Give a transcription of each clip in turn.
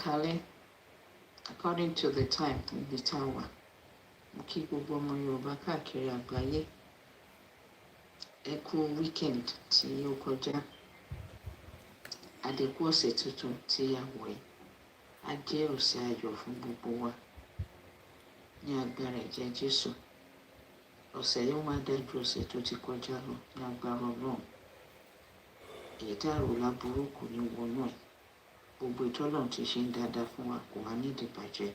kalẹ̀ according to the time níbi tá a wà. Mo kí gbogbo ọmọ Yorùbá káàkiri àgbáyé. Ẹ kú weekend tí ó kọjá. Àdẹ̀kú ọ̀sẹ̀ tuntun tí a wọ̀ yìí. A jẹ́ ọ̀sẹ̀ ayọ̀ fún gbogbo wa. Ní agbára ẹ̀jẹ̀ Jésù. Ọ̀sẹ̀ yóò máa dájú ọ̀sẹ̀ tó ti kọjá lọ ní agbára Ọlọ́run. Èyí tá a rò láburú kò ní wọnú ẹ̀. Gbogbo ìtọ́lọ́run ti ṣe ń dáadáa fún wa kò wá ní ìdìbàjẹ́.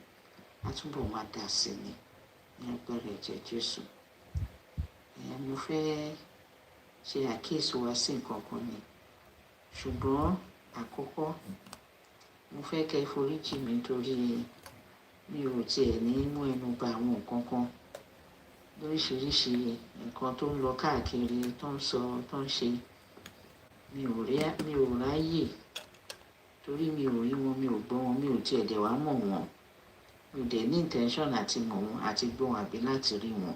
A túbọ̀ máa dà sí ni ní agbára ẹ̀jẹ̀ Jésù. Mo fẹ́ ṣe àkíyèsí wa sí nǹkan kan ni. Ṣùgbọ́n àkọ́kọ́ mo fẹ́ kẹ́ foríjì mi torí mi ò tiẹ̀ ní mú ẹnu bà àwọn nǹkan kan lóríṣiríṣi nǹkan tó ń lọ káàkiri tó ń sọ tó ń ṣe. Mi ò ráyè torí mi ò rí wọn, mi ò gbọ́ wọn, mi ò tiẹ̀ dẹ̀ wá mọ̀ wọn. Mi ò dẹ̀ ní intention àti mọ̀ wọn àti gbọ́ wọn àbí láti rí wọn.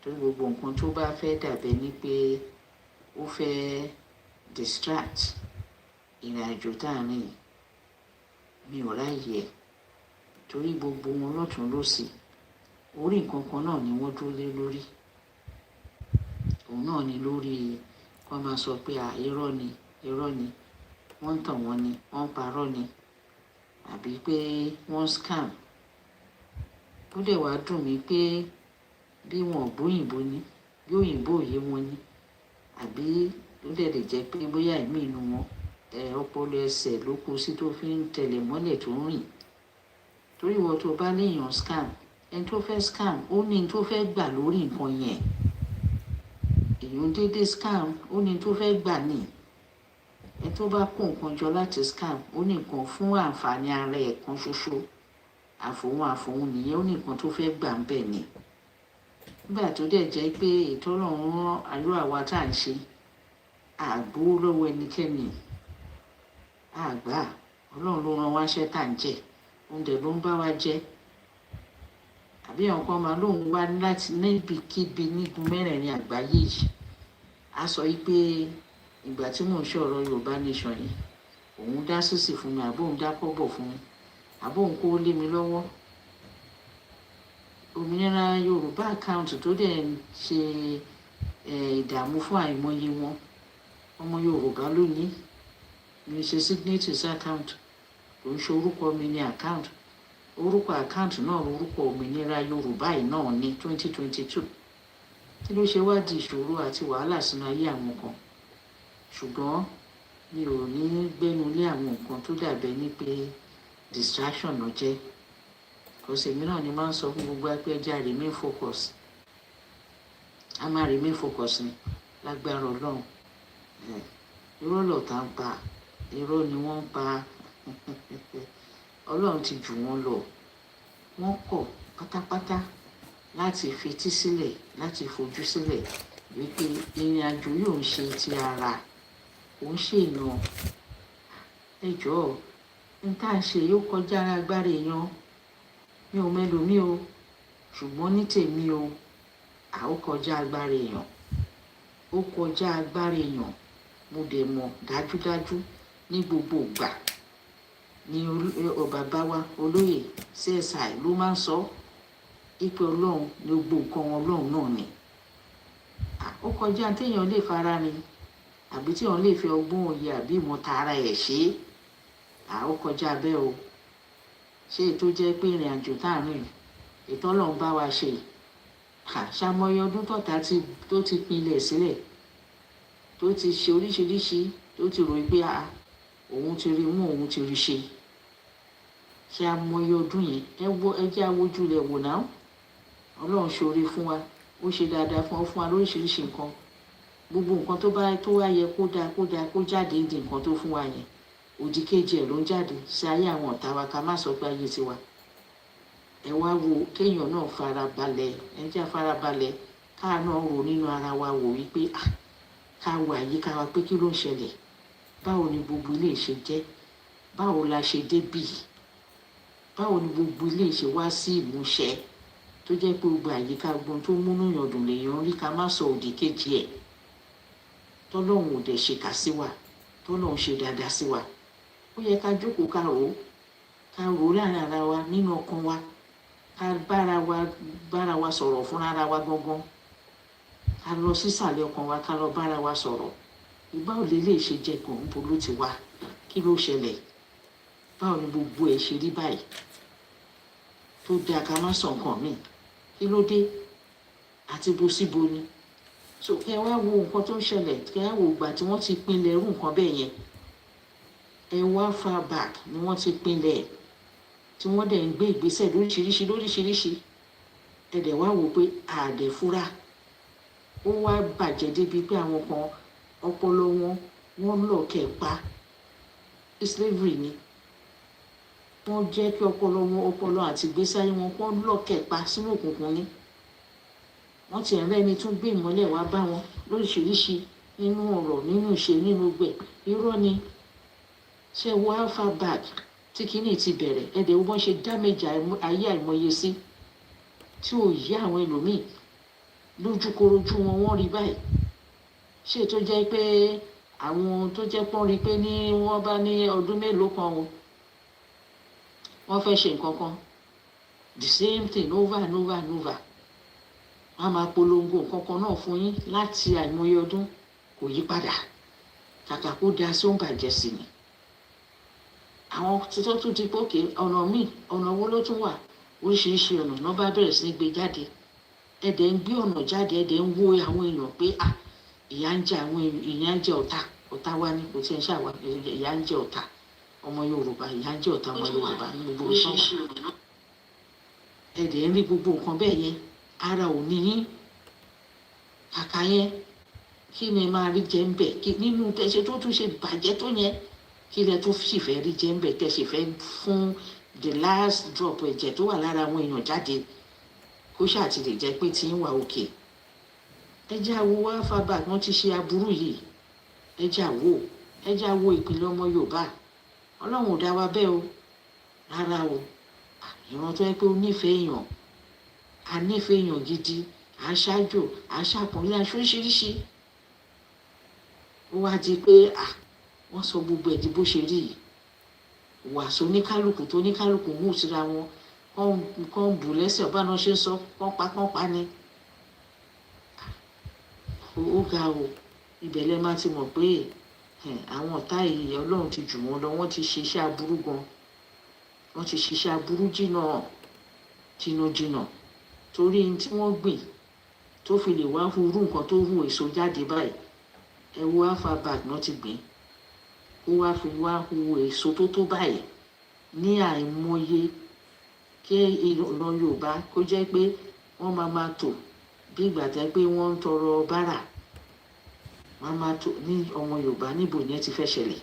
Torí gbogbo nǹkan tó bá fẹ́ dàbẹ́ ní pé ó fẹ́ distract ìrìnàjò tá a rìn, mi ò ráyè ẹ̀. Torí gbogbo wọn lọ́tún lósì orí nǹkan kan náà ni wọ́n dúró lé lórí. Òun náà ni lórí kó máa sọ pé irọ́ ni wọ́n ń tàn wọ́n ni wọ́n ń parọ́ ni àbí pé wọ́n scam. Ó dẹ̀ wá dùn mí pé bí wọn ò gbóyìnbó ni bí òyìnbó òye wọn ni àbí ó dẹ̀ lè jẹ́ pé bóyá ẹ̀mí inú wọn ọpọlọ ẹsẹ̀ ló kó sí tó fi ń tẹ̀lé mọ́lẹ̀ tó ń rìn. Torí ìwọ tó bá léèyàn scam, ẹni tó fẹ́ scam ó ní tó fẹ́ gbà lórí nǹkan yẹn. Èèyàn dédé scam ó ní tó fẹ́ gbà ní. Ẹni tó bá kó nǹkan jọ láti scam ó ní nǹkan fún àǹfààní ara ẹ̀ kan ṣoṣo. Àfòun nìyẹn ó ní nǹkan tó fẹ́ gbà ń bẹ̀ ni. Nígbà tó dẹ̀ jẹ́ pé ìtọ́lọ́run rán àlọ́ àwa tá à ń ṣe àgbówó lọ́wọ́ ẹnikẹ́ni àgbà. Ọlọ́run ló rán wá ṣẹ́ tá à ń jẹ oúnjẹ ló ń bá wa jẹ. Àbí àwọn kan máa lóun wá láti níbikíbi nígun mẹ́rẹ̀ẹ̀rin àgbáyé yìí. A sọ pé ìgbà tí mò ń sọ̀rọ̀ Yorùbá nation yìí òun dá sísì fún mi àbóun dá kọ́bọ̀ fún mi àbóun kó lé mi lọ́wọ́. Òmìnira Yorùbá account tó dẹ̀ ń ṣe ìdààmú fún àìmọye wọn ọmọ Yorùbá lónìí mi ṣe signatories account kò ń ṣe orúkọ mi ní account. Orúkọ account náà orúkọ òmìnira Yorùbá yìí náà ní 2022. Kí ló ṣe wá di ìṣòro àti wàhálà sínú ayé àwọn kan? Ṣùgbọ́n mi ò ní gbénu lé àwọn nǹkan tó dàbẹ́ ní pé distraction ló jẹ́. Ọ̀sẹ̀ mìíràn ni máa ń sọ fún gbogbo apẹ́jà remain focus. A máa remain focus ni lágbára Ọlọ́run. Irọ́ lọ̀tá ń pa, irọ́ ni wọ́n ń pa. Ọlọ́run ti jù wọ́n lọ. Wọ́n kọ̀ pátápátá láti fetí sílẹ̀ láti fojú sílẹ̀ wípé ìrìn àjò yóò ń ṣe ti ara òun ṣe èèyàn. Ẹ jọ̀ọ́ n tá à ń ṣe yóò kọjá agbára èèyàn. Mi ò mẹ́lòmí o ṣùgbọ́n ní tèmi o ó kọjá agbára èèyàn. Ó kọjá agbára èèyàn. Mo dẹ̀ mọ̀ dájúdájú ní gbogbo ìgbà ni bàbá wa olóyè CSI ló máa ń sọ ìpè Ọlọ́run ní gbogbo nǹkan Ọlọ́run náà ni. Ó kọjá téèyàn lè fara ni àbí téèyàn lè fi ọgbọ́n òye àbí ìmọ̀ tara ẹ̀ ṣe. Ó kọjá bẹ́ẹ̀ o. Ṣé ètò jẹ́ pé ìrìn àjò tá à ń rìn ètò Ọlọ́run bá wa ṣe ṣàmọye ọdún tó ti pinlẹ̀ sílẹ̀ tó ti ṣe oríṣiríṣi tó ti rò pé òun ti rí mú òun ti rí ṣe. Ṣé àmọye ọdún yẹn ẹ jẹ́ àwójú lẹ̀ wò náà. Ọlọ́run ṣoore fún wa ó ṣe dáadáa fún wa lóríṣiríṣi nǹkan. Gbogbo nǹkan tó wá yẹ kó jáde di nǹkan tó fún wa yẹn òdì kejì ẹ̀ ló ń jáde sí ayé àwọn ọ̀tá wa ká má sọ pé ayé tiwa. Ẹ wá wo kéèyàn náà farabalẹ̀ ẹ jẹ́ farabalẹ̀ káà náà rò nínú ara wa wò wípé ká wo àyíká wa pé kí ló ń ṣẹlẹ̀. Báwo ni gbogbo ilé ṣe jẹ́? Báwo la ṣe débì? Báwo ni gbogbo ilé ṣe wá sí ìmúṣẹ tó jẹ́ pé gbogbo àyíká gbogbo tó múnú yàndùn lèèyàn rí ká má sọ òdì kejì ẹ̀. Tọ́lọ́run ò dẹ̀ ṣe kà sí wa tọ́lọ́run ṣe dáadáa sí wa. Ó yẹ ká jókòó ká rò ó ká rò láàrin ara wa nínú ọkàn wa, ká bára wa sọ̀rọ̀ fúnra ara wa gangan, ká lọ sísàlẹ̀ ọkàn wa, ká lọ bára wa sọ̀rọ̀. Báwo lè lè ṣe jẹ́ kó ń bo ló ti wá, kí ló ṣẹlẹ̀, báwo ni gbogbo ẹ̀ ṣe rí báyìí tó dáa ká má sọ nǹkan míì, kí ló dé àti bó síbo ni. So ẹ wá wo nǹkan tó ń ṣẹlẹ̀, ẹ wá wo ìgbà tí wọ́n ti pinlẹ̀ irú nǹkan bẹ́ẹ̀ yẹn, ẹ wá far back ni wọ́n ti pinlẹ̀, tí wọ́n dẹ̀ ń gbé ìgbésẹ̀ lóríṣiríṣi, ẹ dẹ̀ wá wò pé àdẹ̀ fúra, ó wá bàjẹ́ débi pé àwọn kan ọpọlọ wọ́n lọ kẹpa slavery ni, wọ́n jẹ́ kí ọpọlọ àti ìgbésí ayé wọn kọ́ lọ kẹpa sínú òkùnkùn ni. Wọ́n ti ẹ̀rẹ́ ni tún gbé ìmọ́lẹ̀ wá bá wọn lóríṣiríṣi nínú ọ̀rọ̀, nínú ìṣe, nínú gbẹ̀, irọ́ ni. Ṣé wọ́n á far back tí kìíní ti bẹ̀rẹ̀, ẹ̀dẹ̀ wọ́n ṣe damage ayé àìmọye sí, tí ò yí àwọn ẹlòmíì lójúkorojú wọ́n rí báyìí. Ṣé tó jẹ́ pé àwọn tó jẹ́ pọ́n rí pé ní wọ́n bá ní ọdún mélòó kan wọ́n fẹ́ ṣe nǹkan kan, the same thing over and over and over, wọ́n á máa polongo nǹkan kan náà fún yín láti àìmọye ọdún, kò yí padà, kàkà kó da sí ó ń bàjẹ́ sí ni. Àwọn tó tún ti pókè ọ̀nà míì, ọ̀nà wo ló tún wà, oríṣiríṣi ọ̀nà náà bá bẹ̀rẹ̀ sí ní gbé jáde, ẹ̀dẹ̀ ń gbé ọ̀nà jáde, ẹ̀dẹ̀ ń wo àwọn èèyàn pé ìyà ń jẹ àwọn èèyàn, ìyà ń jẹ ọ̀tá wa ní, kò tí ń ṣàwà, ìyà ń jẹ ọ̀tá ọmọ Yorùbá, ìyà ń jẹ ọ̀tá ọmọ Yorùbá ní gbogbo ìṣọ̀wà. Ẹ̀dẹ̀ ń rí gbogbo nǹkan bẹ́ẹ̀ yẹn, ara ò ní yín, kàkà yẹn kí ni máa rí jẹ ń bẹ̀, kí nínú tẹ̀sẹ̀ tó tún ṣe bàjẹ́ tó yẹn, kí lẹ tó sì fẹ́ rí jẹ ń bẹ̀, tẹ̀sẹ̀ fẹ́ fún the last drop ẹ̀jẹ̀ tó wà lára àwọn èèyàn jáde, kó ṣáà ti lè jẹ́ pé tí ń wà òkè. Ẹjẹ́ àwo wá far back, wọ́n ti ṣe aburú yìí, ẹjẹ́ àwo ìpínlẹ̀ ọmọ Yorùbá. Ọlọ́run ò dá wa bẹ́ẹ̀ o, rárá o. Ìran tó yẹ pé ó nífẹ̀ẹ́ èèyàn, a nífẹ̀ẹ́ èèyàn gidi, à ń ṣáájò, à ń ṣàpọ́nlé, aṣọ oríṣiríṣi. Ó wá di pé wọ́n sọ gbogbo ẹ̀ di bó ṣe rí yìí. Wàásù oníkálukú tó oníkálukú mú síra wọn, kán bù lẹ́sẹ̀, ọba náà ṣe ń sọ, kán pa ni. Ó ga o, ibẹ̀ lẹ máa ti mọ̀ pé àwọn ọ̀tá yìí Ọlọ́run ti jù wọ́n lọ, wọ́n ti ṣiṣẹ́ aburú gan, wọ́n ti ṣiṣẹ́ aburú jìnnà torí tí wọ́n gbìn tó fi lè wá hu irú nǹkan tó hu èso jáde báyìí, ẹ wo alpha bag náà ti gbìn, ó wá fi wá hu èso tó tó báyìí ní àìmọye, kí ìran Yorùbá kó jẹ́ pé wọ́n máa tò bí ìgbà tẹ́ pé wọ́n ń tọrọ bárà, wọ́n máa tò ní ọmọ Yorùbá, níbo yẹn ti fẹ́ ṣẹlẹ̀.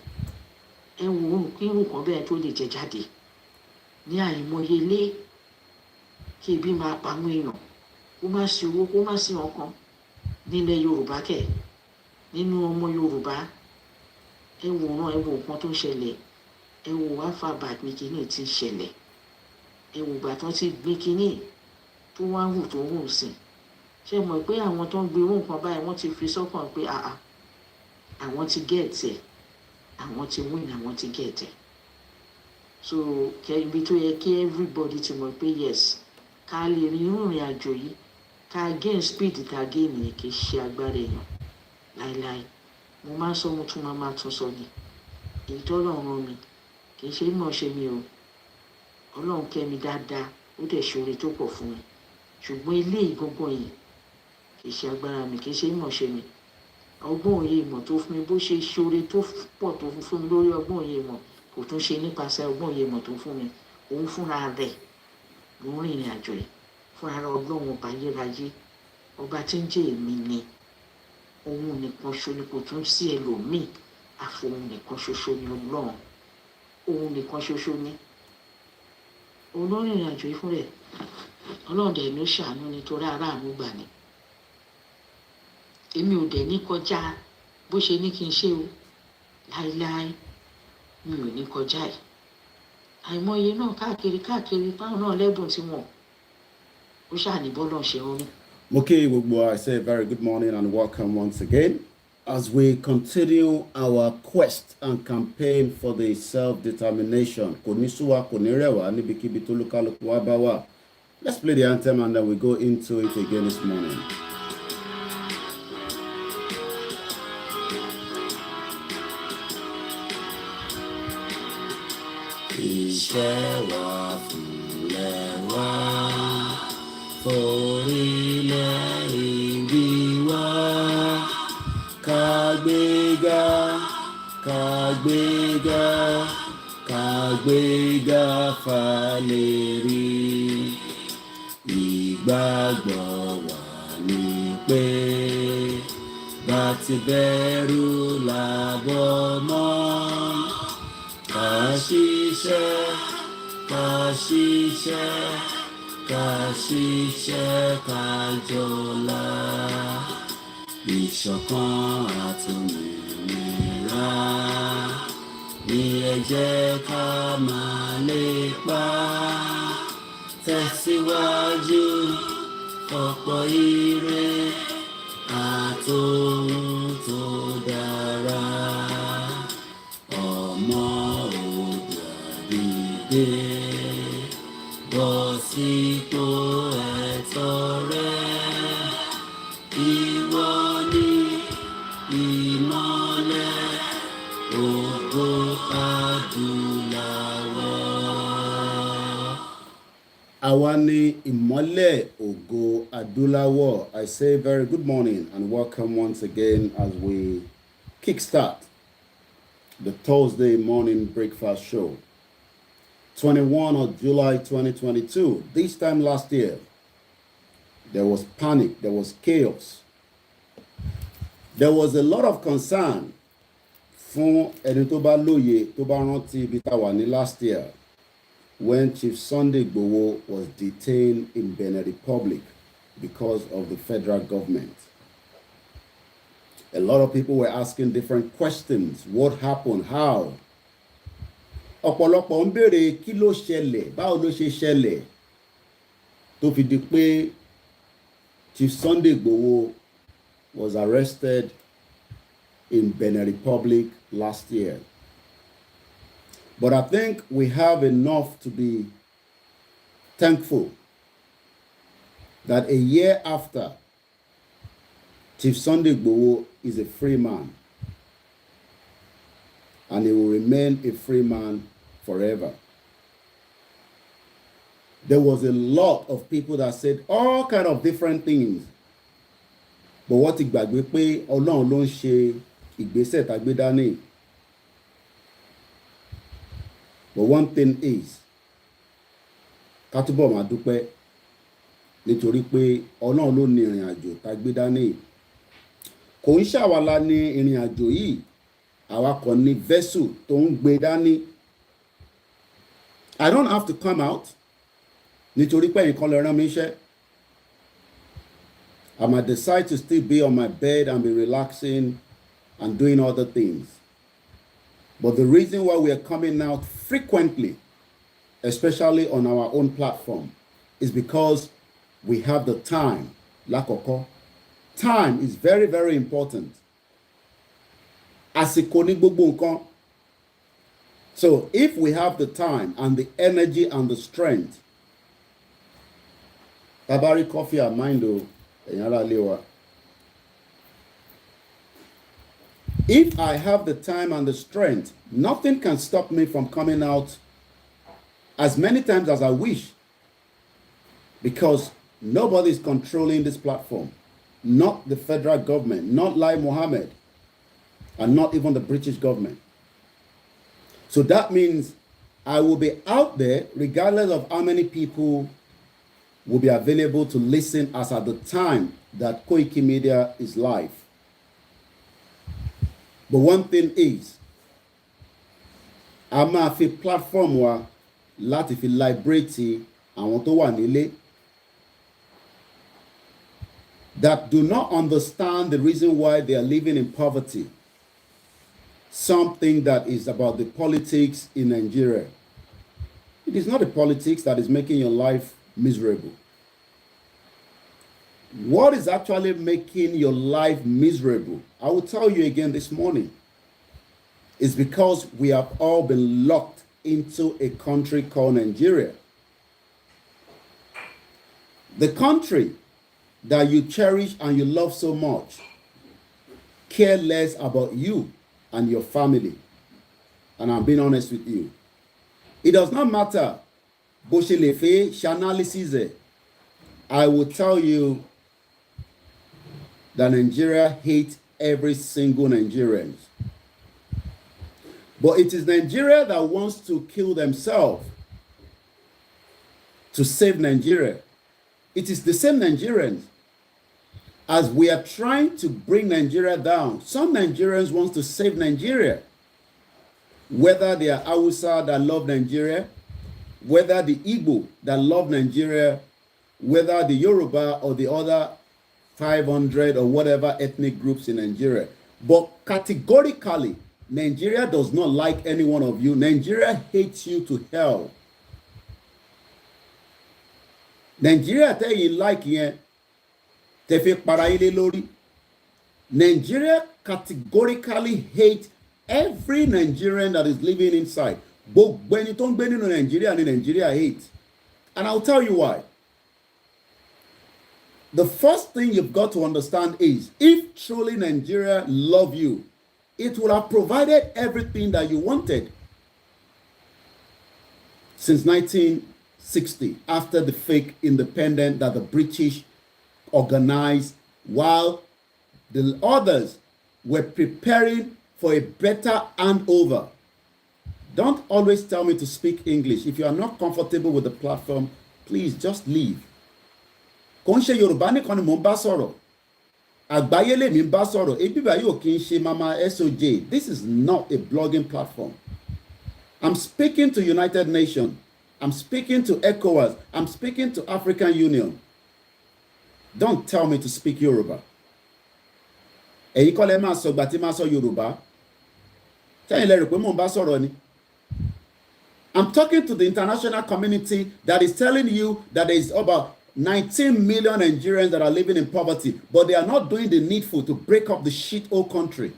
Ẹ wo kí irú kan bẹ́ẹ̀ tó lè jẹ jáde ní àìmọye ilé, kí ebi máa pa àwọn èèyàn, kó má sí owó, kó má sí ọkàn nílẹ̀ Yorùbá kẹ̀, nínú ọmọ Yorùbá. Ẹ wo nǹkan tó ń ṣẹlẹ̀, ẹ wo alpha bag ní kíní tí ń ṣẹlẹ̀, ẹ wo ìgbà tó ti gbé kíní tó wá hù tó hù sí. Ṣé mọ̀ pé àwọn tó ń gbé irú nǹkan báyìí wọ́n ti fi sọ́kàn pé àwọn ti gẹ̀ẹ́tẹ̀, àwọn ti win, àwọn ti gẹ̀ẹ́tẹ̀. So ibi tó yẹ kí everybody ti mọ̀ pé yes, ká lè rin ìrìn àjò yìí, ká gain speed, ká gain nìyẹn, kì í ṣe agbára èèyàn láíláí. Mo máa ń sọ, mo tún máa tún sọ ni, èyí tó Ọlọ́run mi kì í ṣe mọ̀ ṣe mi o. Ọlọ́run kẹ́ mi dáadáa, ó dẹ̀ ṣoore tó pọ̀ fún mi, ṣùgbọ́n ilé ìgbọ̀ngbọ̀n yìí kì í ṣe agbára mi, kì í ṣe mọ̀ ṣe mi. Ọgbọ́n òye ìmọ̀ tó fún mi, bó ṣe ṣoore tó pọ̀ tó fún mi lórí ọgbọ́n òye ìmọ̀, kò tún ṣe nípasẹ̀ ọgbọ́n òye ìmọ̀ tó fún mi. Òun fúnra rẹ̀ ló ń rìnrìn àjò yìí, fúnra rẹ̀ Ọlọ́run ọba ayérayé, ọba tí ń jẹ́ èmi ni, òun nìkan ṣo ni, kò tún sí ẹlòmíì, àfi òun nìkan ṣoṣo ni Ọlọ́run, òun nìkan ṣoṣo ni. Òun ló rìnrìn àjò yìí fún rẹ̀. Ọlọ́run dẹ̀ ló ṣàánú nítorí aráàánú gbà ni. Èmi ò dẹ̀ ní kọjá bó ṣe ní kí n ṣe o, láíláí mi ò ní kọjá ẹ̀. Àìmọye náà káàkiri báwọn náà lẹ́bùn tí wọ́n ó ṣàní bọ́lọ̀ ṣe rán ní. Moki Wugbo, I say very good morning and welcome once again. as we continue our quest and campaign for the self-determination. Let's play the anthem and then we go into it again this morning. Iṣẹ́ wa fúnlẹ̀ wa, forílẹ̀ ìbí wa, kàgbéga, kàgbéga, kàgbéga fàlérí. Ìgbàgbọ́ wa ni pé bá ti bẹ̀rù làbọ̀ mọ́. Ká ṣiṣẹ́, ká ṣiṣẹ́, ká ṣiṣẹ́, ká jọlá. Ìṣọ̀kan àtòmìnira ni ẹ jẹ́ ká máa lépa. Tẹ̀síwájú ọ̀pọ̀ ire àtòhun tó dára. Ọmọ òòjà dìde, bọ́ sípò ẹ̀tọ́ rẹ. Ìwọ ni ìmọ́lẹ̀ ògo adúláwọ̀. Àwa ni ìmọ́lẹ̀ ògo adúláwọ̀. I say very good morning and welcome once again as we kickstart the Thursday morning breakfast show. 21 of July 2022. This time last year, there was panic, there was chaos. There was a lot of concern fún ẹni tó bá lóye tó bá rántí ibi tá wà ní last year when Chief Sunday Igboho was detained in Benin Republic because of the federal government. A lot of people were asking different questions. What happened? How? Ọ̀pọ̀lọpọ̀ ń béèrè kí ló ṣẹlẹ̀, báwo ló ṣe ṣẹlẹ̀ tó fi di pé Chief Sunday Igboho was arrested in Benin Republic last year. But I think we have enough to be thankful that a year after, Chief Sunday Igboho is a free man, and he will remain a free man forever. There was a lot of people that said all kind of different things. But what ti gbàgbé pé Ọlọ́run ló ń ṣe ìgbésẹ̀ tá gbé dání. But one thing is, ká túbọ̀ máa dúpẹ́ nítorí pé Ọlọ́run ló ní ìrìn àjò tá gbé dání. Kò ń ṣàwàlá ní ìrìn àjò yìí, àwa kàn ní vessel tó ń gbé dání. I don't have to come out nítorí pé nǹkan lè rán mi iṣẹ́. I might decide to still be on my bed and be relaxing and doing other things. But the reason why we are coming out frequently, especially on our own platform, is because we have the time. Lákọ̀ọ́kọ́, time is very, very important. Àsìkò ní gbogbo nǹkan. So if we have the time and the energy and the strength, tabari coffee at mind o, if I have the time and the strength, nothing can stop me from coming out as many times as I wish, because nobody is controlling this platform. Not the federal government, not Lai Mohammed, and not even the British government. So that means I will be out there regardless of how many people will be available to listen as at the time that Koikimedia is live. But one thing is, a máa fi platform wa láti fi liberate àwọn tó wà nílé that do not understand the reason why they are living in poverty. Something that is about the politics in Nigeria. It is not the politics that is making your life miserable. What is actually making your life miserable? I will tell you again this morning. It's because we have all been locked into a country called Nigeria. The country that you cherish and you love so much care less about you and your family. And I'm being honest with you. It does not matter. I will tell you that Nigeria hates every single Nigerian. But it is Nigeria that wants to kill themselves to save Nigeria. It is the same Nigerians. As we are trying to bring Nigeria down, some Nigerians want to save Nigeria. Whether they are Hausa that love Nigeria, whether the Igbo that love Nigeria, whether the Yoruba or the other 500 or whatever ethnic groups in Nigeria. But categorically, Nigeria does not like any one of you. Nigeria hates you to hell. Nigeria tell you like yen, te fi para ile lórí. Nigeria categorically hates every Nigerian that is living inside. Gbogbo ẹni tó ń gbé nínú Nigeria ni Nigeria hates. And I'll tell you why. The first thing you've got to understand is, if truly Nigeria love you, it would have provided everything that you wanted. Since 1960, after the fake independence that the British organized, while the others were preparing for a better handover. Don't always tell me to speak English. If you are not comfortable with the platform, please just leave. Kò ń ṣe Yorùbá nìkan ni mò ń bá sọ̀rọ̀. Àgbáyé lèmi ń bá sọ̀rọ̀. Ebi báyìí ò kì í ṣe Mama SOJ. This is not a blogging platform. I'm speaking to United Nations. I'm speaking to ECOWAS. I'm speaking to African Union. Don't tell me to speak Yoruba. Ẹ̀yin kọ́ lẹ máa sọ ìgbà tí máa sọ Yorùbá. Tẹ́yìn lẹ rò pé mò ń bá sọ̀rọ̀ ni. I'm talking to the international community that is telling you that there is about 19 million Nigerians that are living in poverty, but they are not doing the needful to break up the shithole country.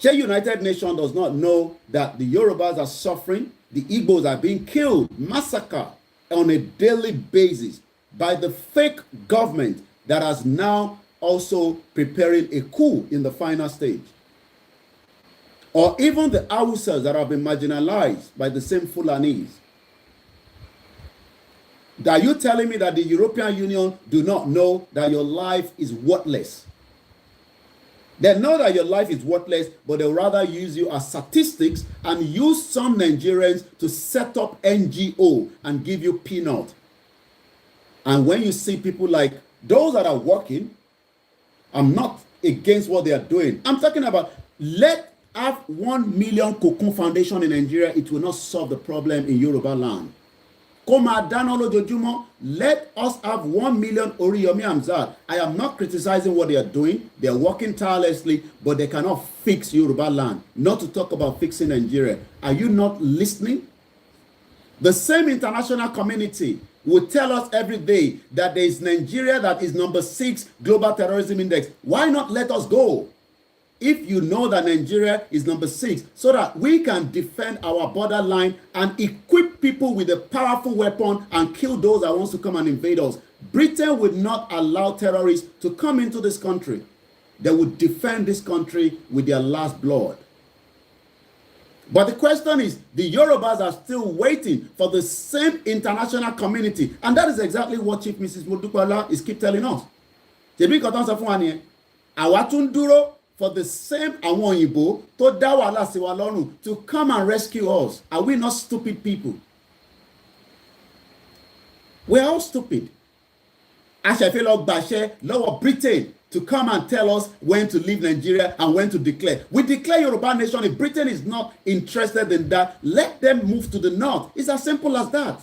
The United Nations does not know that the Yorubas are suffering, the Igbos are being killed, massacred on a daily basis by the fake government that has now also preparing a coup in the final stage. Or even the Hausas that have been marginalized by the same Fulanis. Are you telling me that the European Union do not know that your life is worthless? They know that your life is worthless, but they'll rather use you as statistics and use some Nigerians to set up NGO and give you peanut. And when you see people like those that are working, I'm not against what they are doing. I'm talking about let have 1 million Cocoon Foundation in Nigeria, it will not solve the problem in Yoruba land. Let us have 1 million Oriyomi Hamzat. I am not criticizing what they are doing. They are working tirelessly, but they cannot fix Yoruba land. Not to talk about fixing Nigeria. Are you not listening? The same international community will tell us every day that there is Nigeria that is number 6 global terrorism index. Why not let us go? If you know that Nigeria is number 6, so that we can defend our borderline and equip people with a powerful weapon and kill those that wants to come and invade us. Britain would not allow terrorists to come into this country. They would defend this country with their last blood. But the question is, the Yorubas are still waiting for the same international community. And that is exactly what Chief Mrs. Modukwala is keep telling us. For the same àwọn òyìnbó tó dá wàhálà sí wa lọ́rùn to come and rescue us. Are we not stupid people? We are all stupid. Aṣẹ̀fẹ́ lọ gbàṣẹ lọ́wọ́ Britain to come and tell us when to leave Nigeria and when to declare. We declare Yoruba nation. If Britain is not interested in that, let them move to the north. It's as simple as that.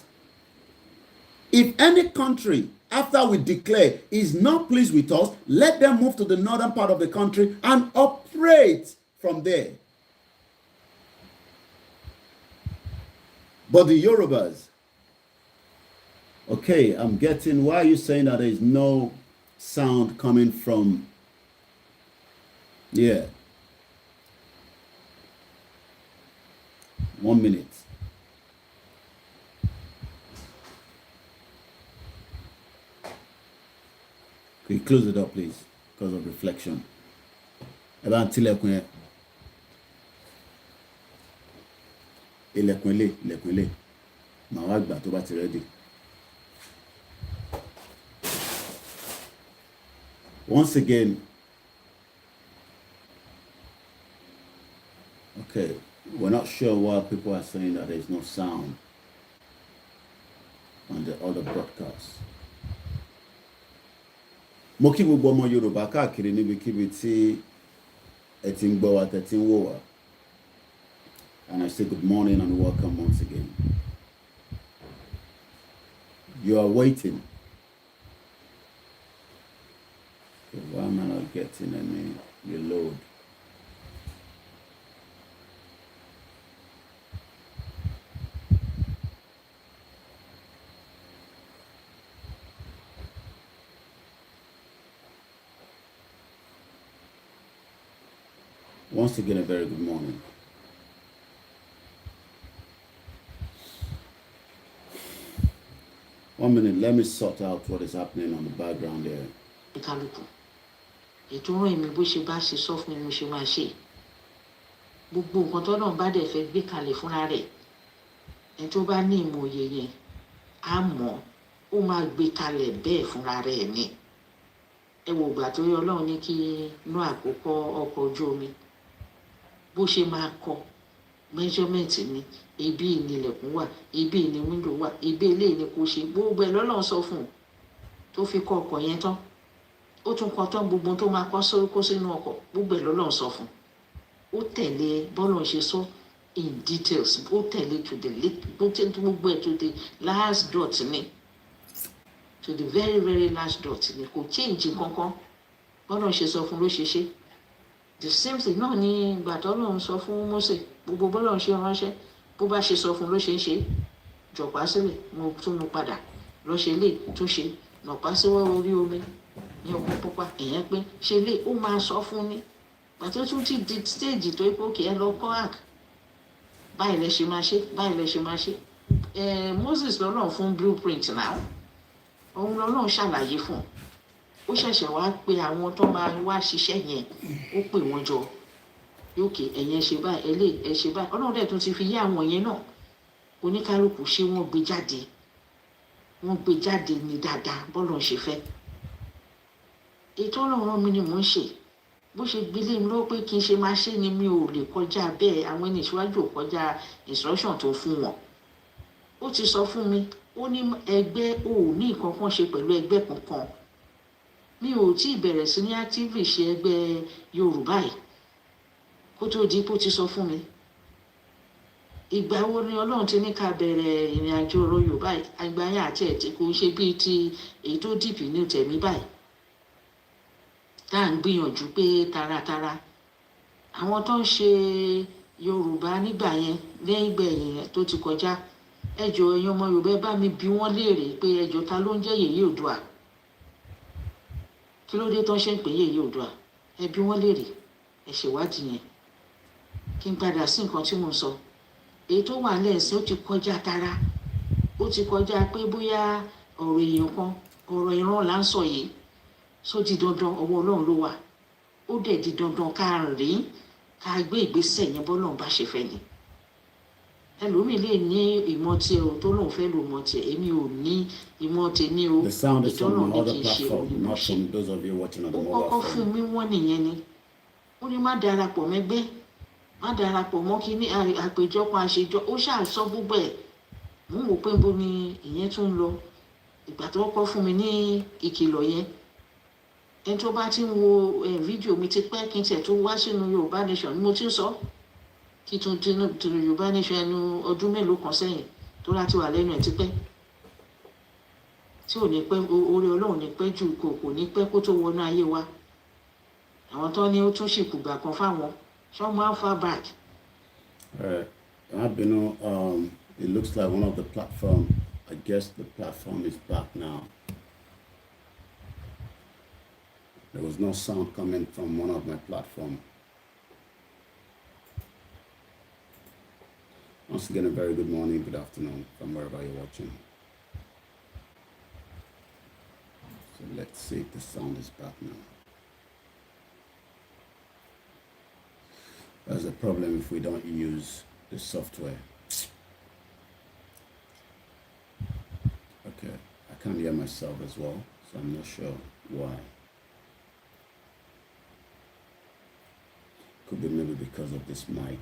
If any country after we declare is not pleased with us, let them move to the northern part of the country and operate from there. But the Yorubas, okay, Okay, I'm getting, why are you saying that there is no sound coming from, yeah. 1 minute. Can you close it up, please, because of reflection. Ready. Once again, okay, we're not sure why people are saying that there's no sound on the other broadcast. Mo kí gbogbo ọmọ Yorùbá káàkiri níbikíbi tí ẹ ti ń gbọ́ wa, tẹ́ ti ń wò wá. And I say good morning and welcome once again. You are waiting. Okay, why am I not getting any reload? Once again, a very good morning. One minute, let me sort out what is happening on the background there. Ètò rán èmi bó ṣe bá ṣe sọ fún mi mo ṣe máa ṣe. Gbogbo nǹkan tó náà bá dẹ̀ fẹ́ gbé kalẹ̀ fúnra rẹ̀. Ẹni tó bá ní ìmọ̀ òye yẹn, á mọ̀ ó máa gbé kalẹ̀ bẹ́ẹ̀ fúnra rẹ̀ ni. Ẹ wo ìgbà tó yẹ Ọlọ́run ní kí inú àkókò ọkọ̀ ojú omi. Bó ṣe máa kọ measurement ni, ibi ni ilẹ̀kùn wà, ibi ni window wà, ibi eléyìí ni kò ṣe, gbogbo ẹ̀ lọ́lọ́run sọ fún un tó fi kọ ọkọ̀ yẹn tán. Ó tún kọ tán gbogbo tó máa kó sínú ọkọ̀, gbogbo ẹ̀ lọ́lọ́run sọ fún un. Ó tẹ̀lé bọ́lọ́run ṣe sọ in details, ó tẹ̀lé to the gbogbo ẹ̀ to the last dot ni, to the very very last dot ni, kò change kankan. Bọ́lọ́run ṣe sọ fún un ló ṣe ṣe. The same thing náà ni ìgbà tó Ọlọ́run sọ fún Mósè, gbogbo bọ́lọ́run ṣe ránṣẹ́ bó bá ṣe sọ fún ló ṣe ń ṣe. Jọ̀pá sílẹ̀ mo tún mú padà lọ ṣe lè tún ṣe, nọ̀pá síwọ́ orí omi ní ọkọ̀ pupa èèyàn pé ṣe lè ó máa sọ fún ni. Pàtó tún ti di stage tó ipò kì í lọ kọ́ àk báyìí lẹ ṣe máa ṣe, báyìí lẹ ṣe máa ṣe. Moses lọ́lọ́run fún blueprint náà, òun lọ́lọ́run ṣàlàyé fún un. Ó ṣẹ̀ṣẹ̀ wá pé àwọn tó máa wá ṣiṣẹ́ yẹn, ó pè wọ́n jọ. Yókè ẹ̀yẹn ṣe báyìí, ẹ ṣe báyìí. Ọlọ́run dẹ̀ tún ti fi yé àwọn yẹn náà. Oníkálukú ṣé wọ́n gbé jáde. Wọ́n gbé jáde ní dáadáa bọ́lọ̀ ṣe fẹ́. Ètò Ọlọ́run mi ni mò ń ṣe. Bó ṣe gbélé mi lọ́wọ́ pé kí n ṣe máa ṣe ni mi ò lè kọjá bẹ́ẹ̀. Àwọn ẹni ìṣíwájú ò kọjá instruction tó fún wọn. Ó ti sọ fún mi, ó ní ẹgbẹ́ ò ní nǹkan kan ṣe pẹ̀lú ẹgbẹ́ kankan. Mi ò tí ì bẹ̀rẹ̀ sí ní actively ṣe ẹgbẹ́ Yorùbá yìí kó tó di pé ó ti sọ fún mi. Ìgbà wo ni Ọlọ́run ti ní ká bẹ̀rẹ̀ ìrìn àjò ọ̀rọ̀ Yorùbá yìí? Àgbà yẹn àti ẹ̀ tí kò ṣe bíi ti èyí tó dìbì ní tẹ̀mí báyìí. Tá à ń gbìyànjú pé taratara. Àwọn tó ń ṣe Yorùbá nígbà yẹn lẹ́yìn gbẹ̀yìn yẹn tó ti kọjá. Ẹ jọ̀ọ́ ẹ̀yin ọmọ Yorùbá bá mi bi wọ́n léèrè pé ẹ jọ̀ọ́ ta ló ń jẹ́ Yèyé Oòduà? Kí ló dé tó ń ṣe ń pè Yèyé Oòduà? Ẹ bi wọ́n léèrè, ẹ ṣèwádìí yẹn. Kí n padà sí nǹkan tí mo sọ. Èyí tó wà lẹ́sìn ó ti kọjá tara. Ó ti kọjá pé bóyá ọ̀rọ̀ èèyàn kan, ọ̀rọ̀ ìran là ń sọ yìí. Só di dandan ọwọ́ Ọlọ́run ló wà. Ó dẹ̀ di dandan ká rìn, ká gbé ìgbésẹ̀ yẹn bọ́lọ́run bá ṣe fẹ́ ni. Ẹlòmíì lè ní ìmọ̀ tiẹ̀ o tó lóun fẹ́ lo ìmọ̀ tiẹ̀, èmi ò ní ìmọ̀ tèmi o. The sound is from the other platform, not from those of you watching on the mobile phone. Ó kọ́kọ́ fún mi wọ́n nìyẹn ni. Ó ní má darapọ̀ mẹ́gbẹ́, má darapọ̀ mọ́ kíní àpéjọpọ̀ àṣejọ. Ó ṣáà sọ gbogbo ẹ̀. Mo ń wò pé bó ni ìyẹn tún lọ. Ìgbà tó kọ́ fún mi ní ìkìlọ̀ yẹn. Ẹni tó bá ti ń wo fídíò mi ti pẹ́ kí n tẹ̀ tó wá sínú Yorùbá Nation ni mo ti ń sọ. Kí tún Yorùbá Nation ẹnu ọdún mélòó kan sẹ́yìn tó láti wà lẹ́nu ẹ̀ ti pẹ́. Tí ò ní pẹ́, orí Ọlọ́run ní pẹ́ jù kò ní pẹ́ kó tó wọnú ayé wa. Àwọn tó ní ó tún ṣìkùgbà kan fáwọn. Some how far back. It looks like one of the platform I guess the platform is back now. There was no sound coming from one of my platforms. Once again, a very good morning, good afternoon from wherever you're watching. So let's see if the sound is back now. That's a problem if we don't use the software. Okay, I can't hear myself as well, so I'm not sure why. Could be maybe because of this mic.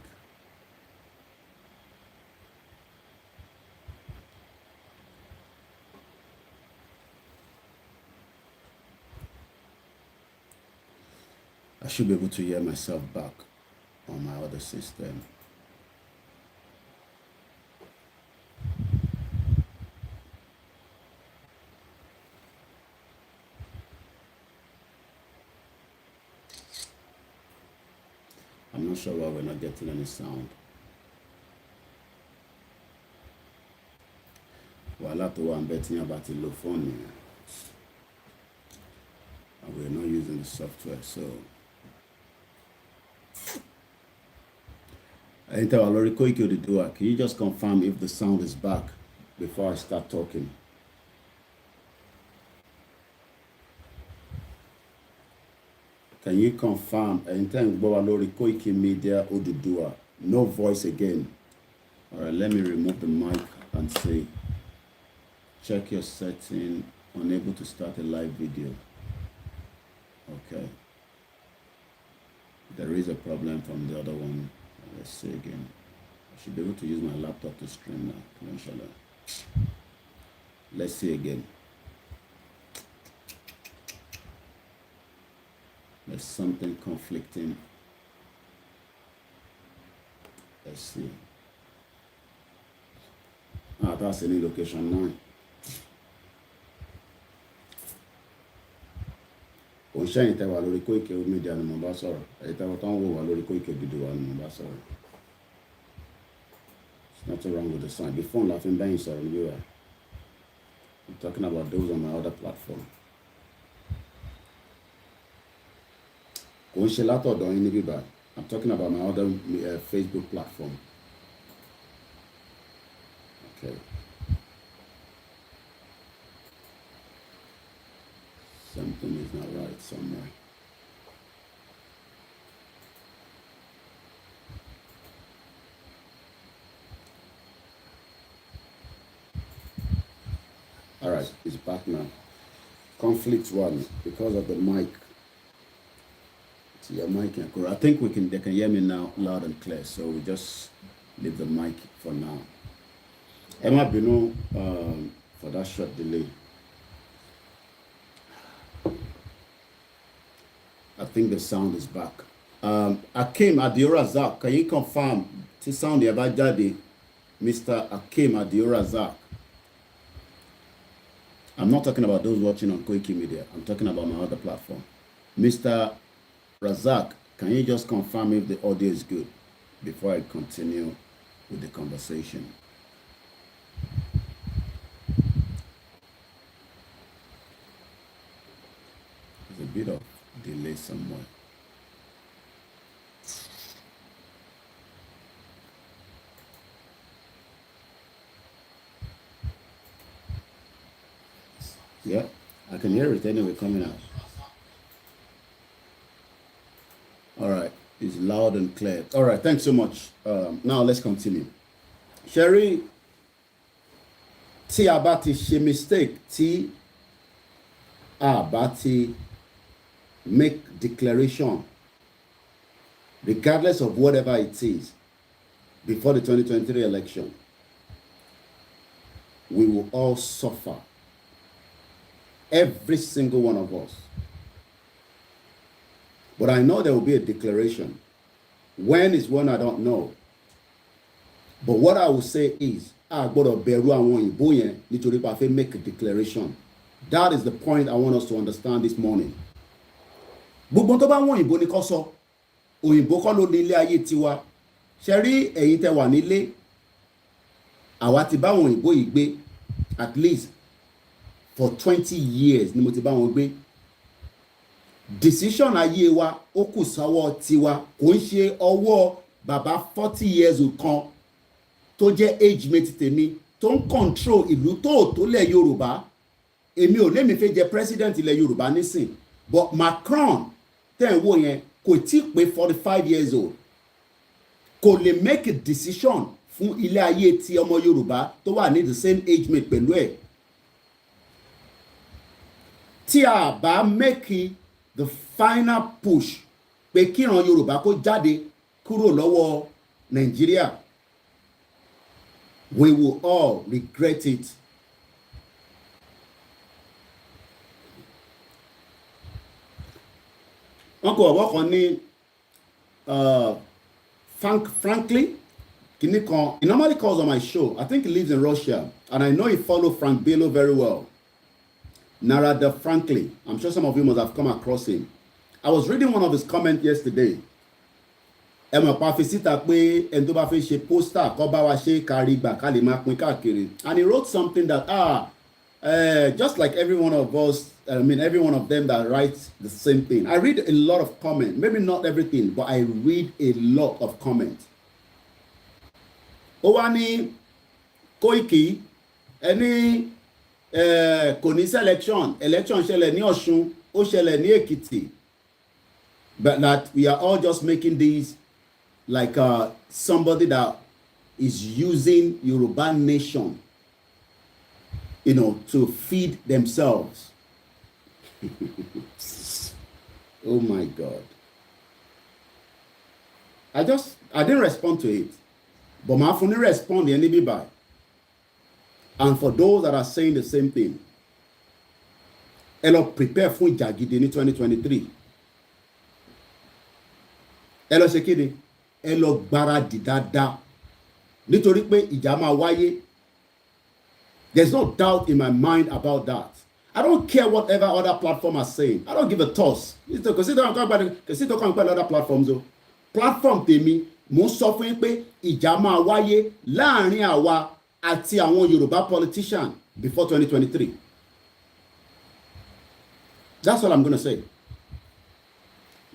I should be able to hear myself back on my other system. I'm not sure why we're not getting any sound. Well, I'm betting about the low phone here. And we're not using the software, so. Koikimedia, can you just confirm if the sound is back before I start talking? Can you confirm? Koikimedia Odudua, no voice again. All right, let me remove the mic and see. Check your setting, unable to start a live video. Okay. There is a problem from the other one. Let's see again. I should be able to use my laptop to stream now. Inshallah. Let's see again. There's something conflicting. Let's see. That's any location now. It's nothing wrong with the sound. The phone laughing bang sorry you. I'm talking about those on my other platform. I'm talking about my other Facebook platform. Okay. Something is not right somewhere. All right, it's back now. Conflict one because of the mic. See your mic. I think they can hear me now loud and clear. So we just leave the mic for now. Emma Bino for that short delay. I think the sound is back. Akim Adiorazak, can you confirm the sound about Daddy, Mr. Akim Adiorazak? I'm not talking about those watching on Koikimedia. I'm talking about my other platform. Mr. Razak, can you just confirm if the audio is good before I continue with the conversation? There's a bit of delay somewhere. Yeah, I can hear it anyway coming out. All right, it's loud and clear. All right, thanks so much. Now let's continue. Sherry, tí a bá ti ṣe mistake, tí a bá ti make declaration, regardless of whatever it is, before the 2023 election, we will all suffer. Every single one of us. But I know there will be a declaration. When is when I don't know. But what I will say is, I gotta make a declaration. That is the point I want us to understand this morning. Gbogbo tó bá wọ́n òyìnbó ni kó sọ. Òyìnbó kọ́ ló ní ilé ayé tiwa. Ṣé rí ẹ̀yin tẹ́ wà nílé? Àwa ti bá wọn òyìnbó yìí gbé. at least for 20 years ni mo ti bá wọn gbé. Decision ayé wa ó kù sọ́wọ́ tiwa, kò ń ṣe ọwọ́ bàbá 40 years old kan tó jẹ́ age mate tèmi tó ń control ìlú tó lẹ̀ Yorùbá. Èmi ò lémi fẹ́ jẹ president ilẹ̀ Yorùbá nísìn, but Macron tẹ́ ń wò yẹn kò tí pé 45 years old, kò lè make a decision fún ilé ayé ti ọmọ Yorùbá tó wà ní the same age mate pẹ̀lú ẹ̀. Tí a bá make the final push pé kíran Yorùbá kó jáde kúrò lọ́wọ́ Nàìjíríà, we will all regret it. Wọ́n kò ọ̀wọ́ kan ní Franklin kìíní kan. He normally calls on my show. I think he lives in Russia, and I know he follows Frank Bello very well. Narada Franklin. I'm sure some of you must have come across him. I was reading one of his comments yesterday. And he wrote something that just like every one of us, every one of them that writes the same thing. I read a lot of comments, maybe not everything, but I read a lot of comments. Owani Koiki, any kò ní election ṣẹlẹ̀ ní Ọ̀ṣun, ó ṣẹlẹ̀ ní Èkìtì, but that we are all just making these like somebody that is using Yoruba nation, to feed themselves. Oh my God. I didn't respond to it, but my phone respond the enemy by. And for those that are saying the same thing, ẹ lọ prepare fún ìjà gidi ní 2023. Ẹ lọ ṣe kíni? Ẹ lọ gbáradì dáadáa. Nítorí pé ìjà máa wáyé. There's no doubt in my mind about that. I don't care whatever other platform are saying. I don't give a toss. Kò sí tó kàn pẹ̀lú other platforms o. Platform tèmi, mo sọ fún yín pé ìjà máa wáyé láàrin àwa àti àwọn Yorùbá politician before 2023. That's all I'm going to say.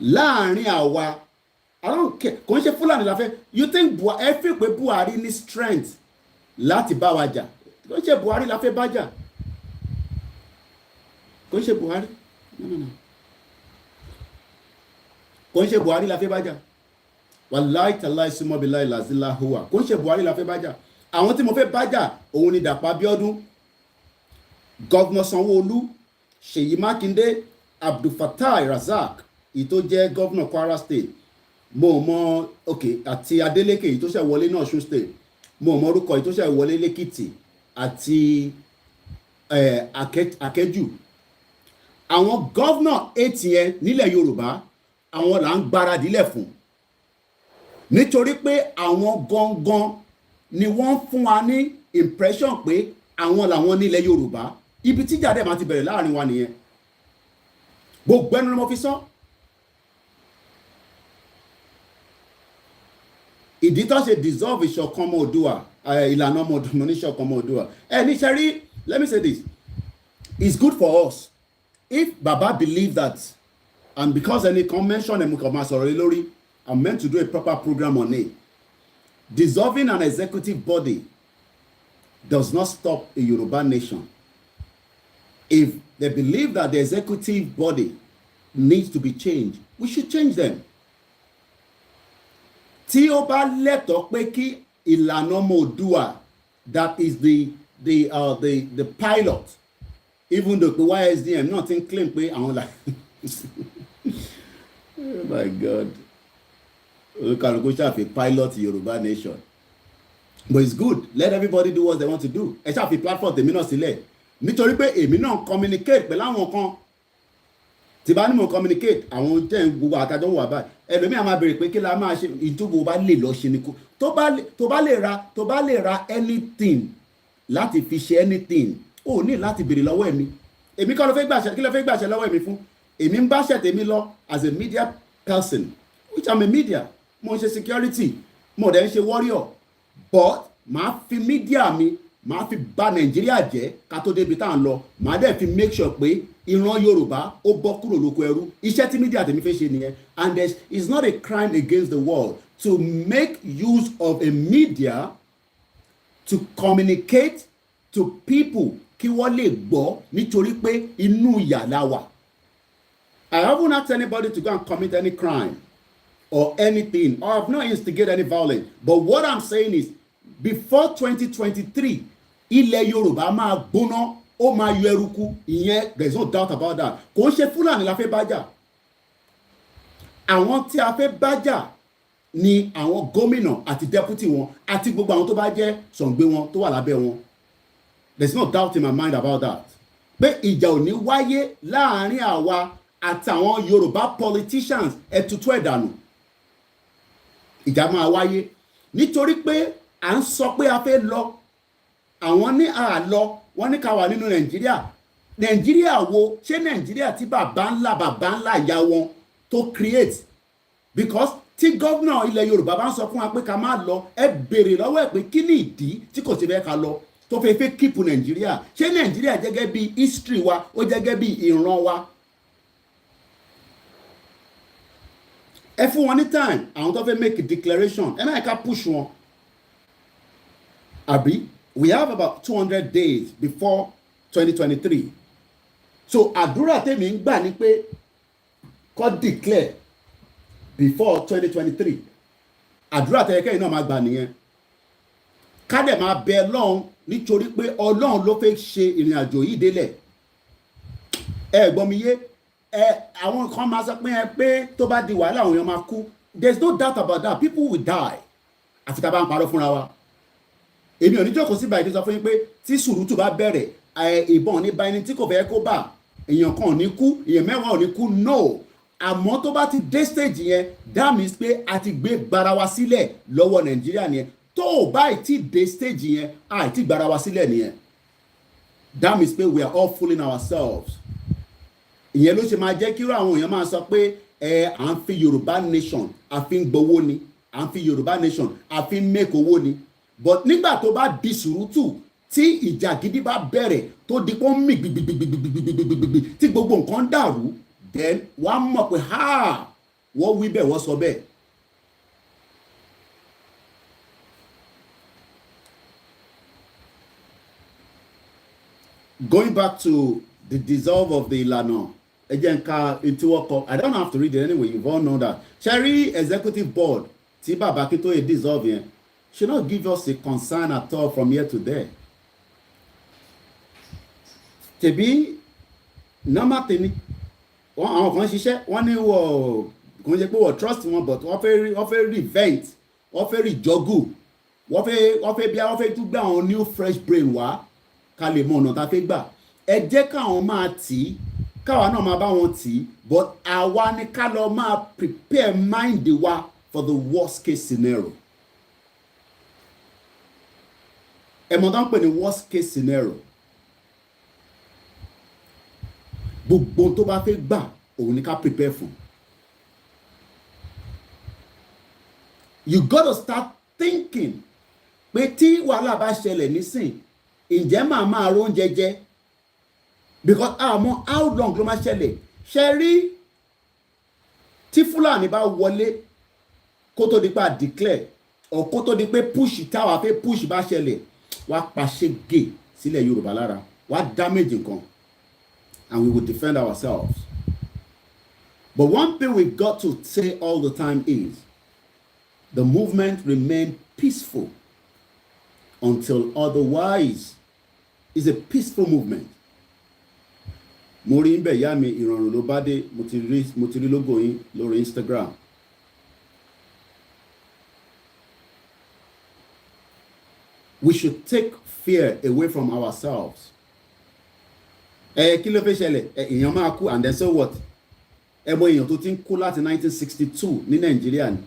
Láàrin àwa, I don't care. Kò ń ṣe Fúlàní la fẹ́. You think ẹ fi pé Buhari ní strength láti bá wa jà? Kò ń ṣe Buhari la fẹ́ bá jà. Kò ń ṣe Buhari. No. Kò ń ṣe Buhari la fẹ́ bá jà. Wallahi tallahi summa billahi la ilaha huwa. Kò ń ṣe Buhari la fẹ́ bá jà. Àwọn tí mo fẹ́ bá jà òun ni Dàpọ̀ Abíọ́dún, Governor Sanwó-Olú, Ṣèyí Mákindé, Abdulfatai Razak, ìtó jẹ́ Governor Kwara State, àti Adeleke ìtó ṣe wọlé ní Ọ̀ṣun State, mo mọ orúkọ ìtó ṣe wọlé lẹ́kìtì, àti Akẹ́jù. Àwọn governor 8 yẹn nílẹ̀ Yorùbá, àwọn là ń gbáradìlẹ̀ fún. Nítorí pé àwọn gangan ni wọ́n fún wa ní impression pé àwọn làwọn nílẹ̀ Yorùbá. Ibi tí ìjà dẹ̀ máa ti bẹ̀rẹ̀ láàrin wa nìyẹn. Gbogbo ẹnu ni mo fi sọ. Ìdí tó ṣe dissolve ìṣọ̀kan ọmọ Oòduà, ìlànà ọmọ Oòduà ní ìṣọ̀kan ọmọ Oòduà. Níṣẹ́rí, let me say this. It's good for us if Baba believe that, and because any convention and lórí, I'm meant to do a proper program on it. Dissolving an executive body does not stop a Yoruba nation. If they believe that the executive body needs to be changed, we should change them. Tí ó bá lẹ́tọ̀ọ́ pé kí ìlànà ọmọ Oòduà, that is the pilot, even though the YSDM nothing claim pé àwọn like oh my God. Olúkàlùkù ṣàfi pilot Yoruba nation. But it's good. Let everybody do what they want to do. Ẹ ṣàfi platform tèmi náà sílẹ̀. Nítorí pé èmi náà communicate pẹ̀lú àwọn kan. Tí bá ní mo communicate, àwọn jẹ́ gbogbo àtàjọ́ wà báyìí. Ẹlòmíì máa béèrè pé kí la máa ṣe ìtúbò bá lè lọ ṣe ni kó. Tó bá lè ra anything láti fi ṣe anything, ó ní láti béèrè lọ́wọ́ ẹ̀mí. Èmi kọ́ ló fẹ́ gbàṣẹ, kí ló fẹ́ gbàṣẹ lọ́wọ́ ẹ̀mí fún? Èmi ń báṣẹ tèmi lọ as a media person, which I'm a media. Mo ń ṣe security, mo dẹ̀ ń ṣe warrior, but màá fi media mi màá fi bà Nàìjíríà jẹ́ ká tó débi tá à ń lọ, màá dẹ̀ fi make sure pé ìran Yorùbá ó bọ́ kúrò lóko ẹrú. Iṣẹ́ tí mídíà tèmi fẹ́ ṣe nìyẹn. And it's not a crime against the world to make use of a media to communicate to people kí wọ́n lè gbọ́ nítorí pé inú ìyà la wà. I haven't asked anybody to go and commit any crime or anything, or I've not instigated any violence. But what I'm saying is, before 2023, ilẹ̀ Yorùbá máa gbóná, ó máa yọ eruku, ìyẹn there's no doubt about that. Kò ń ṣe Fúlàní la fẹ́ bájà. Àwọn tí a fẹ́ bájà ni àwọn gómìnà àti deputy wọn àti gbogbo àwọn tó bá jẹ́ sọ̀ǹgbé wọn tó wà lábẹ́ wọn. There's no doubt in my mind about that. Pé ìjà ò ní wáyé láàárín àwa àtàwọn Yorùbá politicians ẹ̀tútù ẹ̀dànù. Ìjà máa wáyé nítorí pé à ń sọ pé a fẹ́ lọ, àwọn ní àlọ, wọ́n ní ká wà nínú Nàìjíríà. Nàìjíríà wo? Ṣé Nàìjíríà tí bàbá ńlá ìyá wọn tó create? Because tí gómìnà ilẹ̀ Yorùbá bá ń sọ fún wa pé ká má lọ, ẹ béèrè lọ́wọ́ ẹ̀ pé kí ni ìdí tí kò ṣe fẹ́ ká lọ tó fẹ́ kíìpù Nàìjíríà. Ṣé Nàìjíríà jẹ́gẹ́ bí history wa, ó jẹ́gẹ́ bí ìran wa? Ẹ fún wọn ní time, àwọn tó fẹ́ make a declaration, ẹ máa ká push wọn. Àbí we have about 200 days before 2023. So àdúrà tèmi ń gbà ni pé kó declare before 2023. Àdúrà tẹ̀yẹ́kẹ́ iná máa gbà nìyẹn. Ká dẹ̀ máa bẹ Ọlọ́run nítorí pé Ọlọ́run ló fẹ́ ṣe ìrìn àjò yìí délẹ̀. Ẹ gbọ́ mi yé, àwọn kan máa sọ pé tó bá di wàhálà àwọn èèyàn máa kú. There's no doubt about that. People will die. Àfi tá a bá ń parọ́ fúnra wa. Èmi ò ní jókòó sí báyìí sọ fún yín pé tí sùúrùtù bá bẹ̀rẹ̀, ìbọn ò ní bá ẹni tí kò fẹ́ kó bà. Èèyàn kan ò ní kú, èèyàn mẹ́wàá ò ní kú, no. Àmọ́ tó bá ti dé stage yẹn, that means pé a ti gbé gbara wa sílẹ̀ lọ́wọ́ Nàìjíríà nìyẹn. Tó o bá ti dé stage yẹn, a ti gbara wa sílẹ̀ nìyẹn. That means pé we are all fooling ourselves. Ìyẹn ló ṣe máa jẹ́ kí àwọn èèyàn máa sọ pé à ń fi Yorùbá nation a fi ń gbowó ni, à ń fi Yorùbá nation a fi ń make owó ni. But nígbà tó bá di sùúrùtù tí ìjà gidi bá bẹ̀rẹ̀ tó di pé ó ń mì gbìgbìgbìgbìgbìgbìgbì tí gbogbo nǹkan dàrú, then wàá mọ̀ pé wọ́n wí bẹ́ẹ̀ wọ́n sọ bẹ́ẹ̀. Going back to the dissolve of the ìlànà ẹjẹ̀ǹka ìtiwọ́kọ, I don't have to read it anyway, you all know that. Ṣẹ́rí executive board tí bàbá Akíntóyè dissolve yẹn should not give us a concern at all from here to there. Tẹ̀bí normal tẹ̀ni àwọn kan ṣiṣẹ́ wọ́n ní kò ń ṣe pé wọ́n trust wọn, but wọ́n fẹ́ revent, wọ́n fẹ́ rejoggle, wọ́n fẹ́ tún gbé àwọn new fresh brain wá ká lè mọ ọ̀nà tá a fẹ́ gbà. Ẹ jẹ́ káwọn máa tì í, káwa náà máa bá wọn tì í, but àwa ni ká lọ máa prepare mind wa for the worst case scenario. Ẹ̀mọ̀ tó ń pè ní worst case scenario. Gbogbo tó bá fẹ́ gbà òun ni ká prepare fún. You gotta start thinking pé tí wàhálà bá ṣẹlẹ̀ nísìn, ǹjẹ́ màá máa róúnjẹ jẹ? Because àmọ́ how long ló máa ṣẹlẹ̀? Ṣe rí tí Fúlàní bá wọlé kó tó di pa declare or kó tó di pé push táwa fẹ́ push bá ṣẹlẹ̀, wá pàṣẹ gé sílẹ̀ Yorùbá lára, wá damage nǹkan, and we will defend ourselves. But one thing we got to say all the time is the movement remained peaceful until otherwise. It's a peaceful movement. Mo rí ńbẹ̀ ìyá mi ìrọ̀rùn ló bá dé, mo ti rí logo yín lórí Instagram. We should take fear away from ourselves. Kí ló fẹ́ ṣẹlẹ̀? Èèyàn máa kú, and then so what? Mọ èèyàn tó ti ń kú láti 1962 ní Nàìjíríà ni.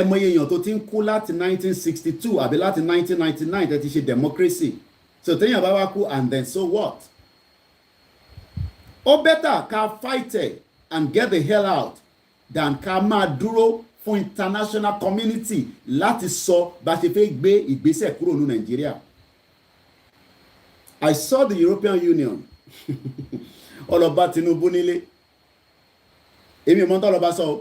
Mọ èèyàn tó ti ń kú láti 1962 àbí láti 1999 tẹ́ ti ṣe democracy. So téèyàn bá wá kú, and then so what? Ó better ká fight it and get the hell out than ká máa dúró fún international community láti sọ bá ṣe fẹ́ gbé ìgbésẹ̀ kúrò ní Nàìjíríà. I saw the European Union ọlọ́ba Tinubu nílé èmi mọ́ tó lọ́ba sọ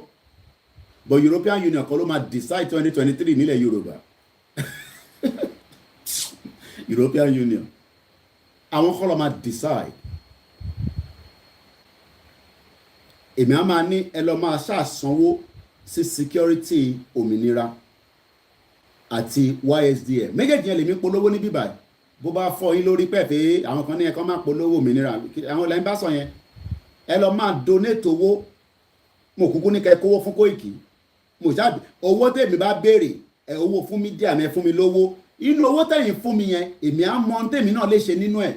but European Union kọ́ ló máa decide 2023 nílẹ̀ Yorùbá. European Union àwọn kọ́ ló máa decide. Èmi á máa ní ẹ lọ máa ṣàsanwó sí security òmìnira àti YSDM méjèèjì yẹn lèmi polówó ní bíbáyìí bó bá fọ yín lórí pẹ̀fẹ́ àwọn kan ní ẹ̀kọ́ máa polówó òmìnira àwọn lẹ́yìn bá sọ yẹn ẹ lọ máa donate owó mo kúkú ní kẹ́ kówó fún Koiki mo ṣáàbì owó tèmi bá béèrè ẹ owó fún mídíà mi ẹ fún mi lówó inú owó tẹ̀yìn fún mi yẹn èmi á mọ tèmi náà lè ṣe nínú ẹ̀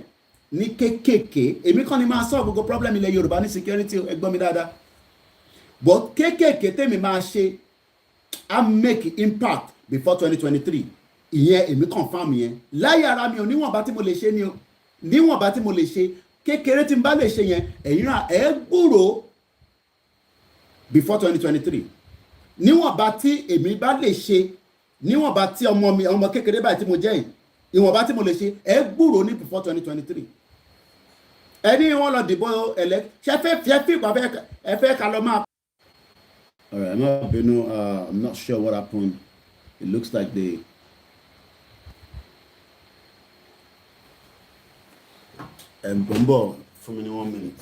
ní kékèké èmi kàn ní máa sọ gbogbo problem ilẹ̀ Yorùbá ní security ẹ gbọ́ mi dáadáa but kékèké tèmi máa ṣe á make impact before 2023 ìyẹn èmi confirm yẹn láyé ara mi ò níwọ̀nba tí mo lè ṣe ni o níwọ̀nba tí mo lè ṣe kékeré tí n bá lè ṣe yẹn ẹ̀yin náà ẹ gbúrò before 2023 níwọ̀nba tí èmi bá lè ṣe níwọ̀nba tí ọmọ kékeré báyìí tí mo jẹ́ yìí ìwọ̀nba tí mo lè ṣe ẹ gbúrò ní before 2023 ẹni wọn lọ dìbò ẹlẹ ṣẹfẹ fìgbà ẹ fẹ́ ká lọ máa. All right, I'm not sure what happened. It looks like they Bombo for me 1 minute.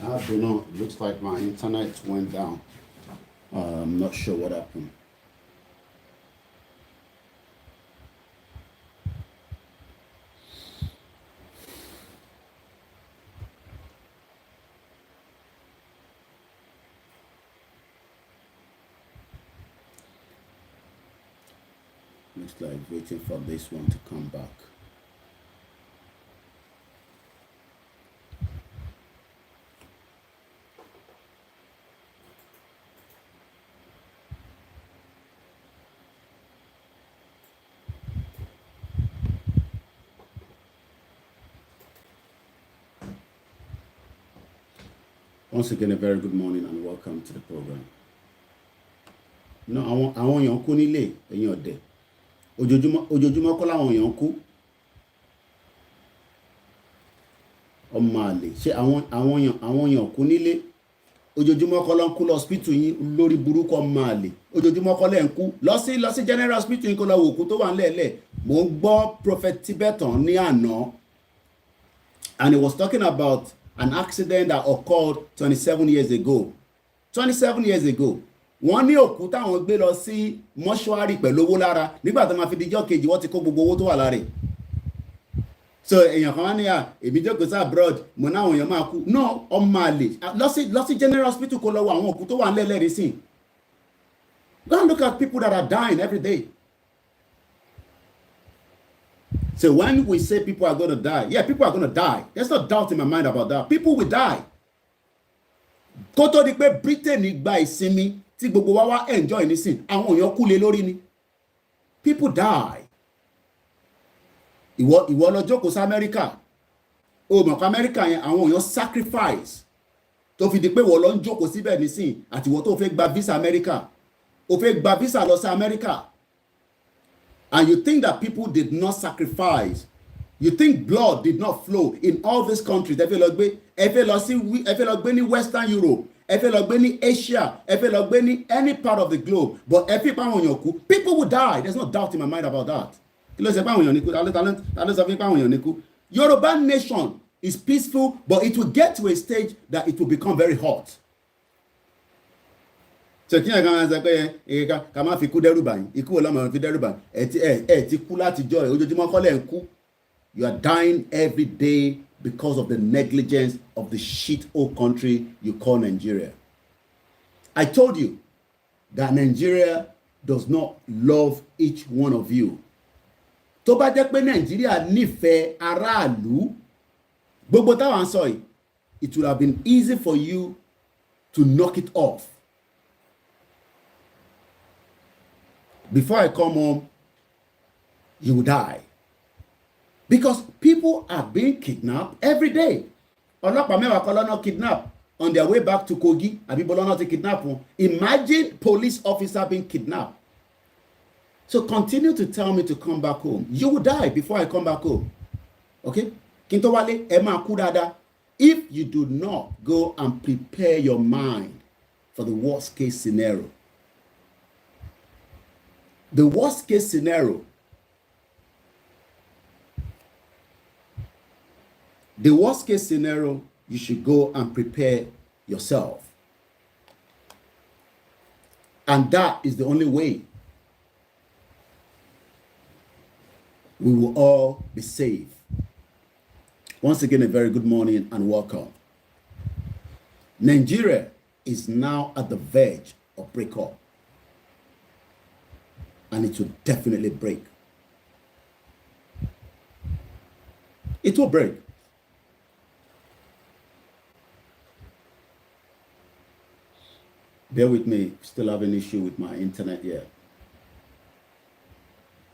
I don't know. It looks like my internet went down. I'm not sure what happened. Looks like waiting for this one to come back. Once again, a very good morning and welcome to the program. No, àwọn èèyàn kú nílé ẹ̀yin ọ̀dẹ̀. Ojoojúmọ́ kọ́ láwọn èèyàn kú. Ọmọ àlè ṣé àwọn èèyàn kú nílé. Ojoojúmọ́ kọ́ ló ń kú lọ hospital yín lórí burúkú ọmọ àlè. Ojoojúmọ́ kọ́ lẹ́ ń kú. Lọ sí general hospital yín kó lọ wò kú tó wà ńlẹ̀ẹ́lẹ̀. Mo ń gbọ́ Prophet Tibetan ní àná and he was talking about an accident that occurred 27 years ago. 27 years ago. Wọ́n ní òkú táwọn gbé lọ sí mọ́ṣúárì pẹ̀lú owó lára nígbà tó máa fi dijọ́ kejì wọ́n ti kó gbogbo owó tó wà lára ẹ̀. So èèyàn kan wá ní èmi jókòó sí abroad mo náwọn èèyàn máa kú. No, ọmọ àlè lọ sí general hospital kó lọ wo àwọn òkú tó wà ńlẹ̀ lẹ́rìí sìn. Go and look at people that are dying every day. So when we say people are going to die, yeah, people are going to die. There's no doubt in my mind about that. People will die. Kó tó di pé Britain gba ìsinmi tí gbogbo wa wá enjoy nísìn, àwọn èèyàn kú lé lórí ni. People die. Ìwọ lọ jókòó sí America. O mọ̀ pé America yẹn àwọn èèyàn sacrifice. Tó fi di pé wọ́n lọ ń jókòó síbẹ̀ nísìn àti wọ́n tó fẹ́ gba visa America. O fẹ́ gba visa lọ sí America. And you think that people did not sacrifice. You think blood did not flow in all these countries. Ẹ fẹ́ lọ gbé ní Western Europe. Ẹ fẹ́ lọ gbé ní Asia. Ẹ fẹ́ lọ gbé ní any part of the globe. But ẹ fi pa àwọn èèyàn kú. People will die. There's no doubt in my mind about that. Kí ló ṣe pa àwọn èèyàn ní kú? Ta ló sọ fún pa àwọn èèyàn ní kú? Yoruba nation is peaceful, but it will get to a stage that it will become very hot. So kí ẹ̀ka máa ń sọ pé ká má fi kú dẹ́rù báyìí, ikú wo lọ́mọ fi dẹ́rù báyìí, ẹ̀ ti kú láti jọ ẹ̀, ojoojúmọ́ kọ́lẹ̀ ń kú. You are dying every day because of the negligence of the shithole country you call Nigeria. I told you that Nigeria does not love each one of you. Tó bá jẹ́ pé Nigeria nífẹ̀ẹ́ aráàlú, gbogbo táwọn ń sọ yìí, it would have been easy for you to knock it off. Before I come home, you will die. Because people are being kidnapped every day. Ọlọ́pàá mẹ́wàá kọ́ lọ́nà kidnap on their way back to Kogi. Àbí bọ́lọ́nà ti kidnap wọn. Imagine police officer being kidnapped. So continue to tell me to come back home. You will die before I come back home. Okay? Kí n tó wálé, ẹ máa kú dáadáa. If you do not go and prepare your mind for the worst case scenario. The worst case scenario. The worst case scenario, you should go and prepare yourself. And that is the only way we will all be safe. Once again, a very good morning and welcome. Nigeria is now at the verge of breakup. And it will definitely break. It will break. Bear with me, still have an issue with my internet here.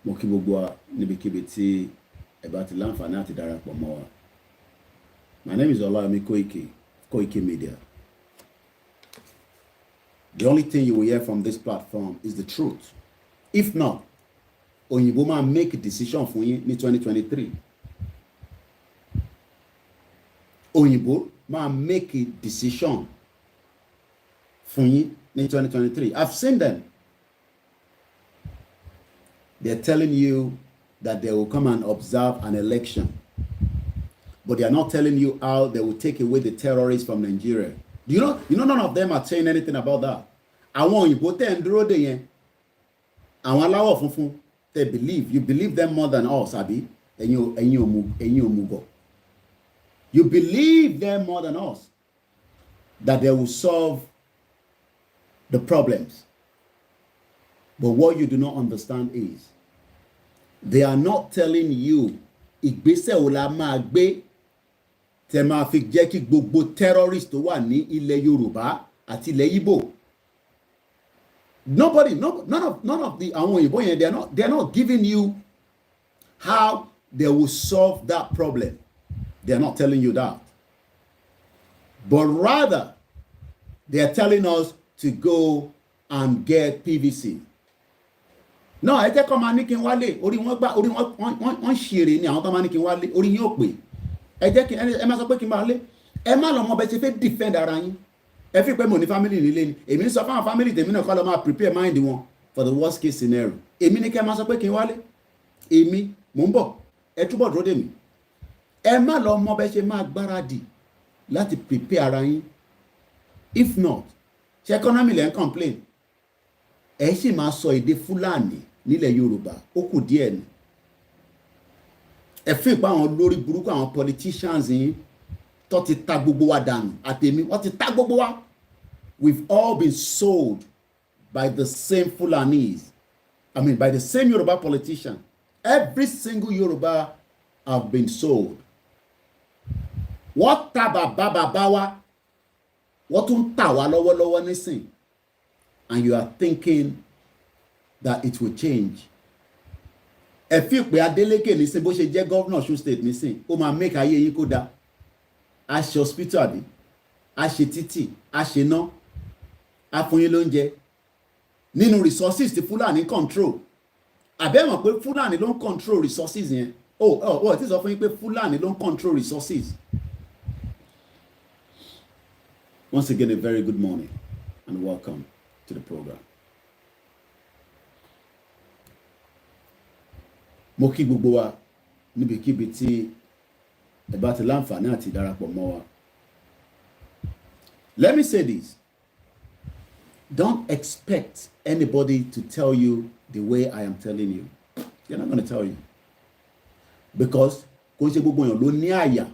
Mo kí gbogbo wa níbikíbi tí ẹ bá ti láǹfààní àti darapọ̀ mọ́ wa. My name is Koikimedia. The only thing you will hear from this platform is the truth. If not, Òyìnbó máa make a decision fún yín ní 2023. Òyìnbó máa make a decision fún yín ní 2023. I've seen them. They're telling you that they will come and observe an election. But they are not telling you how they will take away the terrorists from Nigeria. You know none of them are saying anything about that. Àwọn òyìnbó tẹ́ ń dúró dè yẹn. Àwọn aláwọ̀ funfun, they believe. You believe them more than us, àbí? Ẹ̀yin òmùgọ̀. You believe them more than us. That they will solve the problems. But what you do not understand is they are not telling you ìgbésẹ̀ wo la máa gbé tẹ́ máa fi jẹ́ kí gbogbo terrorist tó wà ní ilẹ̀ Yorùbá àti ilẹ̀ Igbo. None of the àwọn òyìnbó yẹn they are not giving you how they will solve that problem. They are not telling you that. But rather they are telling us to go and get PVC. No, ẹ jẹ́ kó máa ní kí n wálé, orí wọn ṣeré ni àwọn tó máa ní kí n wálé, orí yín ò pé. Ẹ jẹ́ kí ẹ máa sọ pé kí n máa lé. Ẹ má lọ mọ bẹ́ẹ̀ ṣe fẹ́ defend ara yín. Ẹ fi pé mo ní family nílé ni. Èmi ń sọ fún àwọn family tèmi náà kọ́ lọ máa prepare mind wọn for the worst case scenario. Èmi ní kí ẹ máa sọ pé kí n wálé. Èmi mò ń bọ̀. Ẹ túbọ̀ dúró dè mí. Ẹ má lọ mọ bẹ́ẹ̀ ṣe máa gbáradì láti prepare ara yín. If not, ṣe economy lẹ́ ń complain. Ẹ sì máa sọ èdè Fúlàní nílẹ̀ Yorùbá, ó kù díẹ̀ ni. Ẹ fi pa àwọn lórí burúkú àwọn politicians yín tó ti ta gbogbo wa dànù àtèmi wọ́n ti ta gbogbo wa. We've all been sold by the same Fulanis. By the same Yoruba politician. Every single Yoruba have been sold. Wọ́n ta bàbá wa, wọ́n tún tà wá lọ́wọ́lọ́wọ́ nísìn. And you are thinking that it will change. Ẹ fi pé Adeleke nísìn bó ṣe jẹ́ governor Osun state nísìn, ó máa make ayé yín kó dá. A ṣe hospital àbí, a ṣe títì, a ṣe ná, a fún yín lóúnjẹ. Nínú resources tí Fúlàní control. Àbẹ́ mọ̀ pé Fúlàní ló ń control resources yẹn. Ti sọ fún yín pé Fúlàní ló ń control resources. Once again, a very good morning and welcome to the program. Mo kí gbogbo wa níbikíbi tí ẹ bá ti láǹfààní àti darapọ̀ mọ́ wa. Let me say this. don't expect anybody to tell you the way I am telling you. They're not going to tell you. Because kò ń ṣe gbogbo èèyàn ló ní àyà.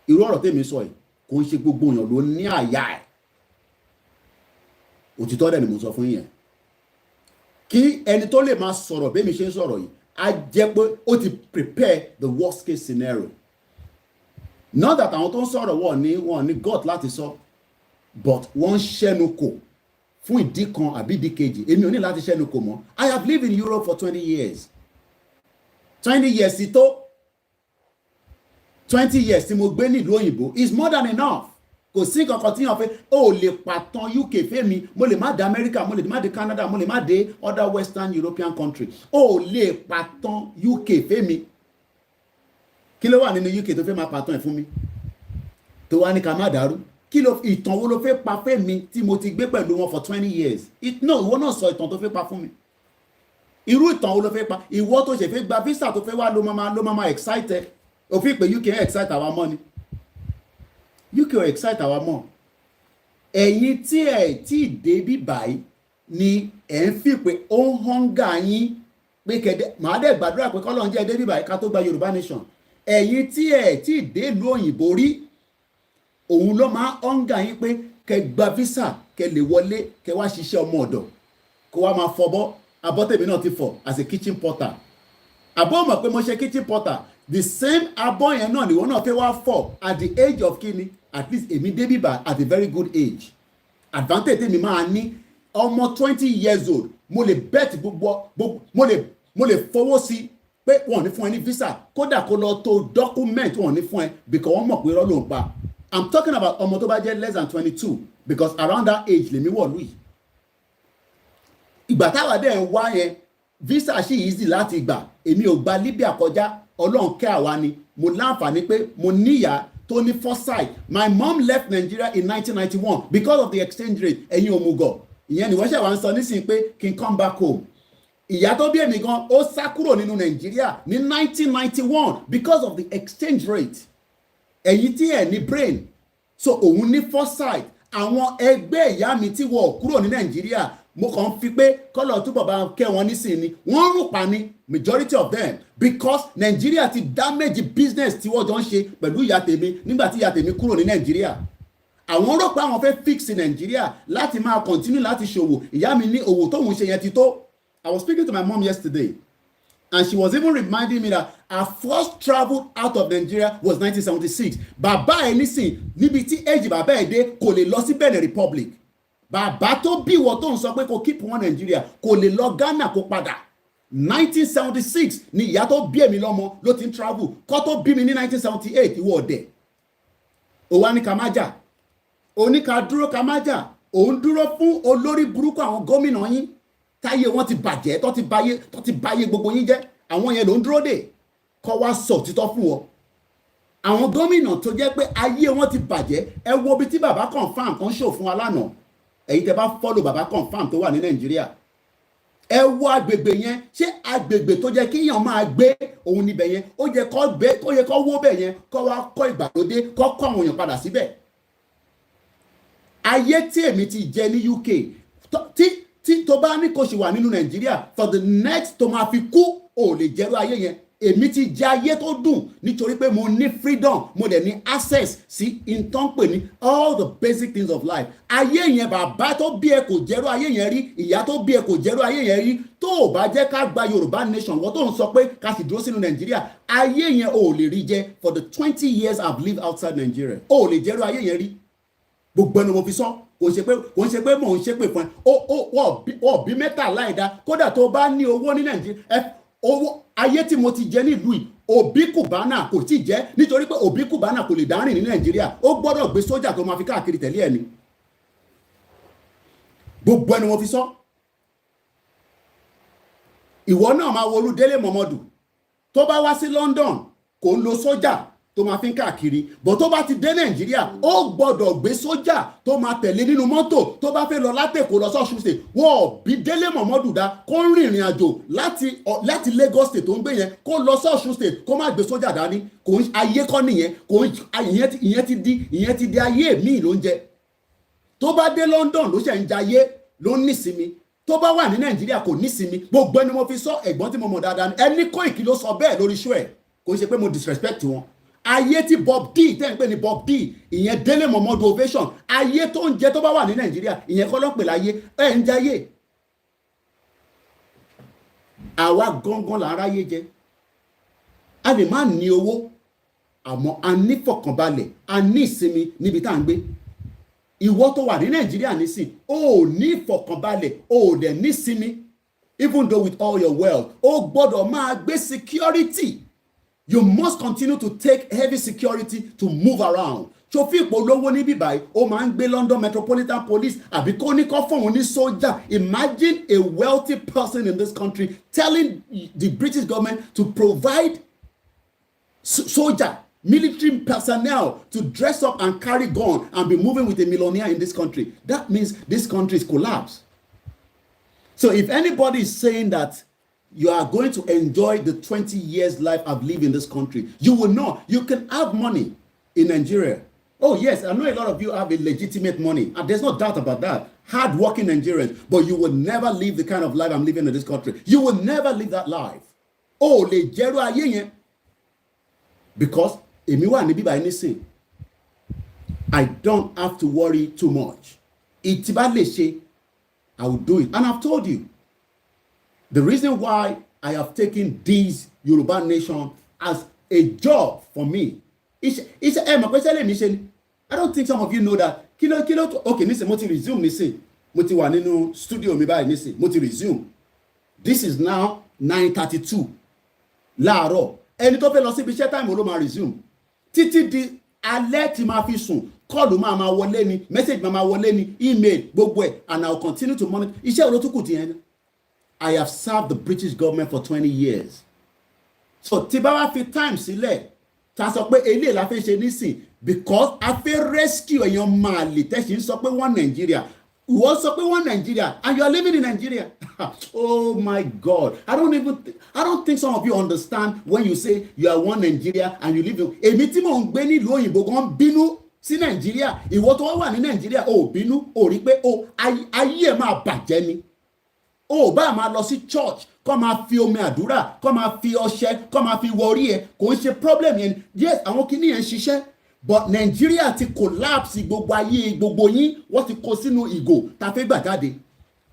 Irú ọ̀rọ̀ tèmi sọ yìí, kò ń ṣe gbogbo èèyàn ló ní àyà ẹ̀. Òtítọ́ dẹ̀ ni mo sọ fún yín. Kí ẹni tó lè máa sọ̀rọ̀ bí mi ṣe ń sọ̀rọ̀ yìí, á jẹ́ pé ó ti prepare the worst case scenario. Not that àwọn tó ń sọ̀rọ̀ wọ́n ní God láti sọ, but wọ́n ń ṣẹ́nu kò fún ìdí kan àbí ìdí kejì. Èmi ò ní láti ṣẹ́nu kò mọ́. I have lived in Europe for 20 years. 20 years ti tó. 20 years tí mo gbé nílùú òyìnbó is more than enough. Kò sí kankan tí yàn fẹ́ ó lè pàtàn UK fẹ́mi, mo lè má dé America, mo lè má dé Canada, mo lè má dé other Western European country. Ó lè pàtàn UK fẹ́mi. Kí ló wà nínú UK tó fẹ́ máa pàtàn ẹ̀ fún mi? Tó wá ní ká má dàrú. Kí ló ìtàn wo ló fẹ́ pa fẹ́mi tí mo ti gbé pẹ̀lú wọn for 20 years? No, ìwọ náà sọ ìtàn tó fẹ́ pa fún mi. Irú ìtàn wo ló fẹ́ pa? Ìwọ tó ṣe fẹ́ gba visa tó fẹ́ wá ló máa excite. Òfin pé UK excite àwa mọ́ ni. UK ò excite àwa mọ́. Ẹ̀yin tí ẹ̀ tí dé bí báyìí ni ẹ̀ ń fi pé ó ń họ́ngà yín pé kẹ̀dẹ́ màá dẹ̀ gbàdúrà pé kọ́lọ́n jẹ́ dé bí báyìí ká tó gba Yorùbá nation. Ẹ̀yin tí ẹ̀ tí dé ìlú òyìnbó rí òun ló máa họ́ngà yín pé kẹ gba visa kẹ lè wọlé kẹ wá ṣiṣẹ́ ọmọ ọ̀dọ̀ kó wá máa fọbọ́ abọ́tẹ̀mí náà ti fọ̀ as a kitchen porter. Àbọ̀ mọ̀ pé mo ṣe kitchen porter, the same abọ́ yẹn náà ni wọ́n náà fẹ́ wá fọ̀ at the age of kíni, at least èmi dé bíbà at a very good age. Advantage tèmi máa ní ọmọ 20 years old, mo lè bet gbogbo mo lè fọwọ́ sí pé wọ́n ní fún ẹ ní visa kódà kó lọ tó document wọ́n ní fún ẹ because wọ́n mọ̀ pé irọ́ ló ń pa. I'm talking about ọmọ tó bá jẹ́ less than 22 because around that age lèmi wọ̀ lùi. Ìgbà táwa dẹ̀ ń wá yẹn visa ṣì easy láti gbà. Èmi ò gba Libya kọjá, Ọlọ́run kẹ́ àwa ni. Mo láǹfààní pé mo níyà tó ní foresight. My mom left Nigeria in 1991 because of the exchange rate. Ẹ̀yin òmùgọ̀ ìyẹn ni wọ́n ṣe wá ń sọ nísìnyí pé kí n come back home. Ìyá tó bí èmi gan ó sá kúrò nínú Nàìjíríà ní 1991 because of the exchange rate. Ẹ̀yin tí ẹ̀ ní brain, so òun ní foresight. Àwọn ẹgbẹ́ ìyá mi tí wọ́n kúrò ní Nàìjíríà, mo kàn fi pé kọ́lọ̀ túbọ̀ bá kẹ́ wọn nísìnyí, wọ́n rùn pa ní majority of them because Nigeria ti damage business tí wọ́n jọ ń ṣe pẹ̀lú ìyá tèmi nígbà tí ìyá tèmi kúrò ní Nàìjíríà. Àwọn rò pé àwọn fẹ́ fix Nàìjíríà láti máa continue láti ṣòwò. Ìyá mi ní òwò tóun ṣe yẹn ti tó. I was speaking to my mom yesterday and she was even reminding me that her first travel out of Nigeria was 1976. Bàbá ẹ̀ nísìn níbi tí age bàbá ẹ̀ dé kò lè lọ sí Benin Republic. Bàbá tó bí wọ́n tó ń sọ pé kò keep wọn Nigeria kò lè lọ Ghana kó padà. 1976 ni ìyá tó bí èmi lọ́mọ ló ti ń travel. Kó tó bí mi ní 1978 ìwọ ọ̀dẹ̀. Ó wá ní ká má jà. Ó ní ká dúró ká má jà. Òun dúró fún olórí burúkú àwọn gómìnà yín. Táyé wọn ti bàjẹ́ tó ti báyé gbogbo yín jẹ́. Àwọn yẹn ló ń dúró dè. Kó wá sọ òtítọ́ fún wọn. Àwọn gómìnà tó jẹ́ pé ayé wọn ti bàjẹ́, ẹ wo bí tí bàbá confam kan ṣò fún wa lánàá. Ẹ̀yin tẹ́ bá follow bàbá confam tó wà ní Nàìjíríà. Ẹ wo agbègbè yẹn, ṣé agbègbè tó jẹ́ kíyàn máa gbé òun níbẹ̀ yẹn, ó yẹ kó wó bẹ̀ yẹn, kó wá kọ́ ìgbàlódé, kó kọ́ àwọn èèyàn padà síbẹ̀. Ayé tí èmi ti jẹ ní UK, tí tó bá ní kó ṣe wà nínú Nàìjíríà for the next tó máa fi kú, ò lè jẹ́rú ayé yẹn. Èmi ti jẹ ayé tó dùn nítorí pé mo ní freedom, mo dẹ̀ ní access sí ìtàn pè ní all the basic things of life. Ayé yẹn bàbá tó bí ẹ kò jẹ́rú ayé yẹn rí, ìyá tó bí ẹ kò jẹ́rú ayé yẹn rí. Tó ò bá jẹ́ ká gba Yorùbá nation, wọ́n tó ń sọ pé ká sì dúró sínú Nàìjíríà, ayé yẹn ò lè rí jẹ for the 20 years I've lived outside Nigeria. Ò lè jẹ́rú ayé yẹn rí. Gbogbo ẹnu mo fi sọ, kò ń ṣe pé mò ń ṣépè fún ẹ. Wọ́n bí mẹ́tàlá ẹ̀dá, kódà tó bá ní owó ní Nàìjíríà, owó ayé tí mo ti jẹ nílùú yìí, òbí kùbánà kò tí jẹ́ nítorí pé òbí kùbánà kò lè dárìn ní Nàìjíríà, ó gbọ́dọ̀ gbé sójà tó máa fi káàkiri tẹ̀lé ẹni. Gbogbo ẹni mo fi sọ. Ìwọ náà máa wo Olúdélé Mọ̀mọ́dù tó bá wá sí London kò ń lo sójà tó máa fi ń káàkiri, bọ̀ tó bá ti dé Nàìjíríà ó gbọ́dọ̀ gbé sójà tó máa tẹ̀lé nínú mọ́tò tó bá fẹ́ lọ látẹ̀kọ́ lọ sọ́ọ̀ṣù state. Wọ́n bí Délé Mọ̀mọ́dù dá kó ń rìnrìn àjò láti Lagos state tó ń gbé yẹn kó lọ sọ́ọ̀ṣù state kó má gbé sójà dání. Kò ń ayé kọ́ nìyẹn, ìyẹn ti di ayé míì ló ń jẹ. tó bá dé London ló ṣe ń jayé ló ń nísinmi, tó bá wà ní Nàìjíríà kò nísinmi. Gbogbo ẹni mo fi sọ, ẹ̀gbọ́n tí mo mọ̀ dáadáa ni ẹni Koiki ló sọ bẹ́ẹ̀ lórí show ẹ̀, kò ṣe pé mo disrespect wọn. Ayé tí Bob D tẹ́ ń pè ní Bob D, ìyẹn Délé Momodu ovation, ayé tó ń jẹ tó bá wà ní Nàìjíríà ìyẹn kọ́ ló ń pè láyé, ẹ̀ ń jayé. Àwa gangan là ń ráyé jẹ. A lè má ní owó àmọ́ a ní fọkànbalẹ̀, a ní ìsinmi níbi tá à ń gbé. Ìwọ tó wà ní Nàìjíríà nísìn, o ò ní fọkànbalẹ̀, o ò dẹ̀ ní ìsinmi. Even though with all your wealth, o gbọ́dọ̀ máa gbé security. You must continue to take heavy security to move around. Ṣòfin ìpolówó níbí báyìí, ó máa ń gbé London Metropolitan Police àbí kó ní kó fún òun ní sójà. Imagine a wealthy person in this country telling the British government to provide soldier, military personnel to dress up and carry gun and be moving with a millionaire in this country. That means this country is collapsed. So if anybody is saying that you are going to enjoy the 20 years life I've lived in this country, you will not. You can have money in Nigeria. Oh yes, I know a lot of you have a legitimate money, and there's no doubt about that. Hard-working Nigerians, but you will never live the kind of life I'm living in this country. You will never live that life. Oh, le jero ayé yẹn. Because èmi wà níbí báyìí nísìn, I don't have to worry too much. Ìtì bá lè ṣe, I will do it. And I've told you, the reason why I have taken this Yoruba nation as a job for me, I don't think some of you know that. Okay, nísìn mo ti resume nísìn. Mo ti wà nínú studio mi báyìí nísìn. Mo ti resume. This is now 9:32 láàárọ̀. Ẹni tó fẹ́ lọ síbi iṣẹ́ time ló máa resume. Títí di alẹ́ tí máa fi sùn. Call máa wọlé ni, message máa wọlé ni, email gbogbo ẹ̀, and I will continue to monitor. Iṣẹ́ olótùkù ti yẹn. I have served the British government for 20 years. So tí bá wá fi time sílẹ̀, ta sọ pé eléyìí la fẹ́ ṣe nísìn, because a fẹ́ rescue èèyàn Mali tẹ́sí ń sọ pé one Nigeria. Ìwọ sọ pé one Nigeria and you are living in Nigeria. Oh my God. I don't think some of you understand when you say you are one Nigeria and you live in. Èmi tí mò ń gbé nílùú òyìnbó gan bínú sí Nàìjíríà. Ìwọ tó wà ní Nàìjíríà ò bínú, ò rí pé ayé ẹ̀ máa bàjẹ́ ni. Ó bá máa lọ sí church, kó máa fi omi àdúrà, kó máa fi ọṣẹ, kó máa fi wọ orí ẹ̀, kò ń ṣe problem yẹn. Yes, àwọn kìíní yẹn ń ṣiṣẹ́. But Nigeria ti collapse, gbogbo ayé gbogbo yín wọ́n ti kó sínú ìgò tá fẹ́ gbà jáde.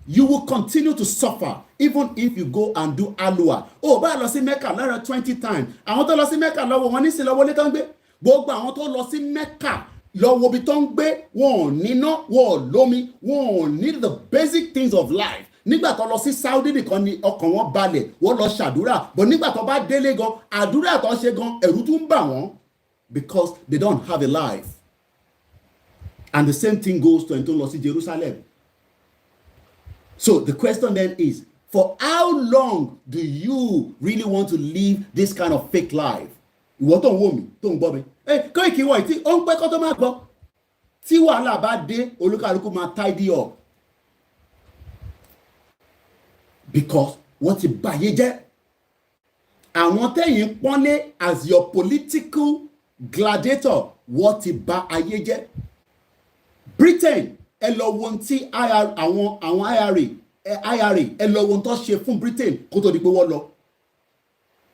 You will continue to suffer even if you go and do alua. Ó bá lọ sí Mecca lára 20 times. Àwọn tó lọ sí Mecca lọ́wọ́ wọn ní sí lọ́wọ́ lé tó ń gbé. Gbogbo àwọn tó lọ sí Mecca lọ́wọ́ bí tó ń gbé, wọn ò níná, wọn ò lómi, wọn ò need the basic things of life. Nígbà tó lọ sí Saudi nìkan ni ọkàn wọn balẹ̀, wọ́n lọ ṣàdúrà. But nígbà tó bá délé gan, àdúrà tó ṣe gan, ẹ̀rù tún bà wọ́n. Because they don't have a life. And the same thing goes to Losi Jerusalem. So the question then is, for how long do you really want to live this kind of fake life? Ìwọ tó ń wò mí, tó ń gbọ́ mi. Koiki wọ̀ tí ó ń pẹ́ kó tó máa gbọ́. Tí wàhálà bá dé, olúkàlùkù máa tidy up. Because wọ́n ti bàyé jẹ́. Àwọn tẹ́yìn pọ́nlé as your political gladiator, wọ́n ti bà ayé jẹ́. Britain, ẹ lọ wo tí àwọn IRA ẹ lọ wo tó ṣe fún Britain kó tó di pé wọ́n lọ.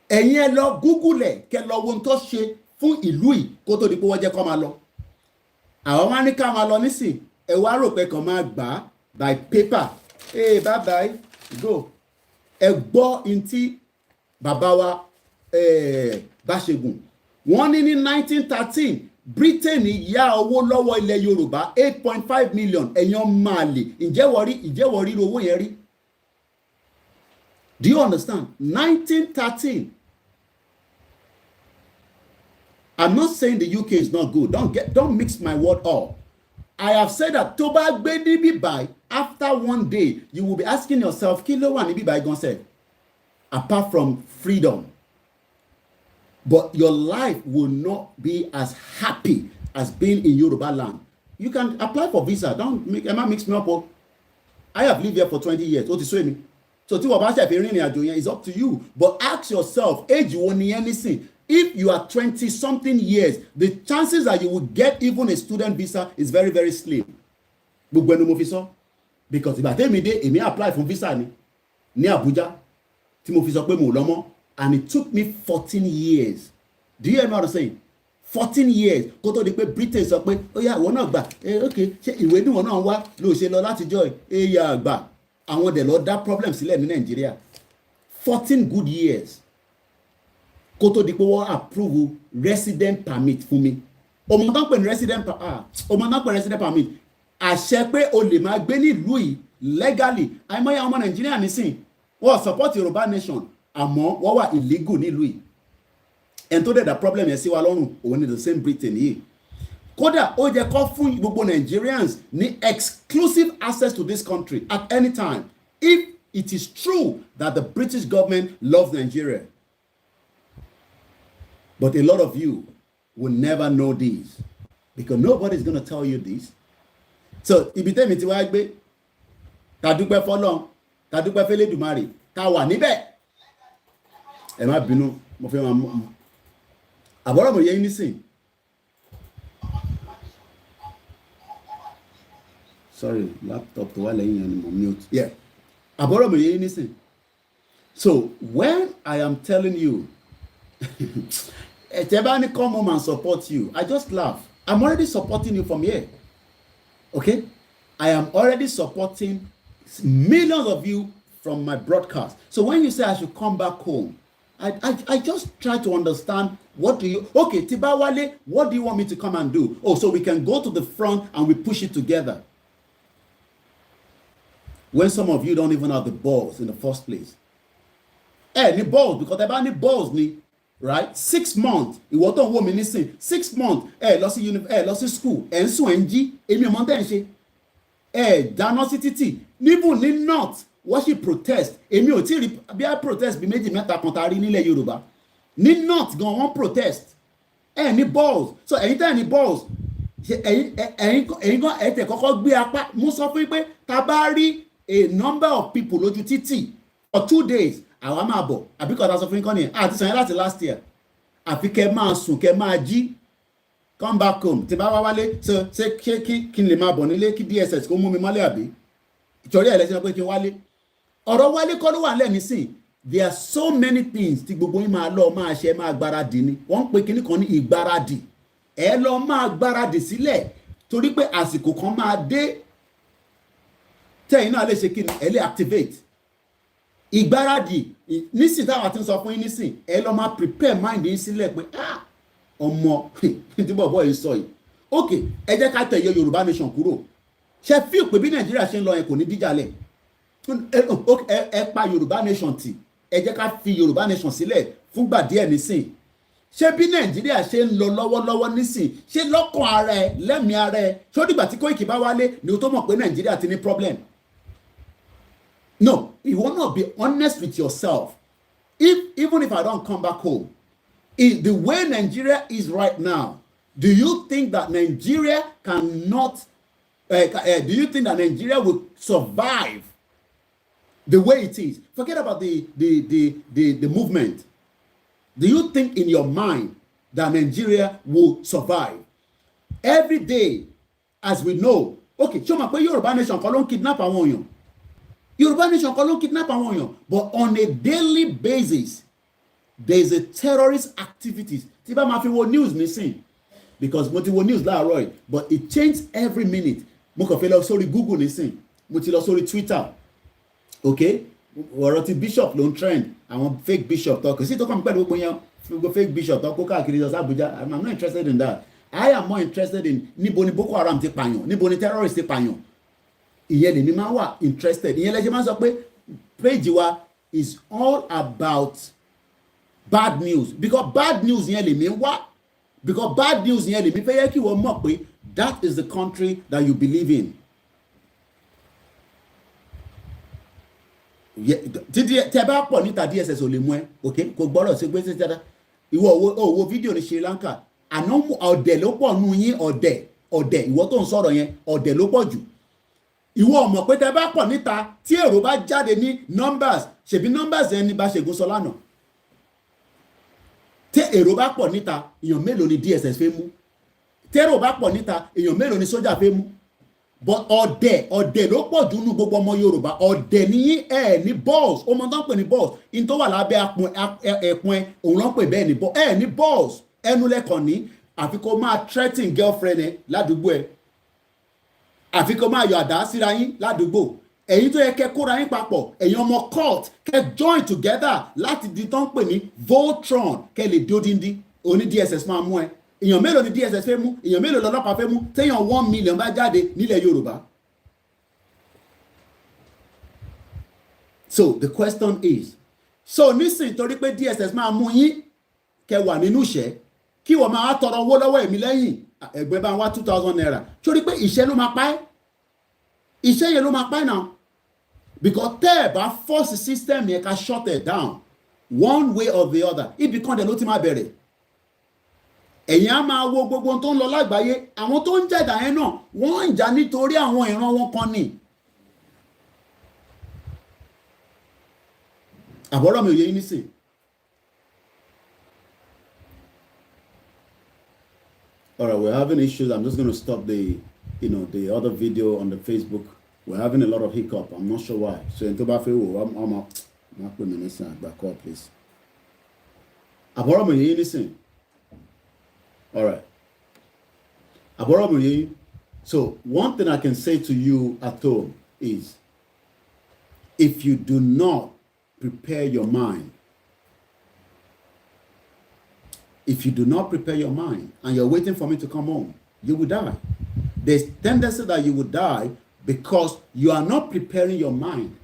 Ẹ̀yin ẹ lọ Google ẹ̀ kẹ́ lọ wo tó ṣe fún ìlú yìí kó tó di pé wọ́n jẹ́ kó máa lọ. Àwọn wá ní ká máa lọ nísìn, ẹ wá rò pé kàn máa gbà by paper. Hey, bye bye, go. Ẹ gbọ́ in tí bàbá wa Báṣegùn. Wọ́n ní 1913 Britain yá owó lọ́wọ́ ilẹ̀ Yorùbá 8.5 million ẹ̀yàn Mali. Ìjẹ́wọ̀ rí owó yẹn rí? Do you understand? 1913. I'm not saying the UK is not good. Don't mix my word up. I have said that tó bá gbé níbí báyìí, after one day, you will be asking yourself, kí ló wà níbí báyìí gan sef? Apart from freedom. But your life will not be as happy as being in Yoruba land. You can apply for visa. Don't mix me up. I have lived here for 20 years. Ó ti sú mi. So tí wọ́n bá ṣe fi rìnrìn àjò yẹn, it's up to you. But ask yourself, age wo ni anything? If you are 20 something years, the chances that you would get even a student visa is very, very slim. gbogbo ẹnu mo fi sọ because ìgbà tẹ́mi dé èmi apply fún visa ni ní Abuja tí mo fi sọ pé mo lọ mọ́ and it took me 14 years. Do you hear what I'm saying? 14 years kó tó di pé Britain sọ pé ó yá ìwọ náà gbà ok ṣé ìwé níwọ̀n náà wá ló ṣe lọ láti jọ ẹ̀yà àgbà àwọn dẹ̀ lọ dá problem sílẹ̀ ní Nàìjíríà 14 good years kó tó di pé wọ́n approve resident permit fún mi ọmọ náà pè ní resident permit àṣẹ pé o lè máa gbé nílùú yìí legally àìmọye ọmọ Nàìjíríà nísìn wọ́n support Yorùbá nation àmọ́ wọ́n wà illegal nílùú yìí ẹni tó dẹ̀ dá problem yẹn sí wa lọ́rùn òun ni the same Britain yìí kódà ó jẹ́ kó fún gbogbo Nigerians ní exclusive access to this country at any time if it is true that the British government loves Nigeria. But a lot of you will never know this because nobody is going to tell you this. So ibi tẹ́mi ti wá gbé ká dúpẹ́ fọ́lọ́run ká dúpẹ́ f'Elédùmarè ká wà níbẹ̀ ẹ má bínú mo fẹ́ máa àbọ̀rọ̀ mo yẹ yín nísìn sorry laptop tó wà lẹ́yìn yẹn ni mo mute yeah àbọ̀rọ̀ mo yẹ yín nísìn so when I am telling you Tebani come home and support you. I just laugh. I'm already supporting you from here. Okay? I am already supporting millions of you from my broadcast. So when you say I should come back home, I just try to understand okay, Tibawale, what do you want me to come and do? Oh, so we can go to the front and we push it together. When some of you don't even have the balls in the first place. Ni balls, because Tebani balls ni. Right? 6 months. Ìwọ tó ń wò mí nísìn 6 months. Lọ sí school. Ń sùn ń jí. Èmi ọmọ tẹ́ ń ṣe. Dáná sí títì. Níbù ní north. Worship protest. Èmi ò tí rí bí i protest bí méjì mẹ́ta kan tá rí nílẹ̀ Yorùbá. Ní north gan wọ́n protest. Ní balls. So ẹ̀yin tẹ́ ní balls. Ẹ̀yin gan tẹ́ kọ́kọ́ gbé apá. Mo sọ fún yín pé tá bá rí a number of people lójú títì for 2 days. Àwa máa bọ̀ àbíkọ́ ta sọ fún yín kọ́ ni àti sàn yín láti last year àfi kẹ́ máa sùn kẹ́ máa jí come back home tí bá wá wálé ṣe kí n lè máa bọ̀ nílé kí DSS kó mú mi mọ́lẹ̀ àbí ìtọ́rí ẹ̀ lẹ́sìn pé kí n wálé ọ̀rọ̀ wálé kọ́ ló wà lẹ́ni sìn there are so many things tí gbogbo yín máa lọ máa ṣe máa gbáradì ni wọ́n ń pe kíní kan ní ìgbáradì ẹ lọ máa gbáradì sílẹ̀ torí pé àsìkò kan máa dé tẹ́yìn náà lè ṣe kí ni ẹ lè activate ìgbáradì nísìn táwọn àti ń sọ fún yín nísìn ẹ lọ máa prepare mind yín sílẹ̀ pé ọmọ tí bọ̀bọ̀ yìí sọ yìí ok ẹ jẹ́ ká tẹ̀yẹ Yorùbá nation kúrò ṣe fíìl pé bí Nàìjíríà ṣe ń lọ yẹn kò ní díjàlẹ̀ ẹ pa Yorùbá nation tì ẹ jẹ́ ká fi Yorùbá nation sílẹ̀ fúngbà díẹ̀ nísìn ṣé bí Nàìjíríà ṣe ń lọ lọ́wọ́lọ́wọ́ nísìn ṣé lọ́kàn ara ẹ lẹ́mìí ara ẹ ṣó dìgbà tí Koiki bá wálé ni o tó mọ̀ pé Nàìjíríà ti ní problem. No, you will not be honest with yourself. Even if I don't come back home, the way Nigeria is right now, do you think that Nigeria cannot? Do you think that Nigeria will survive the way it is? Forget about the movement. Do you think in your mind that Nigeria will survive? Every day, as we know, okay, show me Yoruba nation kọ́ ló ń kidnap àwọn èèyàn. Yoruba nation kọ́ ló ń kidnap àwọn èèyàn, but on a daily basis there is a terrorist activities tí bá máa fi wo news nísìn because mo ti wo news láàárọ̀ yìí but it changes every minute mo kàn fẹ́ lọ sórí Google nísìn mo ti lọ sórí Twitter okay ọ̀rọ̀ ti bishop ló ń trend àwọn fake bishop tó kò sí tó kàn pẹ̀lú gbogbo yẹn gbogbo fake bishop tó kó káàkiri lọ sí Abuja I'm not interested in that I am more interested in níbo ni Boko Haram ti pààyàn níbo ni terrorist ti pààyàn ìyẹn lèmi máa wà interested ìyẹn lẹ́sẹ̀ máa sọ pé page wa is all about bad news because bad news yẹn lèmi wá because bad news yẹn lèmi fẹ́ yẹ kí wọ́n mọ̀ pé that is the country that you believe in. tẹ bá pọ̀ níta DSS ò lè mú ẹ ok kò gbọ́dọ̀ sí pé ṣe dáadáa ìwọ owó fídíò ní Sri Lanka àná ọ̀dẹ̀ ló pọ̀ nù yín ọ̀dẹ̀ ìwọ tó ń sọ̀rọ̀ yẹn ọ̀dẹ̀ ló pọ̀ jù ìwọ mọ̀ pé tẹ bá pọ̀ níta tí èrò bá jáde ní numbers ṣèbí numbers yẹn ní bá ṣègùn sọ lánàá tí èrò bá pọ̀ níta èèyàn mélòó ni DSS fẹ́ mú tí èrò bá pọ̀ níta èèyàn mélòó ni sójà fẹ́ mú but ọ̀dẹ̀ ló pọ̀ jù nínú gbogbo ọmọ Yorùbá. Ọ̀dẹ̀ ní ní balls. Ó mọ tán pè ní balls. In tó wà lábẹ́ ẹ̀pọ̀n ẹ̀ òun ló pè bẹ́ẹ̀ ní balls. Ní balls. Ẹnu lẹ́kàn ní àfi kó máa threaten girlfriend ẹ ládùúgbò ẹ. Àfi kó máa yọ àdá síra yín ládùúgbò. Ẹ̀yin tó yẹ kẹ́ kóra yín papọ̀, ẹ̀yin ọmọ cult kẹ́ join together láti di tán pè ní Voltron kẹ́ lè dódindi. Oní DSS máa mú ẹ. Èèyàn mélòó ni DSS fẹ́ mú? Èèyàn mélòó lọ́lọ́pàá fẹ́ mú? Téèyàn 1 million bá jáde nílẹ̀ Yorùbá. So the question is, so nísìnyí torí pé DSS máa mú yín kẹ́ wà nínú ìṣẹ́ kí wọ́n máa tọrọ owó lọ́wọ́ èmi lẹ́yìn ẹgbẹ́ bá ń wá 2,000 naira torí pé ìṣẹ́ ló máa pa ẹ́. Iṣẹ́ yẹn ló máa pa ẹ́ náà. Because tẹ́ ẹ̀ bá force system yẹn ká shut it down one way or the other, ibì kan dẹ̀ ló ti máa bẹ̀rẹ̀. Ẹ̀yin á máa wo gbogbo tó ń lọ lágbàáyé, àwọn tó ń jẹ̀dá yẹn náà wọ́n ń jà nítorí àwọn ìran wọn kan ni. Àbọ̀rọ̀ mi ò yé yín nísìn. All right, we're having issues. I'm just going to stop the other video on the Facebook. We're having a lot of hiccup. I'm not sure why. So in Toba Fewo, I'm up. I'm not going to back up, please. Àbọ̀rọ̀ mi ò yé yín nísìn. All right. Àbọ̀rọ̀ mi ò yé yín. So one thing I can say to you at home is, if you do not prepare your mind, if you do not prepare your mind and you're waiting for me to come home, you will die. There's tendency that you will die because you are not preparing your mind.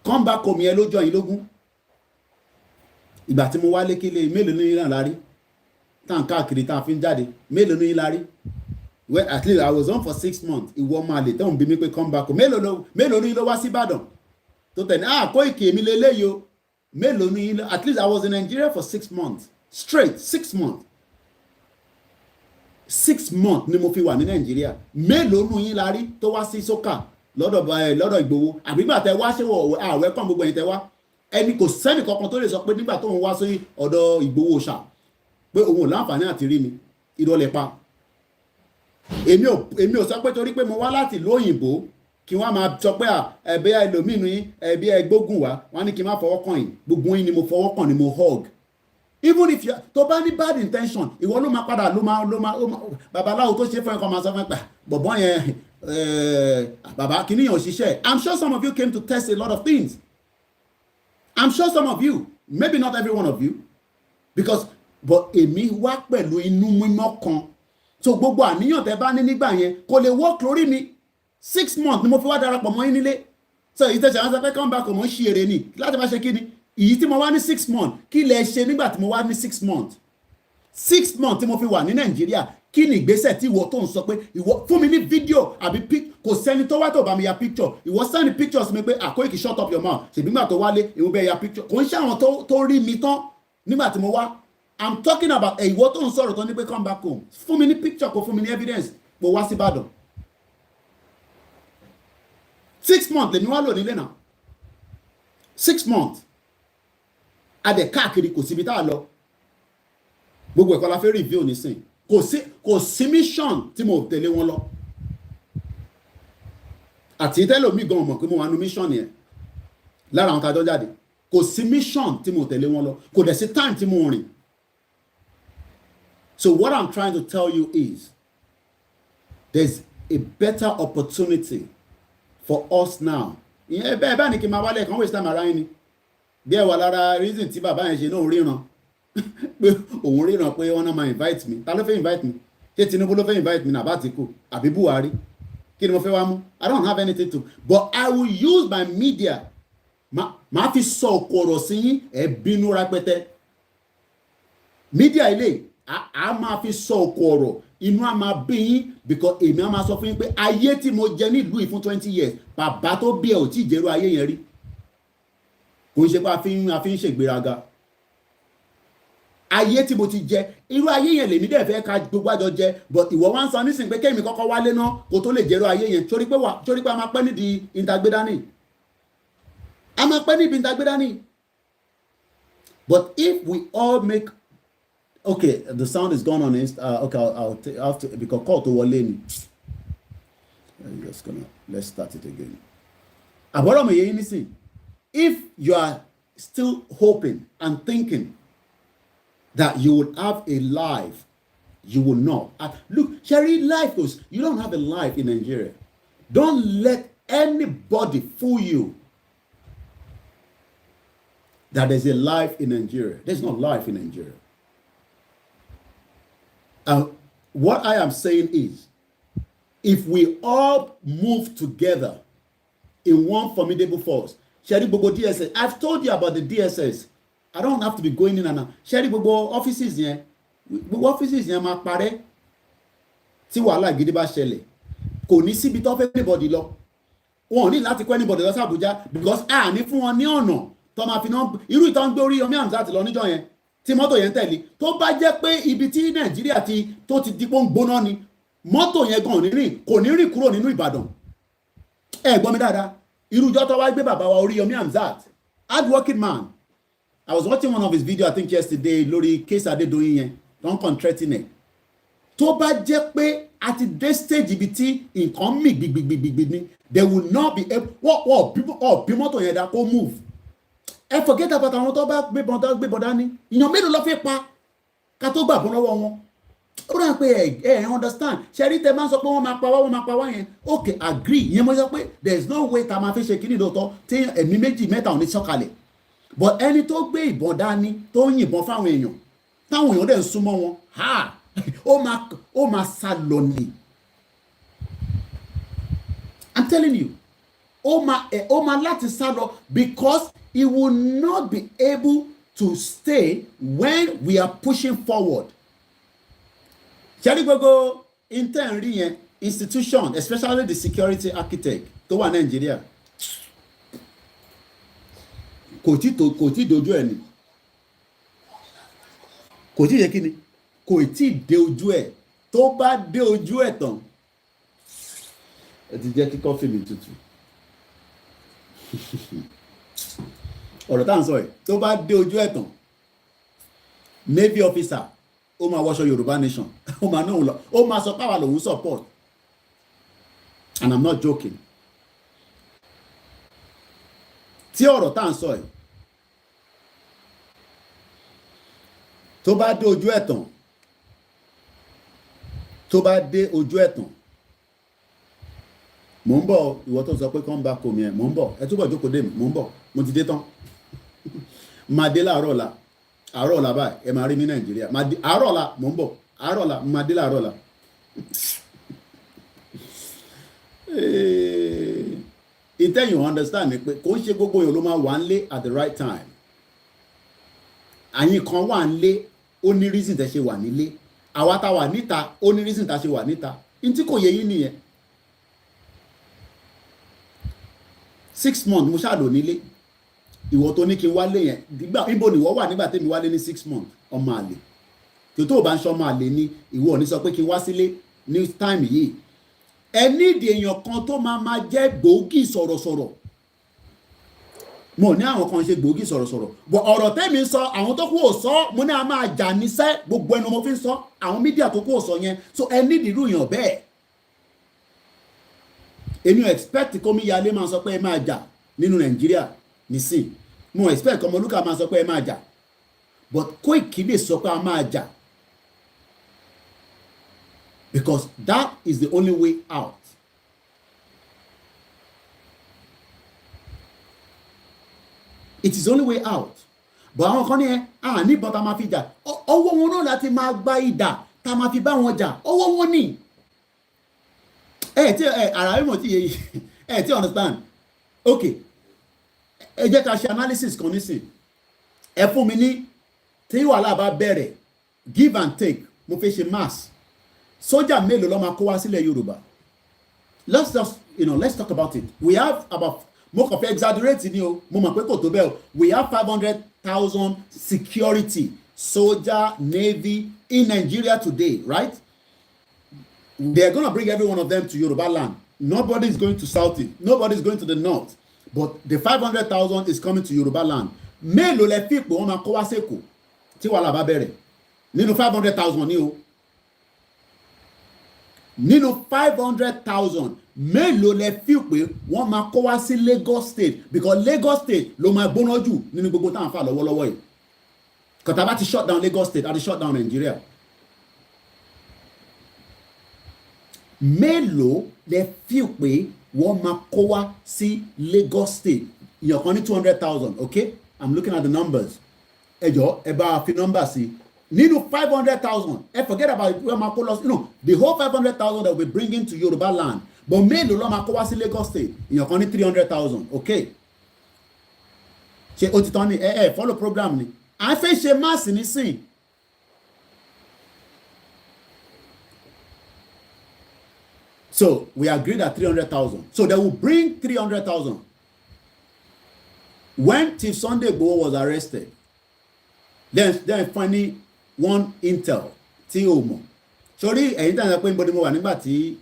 Come back home yẹn lójọ́ yìí lógún. Ìgbà tí mo wá lékele mélòó ní ìran lárí. Tá n káàkiri tá fi ń jáde mélòó ní lárí. Well, at least I was on for 6 months. Ìwọ máa lè tán bí mi pé come back home. Mélòó ní ló wá sí Ìbàdàn. Tó tẹ̀ ní Koiki mi lélẹ́yìí o. Mélòó ní at least I was in Nigeria for 6 months. Straight 6 months. 6 months ni mo fi wà ní Nàìjíríà. Mélòó nù yín la rí tó wá sí sókà lọ́dọ̀ Ìgbòho àbígbà tẹ wá ṣé àwẹ̀ kàn gbogbo ẹ̀yin tẹ wá. Ẹni kò sẹ́ni kankan tó lè sọ pé nígbà tó ń wá sí ọ̀dọ̀ Ìgbòho ṣá pé òun ò láǹfààní àti rí mi ìrọ̀lẹ́ pa. Èmi ò sọ pé torí pé mo wá láti ìlú òyìnbó kí wọ́n máa sọ pé ẹ̀bí ẹlòmínú yín ẹ̀bí ẹgbógun wá wọ́n ní kí n má fọwọ́ kàn yín gbogbo yín ni mo fọwọ́ kàn ni mo hug. Even if you tó bá ní bad intention ìwọ ló máa padà ló máa babaláwo tó ṣe fún ẹ̀kọ́ máa sọ fún ẹ pé bọ̀bọ́ yẹn bàbá kìíní yẹn ò ṣiṣẹ́. I'm sure some of you came to test a lot of things. I'm sure some of you, maybe not every one of you, because but èmi wá pẹ̀lú inú mímọ́ kan so gbogbo àníyàn tẹ bá ní nígbà yẹn kò lè work lórí mi. 6 months ni mo fi wá darapọ̀ mọ́ yín nílé so ìtẹ̀sẹ̀ àwọn sọ pé come back ọmọ ṣe èrè ni láti bá ṣe kí ni ìyí tí mo wá ní 6 months kí lẹ ṣe nígbà tí mo wá ní 6 months 6 months tí mo fi wà ní Nàìjíríà kí ni ìgbésẹ̀ tí ìwọ tó ń sọ pé ìwọ fún mi ní fídíò àbí kò sẹ́ni tó wá tó bá mi ya picture ìwọ send pictures mi pé Koiki shut up your mouth ṣèbí nígbà tó wálé ìwọ bẹ́ẹ̀ ya picture kò ń ṣe àwọn tó rí mi tán nígbà tí mo wá. I'm talking about ìwọ tó ń sọ̀rọ̀ tó ní pé come back home fún mi ní picture kò fún mi ní evidence mo wá sí Ìbàdàn 6 months lèmi wá lò nílé náà 6 months adẹ̀ káàkiri kò síbi tá a lọ gbogbo ẹ̀kọ́ la fẹ́ review nísìn kò sí mission tí mo tẹ̀lé wọn lọ àti tẹ́lòmí gan mọ̀ pé mo wà nínú mission yẹn lára àwọn tàjọ́ jáde kò sí mission tí mo tẹ̀lé wọn lọ kò dẹ̀ sí time tí mo rìn. So what I'm trying to tell you is there's a better opportunity for us now. Ìyẹn bẹ́ẹ̀ bá ní kí n máa wálé kan waste time ara yín ni bí ẹ wà lára reason tí bàbá yẹn ṣe náà ríran pé òun ríran pé wọ́n náà máa invite me ta ló fẹ́ invite me ṣé Tinubu ló fẹ́ invite me ní Àbátíkù àbí Buhari kí ni mo fẹ́ wá mú I don't have anything to but I will use my media máa fi sọ òkò ọ̀rọ̀ sí yín ẹ bínú rápẹ́tẹ́ media ilé a máa fi sọ òkò ọ̀rọ̀ inú a máa bí yín because èmi a máa sọ fún yín pé ayé tí mo jẹ nílùú yìí fún 20 years bàbá tó bí ẹ ò tí ì jẹ́rú ayé yẹn rí kò ń ṣe pé a fi ń ṣègbéraga ayé tí mo ti jẹ irú ayé yẹn lèmi dẹ̀ fẹ́ ká gbogbo àjọ jẹ but ìwọ wá ń sọ nísìnyí pé kémi kọ́kọ́ wálé náà kó tó lè jẹ́rú ayé yẹn torí pé a máa pẹ́ nídìí ìtagbédání a máa pẹ́ nídìí ìtagbédání but if we all make okay the sound is gone on okay I'll have to because call to wọlé ni Let's start it again. If you are still hoping and thinking that you would have a life, you will not. Look, Sherry, life goes, you don't have a life in Nigeria. Don't let anybody fool you that there's a life in Nigeria. There's no life in Nigeria. What I am saying is, if we all move together in one formidable force, Sherry Bobo DSS, I've told you about the DSS. I don't have to be going in and out. Sherry Bobo offices here, máa parẹ́ tí wàhálà gidi bá ṣẹlẹ̀. Kò ní síbi tó fẹ́ anybody lọ. Wọn ò ní láti kó anybody lọ sí Abuja because a ní fún wọn ní ọ̀nà tó máa fi náà irú ìtàn gbé orí Yomi Amzat lọ níjọ́ yẹn tí mọ́tò yẹn tẹ̀lé tó bá jẹ́ pé ibi tí Nàìjíríà tó ti dípò ń gbóná ni mọ́tò yẹn gan kò ní rìn kúrò nínú Ìbàdàn. Ẹ gbọ́ mi dáadáa, irú ìjọ tó wá gbé bàbá wa orí Yomi Amzat, hard working man. I was watching one of his videos I think yesterday lórí case Adédoyin yẹn, don contracting ẹ̀. Tó bá jẹ́ pé at this stage ibi tí nǹkan mì gbìgbìgbìgbì ni, they will not be able bí mọ́tò yẹn dá kó move. Ẹ forget about àwọn tó bá gbé bọ́dá ní ìyàn mélòó ló fẹ́ pa ká tó gbà bọ́ lọ́wọ́ wọn. Ó rà pé ẹ understand ṣẹ́rí tẹ máa ń sọ pé wọ́n máa pa wá yẹn okay agree yẹn mo sọ pé there is no way tá a máa fi ṣe kíní lóòótọ́ tí ẹ̀mí méjì mẹ́ta ò ní sọ̀kalẹ̀ but ẹni tó gbé ìbọn dání tó ń yìnbọn fáwọn èèyàn táwọn èèyàn dẹ̀ ń súnmọ́ wọn ó máa sá lọ ni. I'm telling you ó máa láti sá lọ because he will not be able to stay when we are pushing forward. Ṣẹ́rí gbogbo intern rí yẹn institution especially the security architect tó wà Nàìjíríà kò tí dojú ẹ̀ ni kò tí yẹ kí ni kò tí dé ojú ẹ̀ tó bá dé ojú ẹ̀ tán ẹ ti jẹ́ kí kọ́fì mi tutù ọ̀rọ̀ tá à ń sọ ẹ̀ tó bá dé ojú ẹ̀ tán navy officer ó máa wọṣọ Yorùbá nation ó máa náà lọ ó máa sọ páwà lòun support and I'm not joking. Tí ọ̀rọ̀ tá à ń sọ ẹ̀ tó bá dé ojú ẹ̀ tán mò ń bọ̀ ìwọ tó sọ pé come back home yẹn mò ń bọ̀ ẹ túbọ̀ jókòó dé mi mò ń bọ̀ mo ti dé tán máa dé láàárọ̀ ọ̀la báyìí ẹ máa rí mi Nàìjíríà àárọ̀ ọ̀la mò ń bọ̀ àárọ̀ ọ̀la máa dé láàárọ̀ ọ̀la. Ìtẹ́yìn understand ni pé kò ń ṣe gbogbo èèyàn ló máa wà ń lé at the right time. Àyìn kan wà ń lé ó ní reason tẹ́ ṣe wà nílé àwa tá wà níta ó ní reason tá ṣe wà níta n tí kò yẹ yín nìyẹn. 6 months mo ṣáà lò nílé ìwọ tó ní kí n wálé yẹn níbo ni ìwọ wà nígbà tẹ́mi wálé ní 6 months ọmọ àlè tó bá ń ṣe ọmọ àlè ni ìwọ ò ní sọ pé kí n wá sílé ní time yìí. Ẹ nídìí èèyàn kan tó máa jẹ́ gbòógì sọ̀rọ̀sọ̀rọ̀ mo ní àwọn kan ṣe gbòógì sọ̀rọ̀sọ̀rọ̀ bọ̀ ọ̀rọ̀ tẹ́mi sọ àwọn tó kù ò sọ mo ní a máa jà níṣẹ́ gbogbo ẹnu mo fi ń sọ àwọn mídíà tó kù ò sọ yẹn so ẹ nídìí irú èèyàn bẹ́ẹ̀. Èmi ò expect kó mi yalé máa sọ pé ẹ máa jà nínú Nàìjíríà nísìn mo expect kọ́mọ Olúkà máa sọ pé ẹ máa jà but Koikimedia sọ pé a máa jà. Because that is the only way out. It is the only way out. But àwọn kan ní ẹ ní ìbọn tá a máa fi jà ọwọ́ wọn náà láti máa gba ìdà tá a máa fi bá wọn jà ọwọ́ wọn ní. Ara mímọ̀ tí yẹ tí understand. Okay ẹ jẹ́ ká ṣe analysis kan nísìn ẹ fún mi ní tí wàhálà bá bẹ̀rẹ̀ give and take mo fẹ́ ṣe mass. Sójà mélòó ló máa kó wá sílẹ̀ Yorùbá? Let's just let's talk about it. We have about mo kàn fẹ́ exaggerate ni o mo mọ̀ pé kò tó bẹ́ẹ̀ o we have 500,000 security soldier navy in Nigeria today, right? They are going to bring every one of them to Yoruba land. Nobody is going to South East. Nobody is going to the North. But the 500,000 is coming to Yoruba land. Mélòó lẹ fi pé wọ́n máa kó wá sẹ́kọ̀ọ́ tí wàhálà bá bẹ̀rẹ̀ nínú 500,000 ni o. nínú 500,000 mélòó lẹ fi pé wọ́n máa kó wá sí Lagos State, because Lagos State ló máa gbóná jù nínú gbogbo táwọn fà lọ́wọ́lọ́wọ́ yìí. Kọ̀tà bá ti shut down Lagos State àti shut down Nigeria. Mélòó lẹ fi pé wọ́n máa kó wá sí Lagos State? Ìyàn kan ní 200,000, okay? I'm looking at the numbers. Ẹ jọ̀ọ́ ẹ bá fi number sí. Nínú 500,000, forget about where máa kó lọ, the whole 500,000 that we bringing to Yoruba land. But mélòó ló máa kó wá sí Lagos State? Ìyàn kan ní 300,000, okay? Ṣé o ti tán ni? Follow program ni. À ń fẹ́ ṣe máàsì nísìn. So we agreed at 300,000. So they will bring 300,000. When Chief Sunday Igboho was arrested, then finally one intel tí o mọ̀. Sorry, ẹ̀yin tàn pé nbọdí mo wà nígbà tí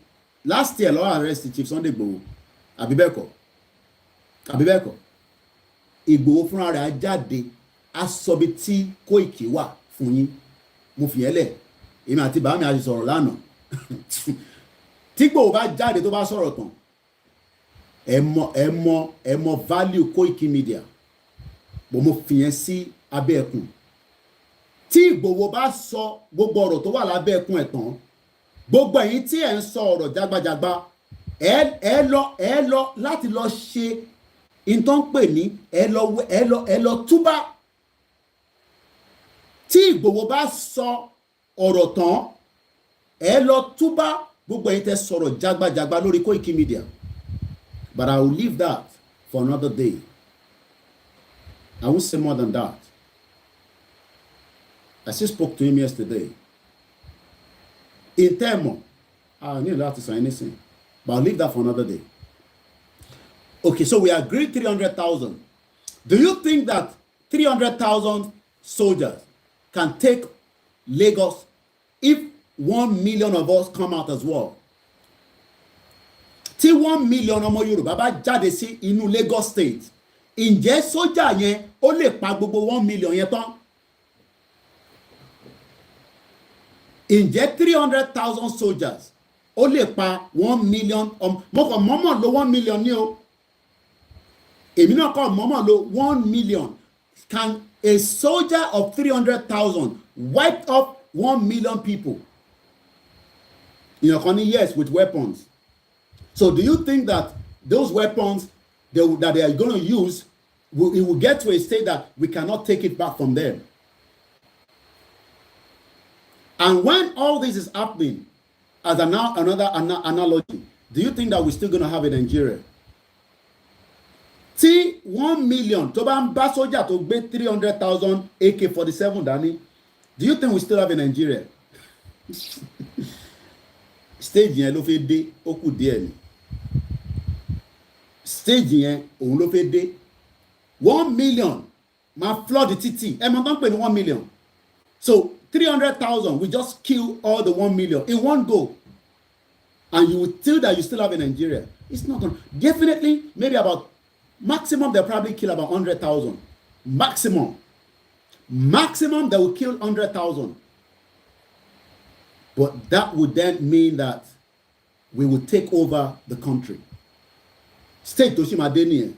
last year ló arrest Chief Sunday Igboho. Àbí bẹ́ẹ̀ kọ́. Igboho fúnra rẹ̀ á jáde á sọ bí tí Koiki wà fún yín. Mo fi yẹn lẹ̀. Èmi àti bàbá mi á ti sọ̀rọ̀ lánàá. Tí Igboho bá jáde tó bá sọ̀rọ̀ tán, ẹ mọ value Koikimedia. Bó mo fi yẹn sí abẹ́ ẹkùn. Tí Igboho bá sọ gbogbo ọ̀rọ̀ tó wà lábẹ́ ẹkùn ẹ̀ tán, gbogbo ẹ̀yin tí ẹ̀ ń sọ ọ̀rọ̀ jágbajàgba, ẹ lọ láti lọ ṣe ìtàn pè ní ẹ lọ túbá. Tí Igboho bá sọ ọ̀rọ̀ tán, ẹ lọ túbá. Gbogbo ẹ̀yin tẹ́ sọ̀rọ̀ jágbajàgba lórí Koikimedia. But I will leave that for another day. I won't say more than that. I still spoke to him yesterday. In terms, I need to say anything, but I'll leave that for another day. Okay, so we agreed 300,000. Do you think that 300,000 soldiers can take Lagos if 1 million of us come out as well? Tí 1 million ọmọ Yorùbá bá jáde sí inú Lagos State, ǹjẹ́ sójà yẹn ó lè pa gbogbo 1 million yẹn tán? Ǹjẹ́ 300,000 soldiers ó lè pa 1 million? Mo kàn mọ́mọ́ lo 1 million ní o. Èmi náà kàn mọ́mọ́ lo 1 million. Can a soldier of 300,000 wipe off 1 million people? Yes, with weapons. So do you think that those weapons that they are going to use, it will get to a state that we cannot take it back from them? And when all this is happening, as another analogy, do you think that we're still going to have in Nigeria? Tí 1 million tó bá ń bá sójà tó gbé 300,000 AK-47 dání, do you think we still have in Nigeria? Stage yẹn ló fẹ́ dé, ó kù díẹ̀ ni. Stage yẹn òun ló fẹ́ dé. 1 million máa flood títì. Ẹ mọ̀ tán pè ní 1 million. So 300,000, we just kill all the 1 million in one go. And you will tell that you still have in Nigeria. It's not going to. Definitely, maybe about maximum, they'll probably kill about 100,000. Maximum, they will kill 100,000. But that would then mean that we will take over the country. Stage Toshimade ni.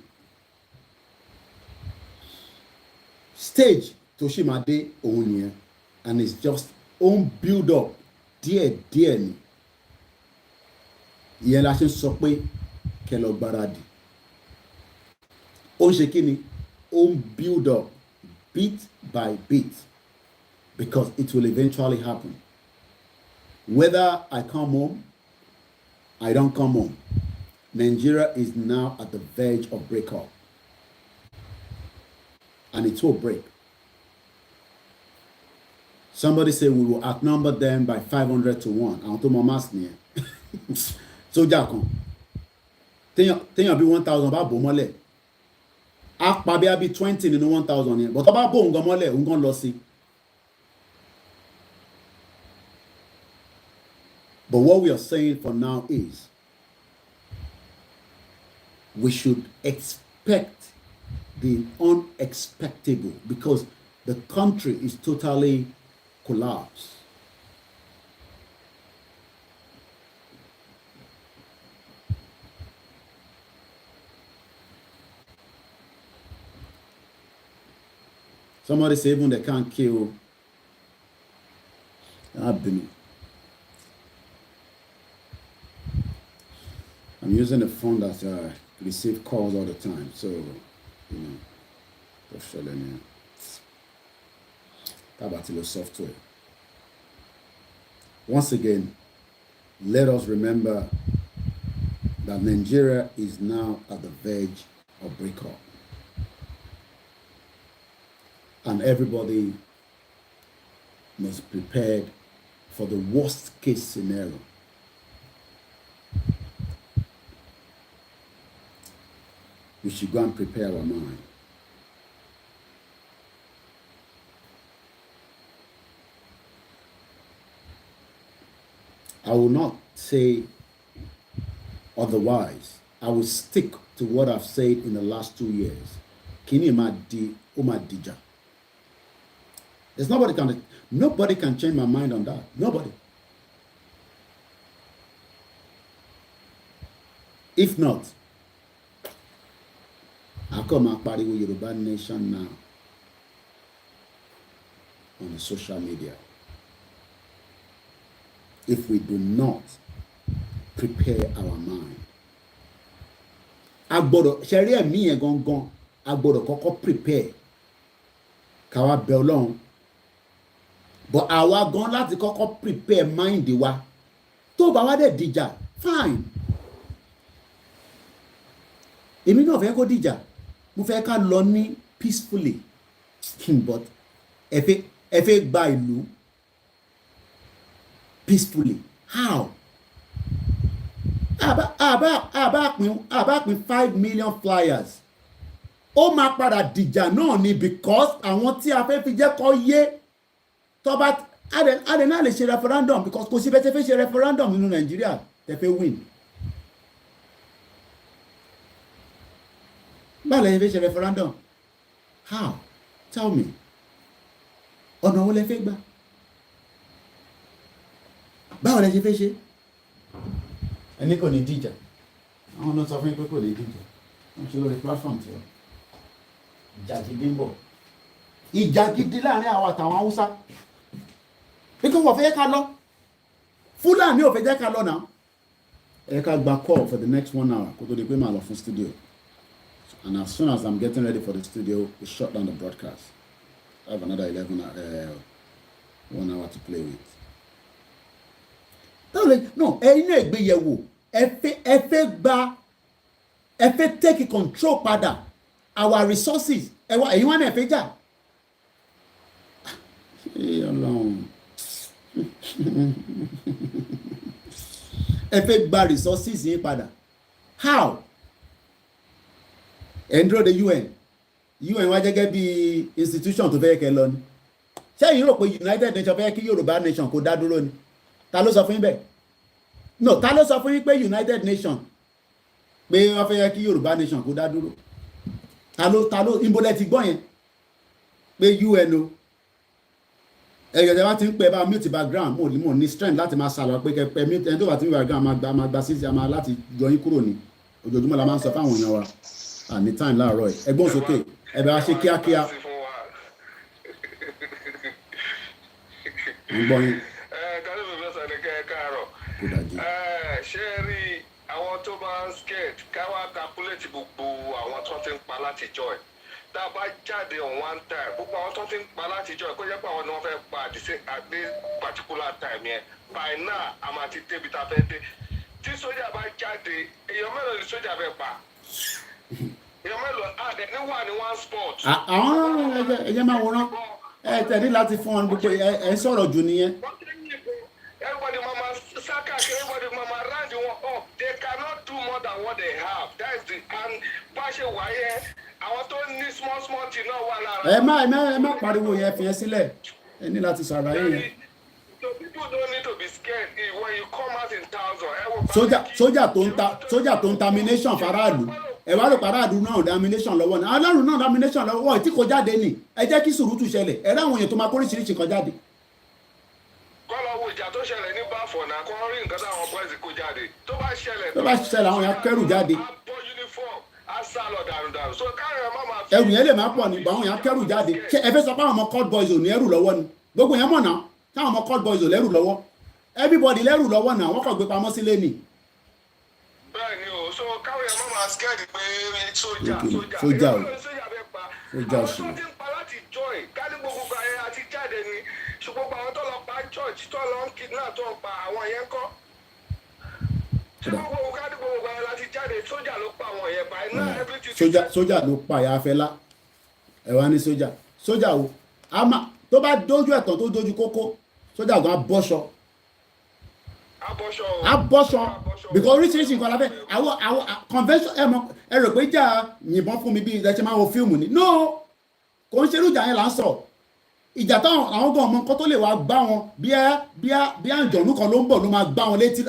Stage Toshimade òun ni. And it's just own build up díẹ̀ ni. Ìyẹn la ṣe sọ pé kẹ́ lọ gbáradì. Ó ń ṣe kí ni? Ó ń build up bit by bit, because it will eventually happen. Whether I come home, I don't come home, Nigeria is now at the verge of breakup. And it will break. Somebody said we will outnumber them by 500 to 1. Àwọn tó mọ mass nìyẹn. Sójà kan. Téèyàn bí 1,000 bá bò mọ́lẹ̀. Á pa bí 20 nínú 1,000 yẹn. But tó bá bò òun gan mọ́lẹ̀, òun gan lọ sí. But what we are saying for now is we should expect the unexpectable, because the country is totally collapsed. Somebody say even they can't kill. I'm using a phone that receive calls all the time, so you know, how about the software? Once again, let us remember that Nigeria is now at the verge of breakup. And everybody must be prepared for the worst case scenario. We should go and prepare our mind. I will not say otherwise. I will stick to what I've said in the last 2 years. Kini ma di umadija. There's nobody can change my mind on that. Nobody. If not, I'll come and party with Yoruba Nation now on the social media. If we do not prepare our mind, agbodo seri emi yen gangan agbodo kọ́kọ́ prepare ká wá bẹ̀ Ọlọ́run, but àwa gan láti kọ́kọ́ prepare mind wa. Tó bá wá dé dìjà fine, èmi náà fẹ́ kó dìjà, mo fẹ́ ká lọ ní peacefully, but ẹ fẹ́ gba ìlú peacefully. How? Àbá pín 5 million flyers. Ó máa padà dìjà náà ni, because àwọn tí a fẹ́ fi jẹ́ kó yé tó bá adé náà lè ṣe referendum, because kò sí bẹ́ẹ̀ tẹ́ fẹ́ ṣe referendum nínú Nàìjíríà tẹ́ fẹ́ win. Báwo lẹ fẹ́ ṣe referendum? How? Tell me. Ọ̀nà wo lẹ fẹ́ gbà? Báwo lẹ ṣe fẹ́ ṣe? Ẹni kò ní dìjà. Àwọn náà sọ fún yín pé kò ní dìjà. Wọ́n ṣe lórí platform tí wọ́n. Ìjà gidi ń bọ̀. Ìjà gidi láàrin àwọn àtàwọn Haúsá. Because wọ́n fẹ́ ká lọ. Fúlàní ò fẹ́ jẹ́ ká lọ náà. Ẹ ká gba call for the next 1 hour kó tó di pé màá lọ fún studio. And as soon as I'm getting ready for the studio, we shut down the broadcast. I have another 1 hour to play with. No, ẹ̀yin náà gbéyẹ̀wò, ẹ fẹ́ take control padà our resources. Ẹ̀yin wá náà fẹ́ jà. Ọlọ́run. Ẹ fẹ́ gba resources yín padà. How? Ẹ ń dúró de UN wá jẹ́gẹ́ bí institution tó fẹ́ kẹ́ lọ ni. Ṣé ẹ̀yin rò pé United Nations fẹ́ kí Yorùbá Nation kó dá dúró ni? Ta ló sọ fún yín bẹ́ẹ̀? No, ta ló sọ fún yín pé United Nations pé wọ́n fẹ́ kí Yorùbá Nation kó dá dúró? Ta ló ìbọlẹ̀ ti gbọ́ yẹn pé UN o ẹ̀yọ̀ tẹ́ bá ti ń pẹ́ bá mute background mo ní strength láti máa sàlọ̀ pé kẹ́ mute ẹni tó bá ti ń background máa gba sísè máa láti yọ yín kúrò ní ojoojúmọ́ la máa ń sọ fáwọn èèyàn wa àní time láàárọ̀ ẹ̀ ẹgbọ́n sókè ẹ̀bẹ̀ wá ṣe kíákíá. ń gbọ́ yín. Ṣé rí àwọn tó bá ń scared káwá calculate gbogbo àwọn tó ti ń pa látijọ́ ẹ̀ tá a bá jáde on one time gbogbo àwọn tó ti ń pa látijọ́ ẹ̀ kó jẹ́ pé àwọn ni wọ́n fẹ́ pa at this particular time yẹn by now a máa ti débi tá a fẹ́ dé. Tí sójà bá jáde èèyàn mélòó ni sójà fẹ́ pa? Èèyàn mélòó àdẹ níwà ní one spot. Àwọn ẹ̀jẹ̀ máa wòran tẹ̀lé láti fún ọ gbogbo ẹ̀ sọ̀rọ̀ jù nìyẹn. Everybody mama saka, everybody mama round the one up. They cannot do more than what they have. That is the and passion why àwọn tó ní small thing náà wà lára. Ẹ má pariwo yẹn fi yẹn sílẹ̀. Ẹ ní láti sọ̀rọ̀ ayé yẹn. So people don't need to be scared when you come out in thousand. Sójà tó ń termination faraàlú. Ẹ wá lò paráàlú náà termination lọ́wọ́ ni. Alárùn náà termination lọ́wọ́ tí kò jáde ni. Ẹ jẹ́ kí sùúrùtù ṣẹlẹ̀. Ẹ ráwọn èèyàn tó máa kórìṣìíríṣìí kan jáde. Kọ́lọ́wọ́ ìjà tó ṣẹlẹ̀ ní Báfọ̀ náà kọ́ rí nǹkan táwọn boys kó jáde. Tó bá ṣẹlẹ̀ àwọn èèyàn kẹ́rù jáde. A bọ́ uniform, a sá lọ dànù so káyọ̀ má máa fi. ẹrù yẹn lè má pọ̀ ní àwọn èèyàn kẹrù jáde ṣé ẹ fẹ́ sọ pé àwọn ọmọ court boys ò ní ẹrù lọ́wọ́ ni gbogbo yẹn mọ̀ náà táwọn ọmọ court boys ò lẹ́rù lọ́wọ́ everybody lẹ́rù lọ́wọ́ náà wọ́n kàn gbé pamọ́ sílé ni. bẹ́ẹ̀ ni o so káyọ̀ má máa skẹ́ẹ̀dì pé sójà bẹ́ẹ̀ pa àwọn tó ti ń pa láti joy káni gbogbo ayé àti jáde ni ṣùgbọ́n àwọn tó lọ pa church tó lọ ń kidnap tó ń pa àwọn yẹn kọ́ sójà ló pa àyà afẹ́lá ẹ wá ní sójà o àmà tó bá dójú ẹ̀tàn tó dójú kókó sójà gan abọ́ṣọ because oríṣiríṣi nǹkan la fẹ́ àwọn convention ẹ rò pé jà yìnbọn fún mi bí ẹ ṣe máa wo fíìmù ni no kò ń ṣerú ìjà yẹn là ń sọ ìjà táwọn àwọn gan ọmọ nǹkan tó lè wá gbá wọn bí àǹjọ̀nú kan ló ń bọ̀ ló máa gbá wọn létí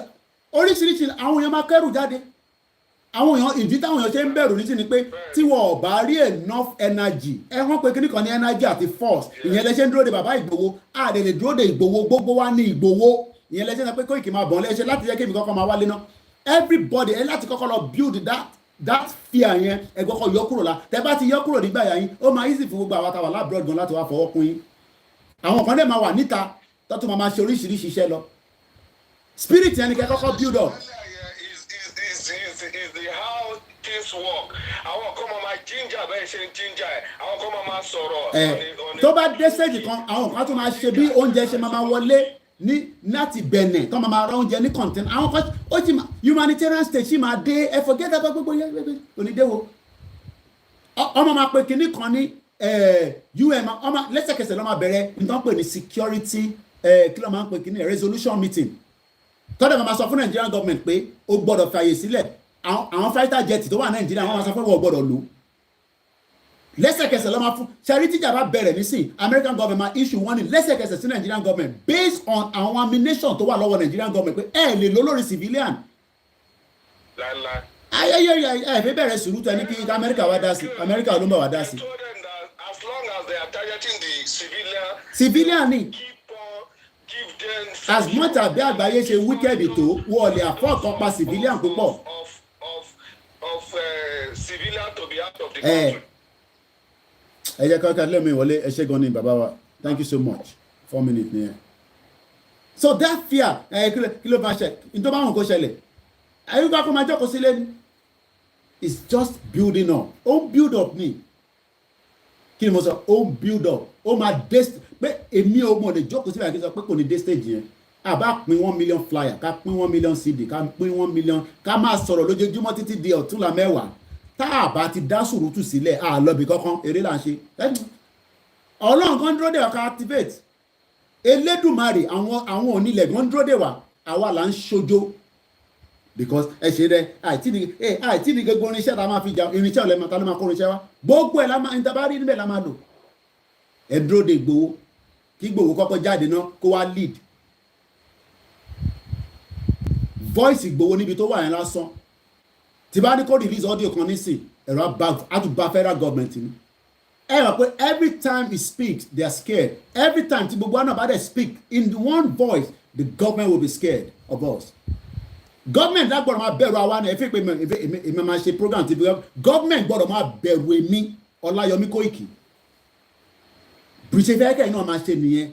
oríṣiríṣi àwọn èèyàn máa kẹ́rù jáde àwọn èèyàn ìdí táwọn èèyàn ṣe ń bẹ̀rù ní sí ni pé tí wọn ò bá rí enough energy wọ́n pe kíní kan ní energy àti force ìyẹn lẹ́sẹ̀ ń dúró de bàbá Ìgbòho àdè lè dúró de Ìgbòho gbogbo wa ní Ìgbòho ìyẹn lẹ́sẹ̀ náà pé Kóìkì máa bọ̀ lẹ́sẹ̀ láti jẹ́ kí èmi kọ́kọ́ máa wálé náà everybody ẹ láti kọ́kọ́ lọ build that fear yẹn ẹ kọ́kọ́ yọ kúrò la tẹ bá ti yọ kúrò nígbà yà yín ó máa easy fún gbogbo àwọn àtàwà lábúrò gan láti wá fọwọ́ kún yín àwọn kan dẹ̀ máa wà níta tó tún máa ṣe oríṣiríṣi iṣẹ́ lọ spirit yẹn ni kẹ́ kọ́kọ́ build up. àwọn kan máa ginger bẹ́ẹ̀ ṣe ń ginger ẹ̀ àwọn kan máa sọ̀rọ̀. tó bá dé stage kan àwọn kan tún máa ṣe bí oúnjẹ ṣe máa wọlé ní láti Benin tó máa ra oúnjẹ ní contain àwọn kan ó ti humanitarian stage ṣì máa dé ẹ forget about gbogbo yẹn onídéwo ọmọ máa pe kinní kan ní ọmọ lẹ́sẹ̀kẹsẹ̀ ló máa bẹ̀rẹ̀ nǹkan pè ní security kí ló máa ń pe kinní resolution meeting tọ́dọ̀ máa sọ fún Nigerian government pé ó gbọ́dọ̀ fàyè sílẹ̀ àwọn fighter jet tó wà Nàìjíríà wọ́n máa sọ pé wọ́n gbọ́dọ̀ lò lẹ́sẹ̀kẹsẹ̀ ló máa fún charity jà bá bẹ̀rẹ̀ nísìn American government máa issue warning lẹ́sẹ̀kẹsẹ̀ sí Nigerian government based on àwọn ammunition tó wà lọ́wọ́ Nigerian government pé ẹ lè lò lórí civilian. ayẹyẹ ẹ̀fẹ́ bẹ̀rẹ̀ sùúrù tẹ ní kí Amẹ́ríkà wá dá sí Amẹ́ríkà ló ń bá wá dá sí. as long as they are targeting the civilian ni as much as bí àgbáyé ṣe wicked tó wọ́n lè àfọ́ọ̀kan pa civilian púpọ̀. Civilian to be out of the country. ẹ jẹ́ kọ́kọ́ lẹ́mí ìwọlé ẹ ṣé gan ni bàbá wa thank you so much 4 minutes ni ẹ. so that fear kí ló máa ṣe nítorí báwọn kò ṣẹlẹ̀ ayélujára kó máa jókòó sílé ni it's just building up ó build up ni kí ni mo sọ ó build up ó máa dé pé èmi ò mọ̀ lè jókòó síbẹ̀ kí n sọ pé kò ní dé stage yẹn àbá pín 1 million flyer ká pín 1 million CD ká pín 1 million ká máa sọ̀rọ̀ lójoojúmọ́ títí di ọ̀túnla 10 tá a bá ti dá sùúrùtù sílẹ̀ a lọ́bì kankan eré là ń ṣe ọlọ́run kan dúró dè wá ká activate elédùmarè àwọn onílẹ̀ gan dúró dè wá àwa là ń ṣojo because ẹ ṣe rẹ àìtí ni gbogbo irinṣẹ́ tá a máa fi jà irinṣẹ́ ọ̀lẹ́mọ̀ tá ló máa kó irinṣẹ́ wá gbogbo ẹ̀ la máa ìtàbárí níbẹ̀ la máa lò ẹ dúró dè Ìgbòho kí Ìgbòho kọ́kọ́ jáde náà kó wá lead voice Ìgbòho níbi tó wà yẹn lásán tí bá ní kó release audio kan nísìn ẹ̀rọ àtúbà federal government ni ẹ rò pé every time he speaks they are scared every time tí gbogbo àná bá dẹ̀ speak in one voice the government will be scared of us government lágbọ́dọ̀ máa bẹ̀rù àwa náà ẹ fi pé èmi máa ṣe program ti fi government gbọ́dọ̀ máa bẹ̀rù èmi Ọláyọmí Kóìkì bùrùsẹ̀ fẹ́ẹ́kẹ́ náà máa ṣe nìyẹn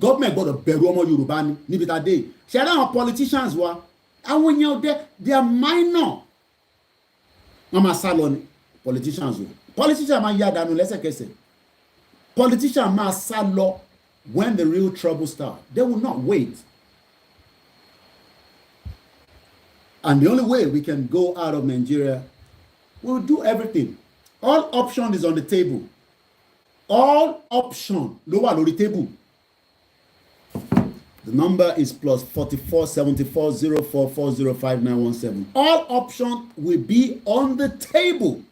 government gbọ́dọ̀ bẹ̀rù ọmọ Yorùbá ni níbi tá a dé ṣe é dáhùn politicians wa àwọn èèyàn they are minor wọ́n máa sá lọ ni politicians máa yá dànù lẹ́sẹ̀kẹsẹ̀ politicians máa sá lọ when the real trouble start they will not wait and the only way we can go out of Nigeria we will do everything all option is on the table all option ló wà lórí table. The number is +44 74 04 40 5917. All options will be on the table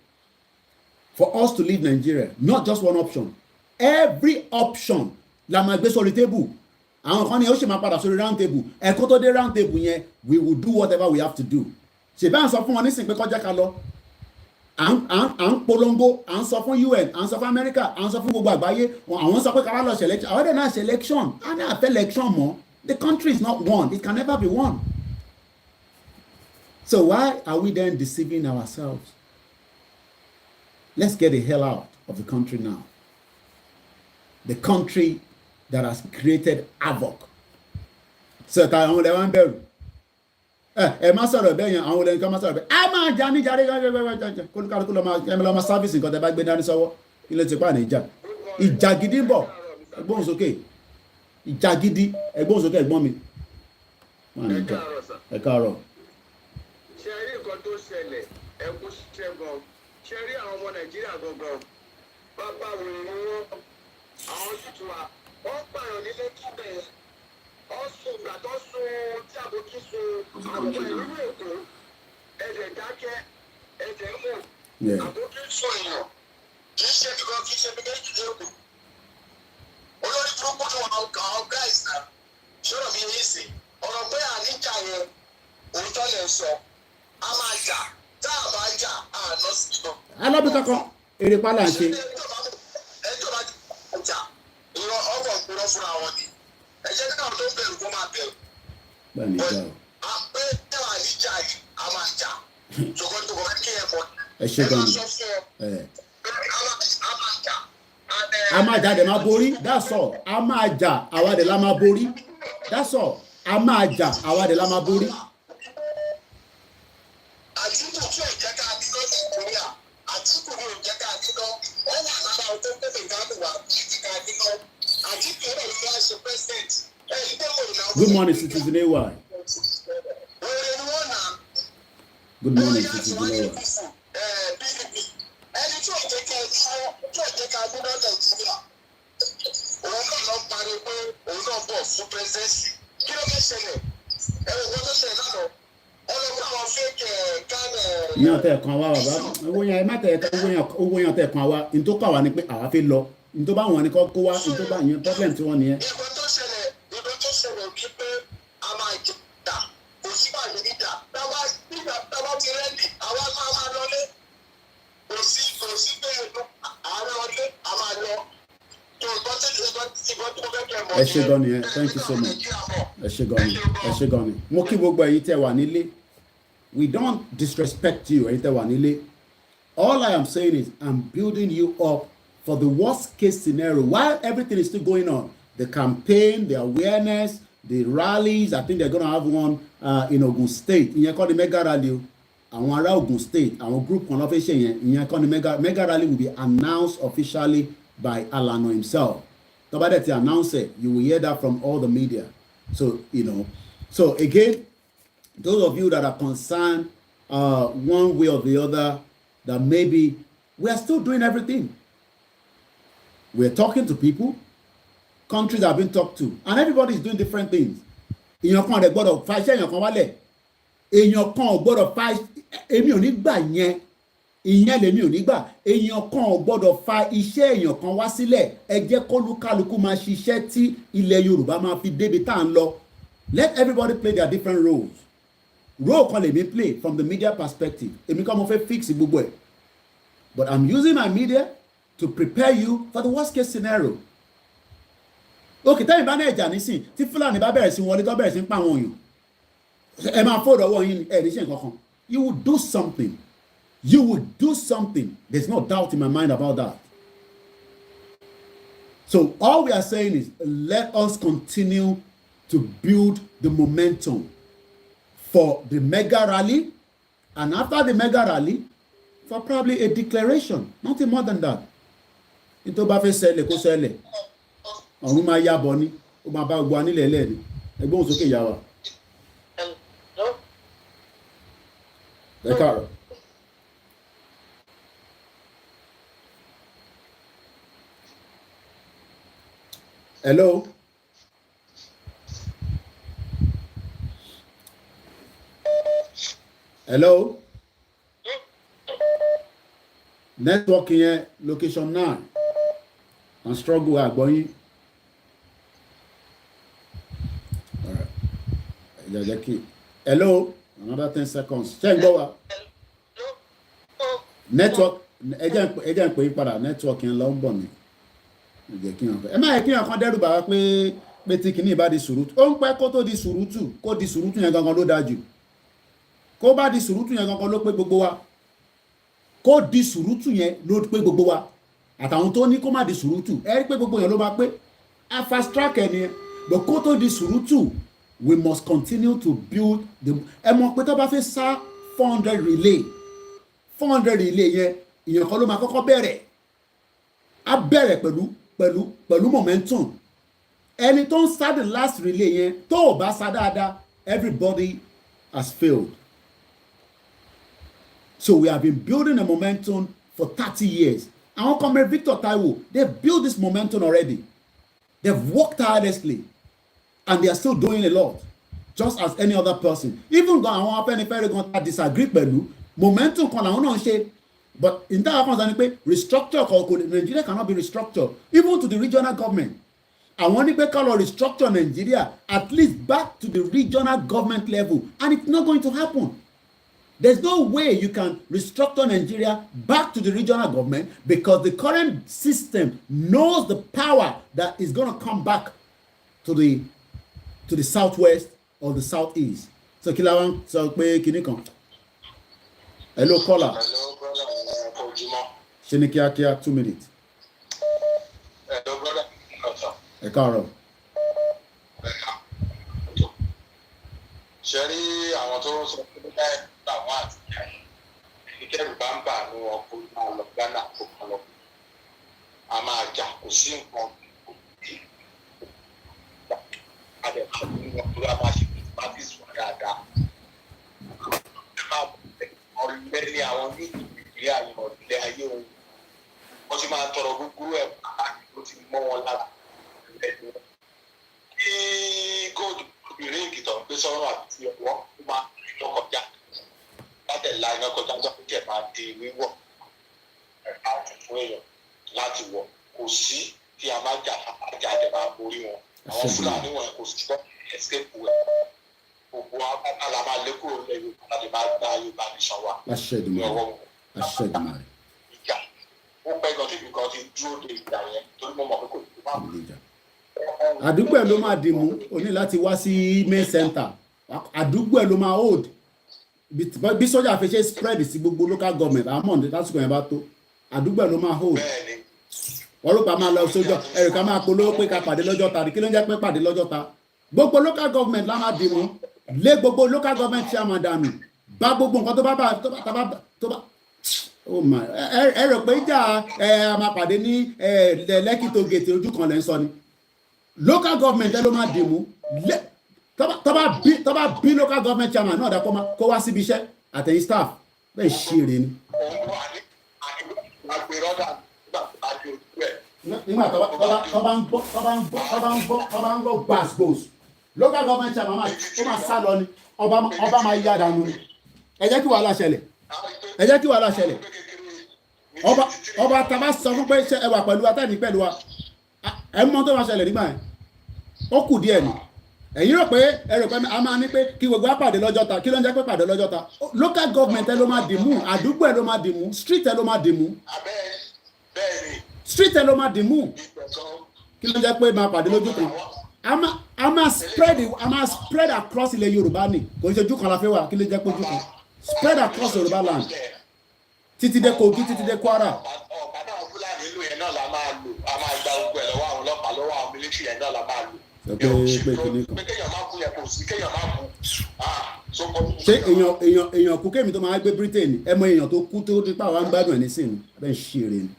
for us to leave Nigeria. Not just one option. Every option la máa gbé sórí table. Àwọn kan ní ó ṣe máa padà sórí round table. Ẹ̀kọ́ tó dé round table yẹn, we will do whatever we have to do. Ṣèbí à ń sọ fún wọn nísìnyí pé kọjá ká lọ. À ń polongo, à ń sọ fún UN, à ń sọ fún America, à ń sọ fún gbogbo àgbáyé. Àwọn sọ pé ká wá lọ selection. Àwọn dẹ̀ náà selection. A ní àfẹ́ election mọ́. The country is not one. It can never be one. So why are we then deceiving ourselves? Let's get the hell out of the country now. The country that has created havoc. So ta àwọn olè wa ń bẹ̀rù. Ẹ má sọ̀rọ̀ bẹ́ẹ̀ yẹn, àwọn olè nǹkan má sọ̀rọ̀ bẹ́ẹ̀. Ẹ máa jà ní jàre kólúkálukú lọ máa sáfìsì nǹkan tẹ́ bá gbé dání sọ́wọ́. Ilé ti pa ní ìjà. Ìjà gidi ń bọ̀. Ẹgbọ́n sókè. Ìjà gidi. Ẹgbọ́n sókè ẹ̀gbọ́n mi. Ẹ káàárọ̀. Ṣé rí nǹkan tó ṣẹlẹ̀ ẹ̀kú ṣiṣẹ́ gan? Ṣé rí àwọn ọmọ Nàìjíríà gangan? Bàbá wèrè ni wọ́n, àwọn tuntun wa, wọ́n pààyàn nílé kíbẹ̀, wọ́n sùn ìgbà tó sùn tí àbókí sùn àwọn ọmọ ìlú Èkó, ẹ̀jẹ̀ dákẹ́, ẹ̀jẹ̀ mú, àbókí sùn èèyàn, kì í ṣe kíkan kì í ṣe bí méjì lóko. Olórí burúkú ni wọn kà ọ́ gáìs náà, ṣọ́rọ̀ mi yé sí, ọ̀rọ̀ pé àníjà yẹn, òótọ́ lè sọ, a máa jà, tá a bá jà, a lọ sí ìbọn. Alábìkà kan, èrè pálá ń ṣe. Ẹjọ́ bá jà, ìrọ̀ ọ̀fọ̀ ìpínlẹ̀ fúnra wọn ni. Ẹ jẹ́ káwọn tó bẹ̀rù kó máa bẹ̀rù. Bẹ́ẹ̀ni ìjà o. Pé tẹ́wà níjà yìí, a máa jà. Ṣùgbọ́n tó kọ́ kí ẹ bọ̀. Ẹ ṣe gan ni. A máa jà. A máa jà dẹ̀ máa borí, that's all. A máa jà, àwa dẹ̀ la máa borí. That's all. A máa jà, àwa dẹ̀ la máa borí. Àtìkù tí ò jẹ́ ká dídọ́ sí Nàìjíríà, Àtìkù ni ò jẹ́ ká dídọ́, ó wà lára ọjọ́ tó lè dáàbò wá títí ká dídọ́. Àtìkù náà ló wá ṣe president. Good morning, Citizen AY. Good morning, Citizen AY. Ẹni tí ò jẹ́ ká dídọ́ Nàìjíríà, òun náà lọ parí pé òun náà bọ̀ fún presidency. Kí ló fẹ́ ṣẹlẹ̀? Ẹ̀rọ ìwọ́n tó ṣẹlẹ̀ náà yàn tẹ kan wá bàbá owó yẹn má tẹ owó yẹn tẹ kan wá n tó kọ wá ni pé àwa fẹ́ lọ n tó bá wọn ni kó wá n tó bá yẹn problem tí wọn nìyẹn. ìbò tó ṣẹlẹ̀ wí pé a máa jà kò sí bàjẹ́ níjà táwa ti rẹ́dì àwa máa lọlé kò sí pé àárẹ̀ ọlé a máa lọ. Ẹ ṣé gan ni, thank you so much. Ẹ ṣé gan ni. Mo kí gbogbo ẹ̀yin tẹ́ wà nílé. We don't disrespect you, ẹ̀yin tẹ́ wà nílé. All I am saying is I'm building you up for the worst case scenario while everything is still going on. The campaign, the awareness, the rallies. I think they're going to have one in Ogun State. Ìyẹn kọ́ ni mega rally o. Àwọn ará Ogun State, àwọn group kan ló fẹ́ ṣe yẹn. Ìyẹn kọ́ ni mega rally will be announced officially by Alano himself. Nobody to announce it. You will hear that from all the media. So, So again, those of you that are concerned one way or the other, that maybe we are still doing everything. We're talking to people. Countries have been talked to. And everybody is doing different things. Èèyàn kan dẹ̀ gbọ́dọ̀ fa iṣẹ́ èèyàn kan wálẹ̀. Èèyàn kan ò gbọ́dọ̀ fa èmi ò ní gbà yẹn. Ìyẹn lèmi ò ní gbà. Èèyàn kan ò gbọ́dọ̀ fa iṣẹ́ èèyàn kan wá sílẹ̀. Ẹ jẹ́ kólúkálukú máa ṣiṣẹ́ tí ilẹ̀ Yorùbá máa fi débi tá à ń lọ. Let everybody play their different roles. Role kan lèmi play from the media perspective. Èmi kọ́ mo fẹ́ fix gbogbo ẹ̀. But I'm using my media to prepare you for the worst case scenario. Okay, tẹ́yìn bá náà ẹ̀jà nísìn tí Fúlàní bá bẹ̀rẹ̀ sí wọlé tó bẹ̀rẹ̀ sí ń pa àwọn èèyàn. Ẹ máa fòdò ọwọ́ yín ẹ̀ ní ṣe nǹkan kan. You will do something. You will do something. There's no doubt in my mind about that. So all we are saying is let us continue to build the momentum for the mega rally, and after the mega rally, for probably a declaration, nothing more than that. Nítorí bá fẹ́ ṣẹlẹ̀ kó ṣẹlẹ̀, ọ̀run máa yá bọ̀ ni, ó máa bá gbogbo anílẹ̀ ẹlẹ́ni, ẹgbẹ́ òun sókè yá wa. Ẹ káàárọ̀. Hello. Hello. Network yẹn location 9 and struggle àgbọ̀yìn. All right. Jackie. Hello. Another 10 seconds. Ṣé ń gbọ́ wa? Network ẹ jẹ́ ń pè é padà network yẹn lọ ń bọ̀ ni. Ẹ má yẹ kí yàn kan dẹ́rù bà wá pé tí kìíní bá di sùúrùtù. Ó ń pẹ́ kó tó di sùúrùtù, kó di sùúrùtù yẹn gangan ló dáa jù. Kó bá di sùúrùtù yẹn gangan ló pé gbogbo wa. kó di sùúrùtù yẹn ló pé gbogbo wa àtàwọn tó ní kó má di sùúrùtù ẹ rí pé gbogbo yẹn ló máa pé a fast track ẹ nìyẹn but kó tó di sùúrùtù we must continue to build the ẹ mọ̀ pé tó bá fẹ́ sá 400 relay yẹn ìyẹn kan ló máa kọ́kọ́ bẹ̀rẹ̀ á bẹ̀rẹ̀ pẹ̀lú momentum ẹni tó ń sá the last relay yẹn tó ò bá sá dáadáa everybody has failed. So we have been building a momentum for 30 years. Our comrade Victor Taiwo, they've built this momentum already. They've worked tirelessly. And they are still doing a lot. Just as any other person. Even though àwọn Afẹ́nifẹ́re gan disagree pẹ̀lú, momentum kan làwọn náà ṣe. But in that happens, restructure Nigeria cannot be restructured. Even to the regional government. I want to restructure Nigeria at least back to the regional government level. And it's not going to happen. There's no way you can restructure Nigeria back to the regional government because the current system knows the power that is going to come back to the southwest or the southeast. So Kilawan, so Kinikan. Hello, caller. Hello, brother. Shinikia, 2 minutes. Hello, brother. Ekaro. Ṣẹ́rí àwọn tó ń sọ pé báyìí làwọn àti ìkẹ́rù bá ń bà ní wọn kó máa lọ Ghana kó kan lọ. A máa jà kò sí nǹkan kò tí. A lè kọ́ ní wọn tó yá máa ṣe practice wà dáadáa. Ẹ máa bọ̀ ọ̀lẹ́ ní àwọn ní Nàìjíríà ní ọ̀lẹ́ ayé òun. Wọ́n ti máa tọrọ gbogbo ẹ̀ pàtàkì tó ti mọ́ wọn lára. Kí góòdù obìnrin ìkìtọ̀ ń gbé sọ́rọ̀ àti ọwọ́ ó máa lọ kọjá látẹ̀lá iná kọjá jẹ́ máa di wíwọ̀ ẹ̀ka fún èèyàn láti wọ̀ kò sí kí a máa jà àjáde máa borí wọn àwọn Fúlàní wọn kò sí kọ́ escape ẹ̀ gbogbo abala máa lé kúrò lẹ́yìn láti máa gba Yorùbá nìṣan wa ní ọwọ́ wọn. Ìjà ó pẹ́ gan tí nǹkan ti dúró de ìjà yẹn torí mo mọ̀ pé kò ní máa mú ìjà. Àdúgbò ẹ̀ ló máa dìmú o ní láti wá sí main center àdúgbò ẹ̀ ló máa hold bí sọ́jà fi ṣe spread sí gbogbo local government àmọ́ lásìkò yẹn bá tó àdúgbò ẹ̀ ló máa hold wọ́n ló pa máa lọ sójọ́ ẹ̀rù ká máa polówó pé ká pàdé lọ́jọ́ ta kí ló ń jẹ́ pé pàdé lọ́jọ́ ta gbogbo local government la máa dìmú lé gbogbo local government chairman dànù bá gbogbo nǹkan tó bá oh my ẹ rò pé ìjà a máa pàdé ní Lekki tó gètè ojú kan lẹ́ ń sọ ni local government ẹ ló máa dìmú tó bá bí local government chairman náà dá kó wá síbi iṣẹ́ àtẹ̀yìn staff bẹ́ẹ̀ ṣeré ni. nígbà tó bá ń gbọ́ gbàgbós local government chairman ó máa sá lọ ni ọba máa yá dànù ni ẹ jẹ́ kí wàhálà ṣẹlẹ̀ ọba tàbá sọ fún pé ẹ wà pẹ̀lú wa tẹ́ni pẹ̀lú wa ẹ mọ̀ tó máa ṣẹlẹ̀ nígbà yẹn ó kù díẹ̀ ni ẹ̀yin rò pé a máa ní pé kí gbogbo àpàdé lọ́jọ́ ta kí ló ń jẹ́ pé pàdé lọ́jọ́ ta local government ẹ ló máa dìmú àdúgbò ẹ ló máa dìmú street ẹ ló máa dìmú street ẹ ló máa dìmú kí ló ń jẹ́ pé máa pàdé lójú kan a máa spread across ilẹ̀ Yorùbá ni kò ń ṣe ojú kan la fẹ́ wà kí ló ń jẹ́ pé ojú kan spread across Yorùbá land títí dé Kogi títí dé Kwara. ọ̀kadà Fúlàní ìlú yẹn náà la máa lò a máa gba gbogbo ẹ̀ lọ́wọ́ àwọn ọlọ́pàá lọ́wọ́ àwọn mílíṣì yẹn náà la máa lò. pé kéèyàn máa kú yẹn kò sí kéèyàn máa kú. ṣé èèyàn kú kéèmí tó máa gbé Britain ẹ mọ èèyàn tó kú tó dípà wá ń gbádùn ẹ̀ nísìnyí abẹ́ ń ṣe eré ni.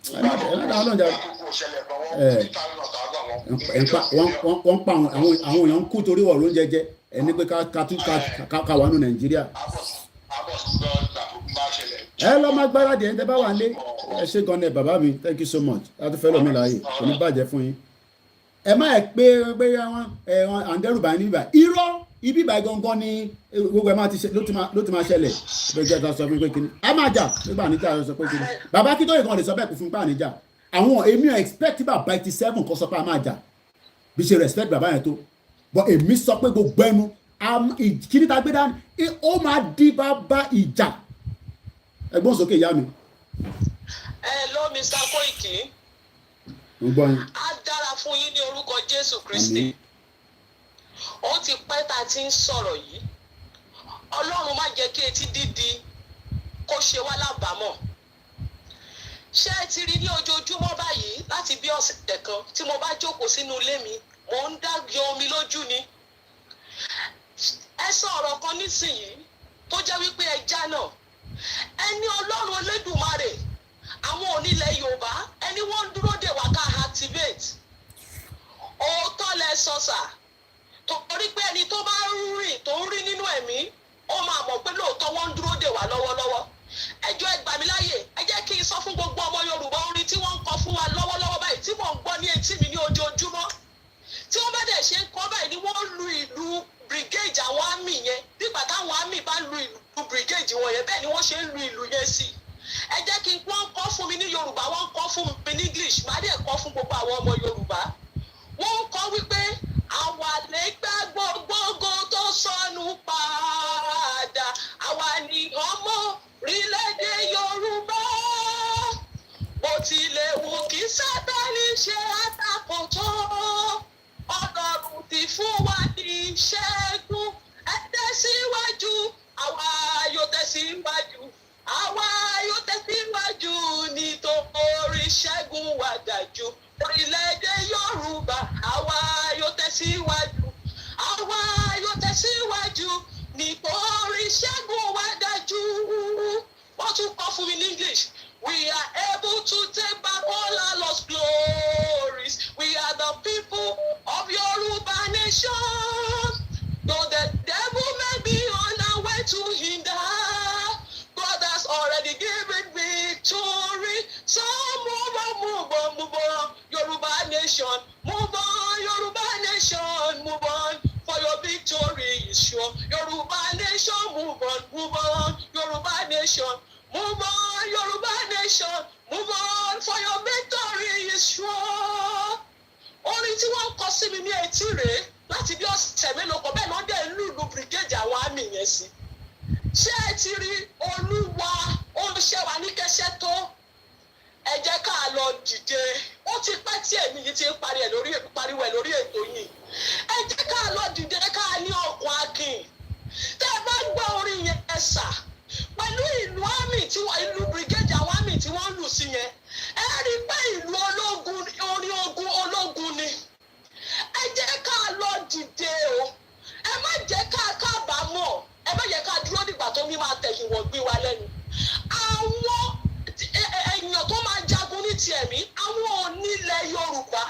wọ́n pa àwọn èèyàn ń kú torí wọ̀ ló ń jẹjẹ ẹni pé ká wà nù Nàìjíríà. ẹ lọ máa gbáradì ẹ̀ ń tẹ́ bá wà ń lé ẹ ṣe gan-an ẹ bàbá mi thank you so much láti fẹ́ lómi láàyè kò ní bàjẹ́ fún yín. ẹ má ẹ pé àwọn àǹdẹ́rùbá ní bíbá irọ́ ibi ìbá gangan ni gbogbo ẹ ló ti máa ṣẹlẹ̀ bẹ́ẹ̀ jẹ́ ta sọ fún pé kíni ẹ máa jà nígbà níjà sọ pé kíni bàbá kí tó yẹ kan lè sọ bẹ́ẹ̀ kó fún pàà níjà àwọn èmi ò expect tí bàbá 87 kan sọ pé a máa jà bí ṣe respect bàbá yẹn tó but èmi sọ pé gbogbo ẹnu kíní ta gbé dání ó máa di bàbá ìjà ẹ̀gbọ́n sókè ìyá mi. Hello, Mr. Koiki. Á dára fún yín ní orúkọ Jésù Kristi. Ó ti pẹ́ tá a ti ń sọ̀rọ̀ yìí. Ọlọ́run má jẹ́ kí etí dídi kó ṣe wá lábàámọ̀. ṣé ẹ ti rí ní ojoojúmọ́ báyìí láti bí ọ̀sẹ̀ kan tí mo bá jókòó sínú ilé mi mò ń dá yọ omi lójú ni. Ẹ sọ ọ̀rọ̀ kan nísìnyí tó jẹ́ wípé ẹja náà ẹni Ọlọ́run Olódùmarè àwọn onílẹ̀ Yorùbá ẹni wọ́n ń dúró dè wá ká activate. Òótọ́ lẹ sọ sà torí pé ẹni tó bá rìn tó ń rí nínú ẹ̀mí ó máa mọ̀ pé lóòótọ́ wọ́n ń dúró dè wá lọ́wọ́lọ́wọ́. Ẹjọ́ ẹ gbà mí láyè ẹ jẹ́ kí n sọ fún gbogbo ọmọ Yorùbá orin tí wọ́n ń kọ fún wa lọ́wọ́lọ́wọ́ báyìí tí mò ń gbọ́ ní etí mi ní ojoojúmọ́. Tí wọ́n bá dẹ̀ ṣe ń kọ́ báyìí ni wọ́n lu ìlú brigade àwọn àmì yẹn nígbà táwọn àmì bá lu ìlú brigade wọn yẹn bẹ́ẹ̀ ni wọ́n ṣe ń lu ìlú yẹn sí. Ẹ jẹ́ kí wọ́n kọ́ fún mi ní Yorùbá wọ́n kọ́ fún mi ní English má dẹ̀ kọ́ fún gbogbo àwọn ọmọ Yorùbá. Wọ́n ń kọ́ wípé àwa lè gbà gbogbo tó sọnù padà àwa ni ọmọ orílẹ̀-èdè Yorùbá. Bó tilẹ̀ wù kí Sátánì ṣe àtakò tó Ọlọ́run ti fún wa ní ìṣẹ́gun. Ẹ tẹ̀síwájú àwa yóò tẹ̀síwájú àwa yóò tẹ̀síwájú nítorí ìṣẹ́gun wa dájú. Orílẹ̀-èdè Yorùbá àwa yóò tẹ̀síwájú àwa yóò tẹ̀síwájú nítorí ìṣẹ́gun wa dájú. Wọ́n tún kọ́ fún mi ní English. We are able to take back all our lost glories. We are the people of Yoruba nation. Though the devil may be on our way to hinder, God has already given victory. So move on, move on, move on. Yoruba nation, move on. Yoruba nation, move on. For your victory is sure. Yoruba nation, move on, move on. Yoruba nation, move on. Yoruba nation, move on. For your victory is sure. Orin tí wọ́n kọ sí mi ní etí rèé láti bí ọ̀sẹ̀ mélòó kan bẹ́ẹ̀ lọ́dẹ̀ lùlù brigade àwọn àmì yẹn sí. Ṣé ẹ ti rí Olúwa olùṣẹ́ wa ní kẹsẹ́ tó? Ẹ jẹ́ ká lọ dìde. Ó ti pẹ́ tí èmi yìí ti ń pariwo ẹ̀ lórí ètò yìí. Ẹ jẹ́ ká lọ dìde ká ní ọkàn akin. Tẹ́ ẹ bá gbọ́ orin yẹn ẹ sà pẹ̀lú ìlú àmì tí wọ́n ìlú brigade àwọn àmì tí wọ́n lù sí yẹn. Ẹ rí pé ìlú ológun orin ogun ológun ni. Ẹ jẹ́ ká lọ dìde o. Ẹ má jẹ́ ká kábàámọ̀. Ẹ má jẹ́ ká dúró dìgbà tó mi máa tẹ̀yìn wọ̀ gbé wa lẹ́nu. Àwọn èèyàn tó máa jagun ní ti ẹ̀mí àwọn onílẹ̀ Yorùbá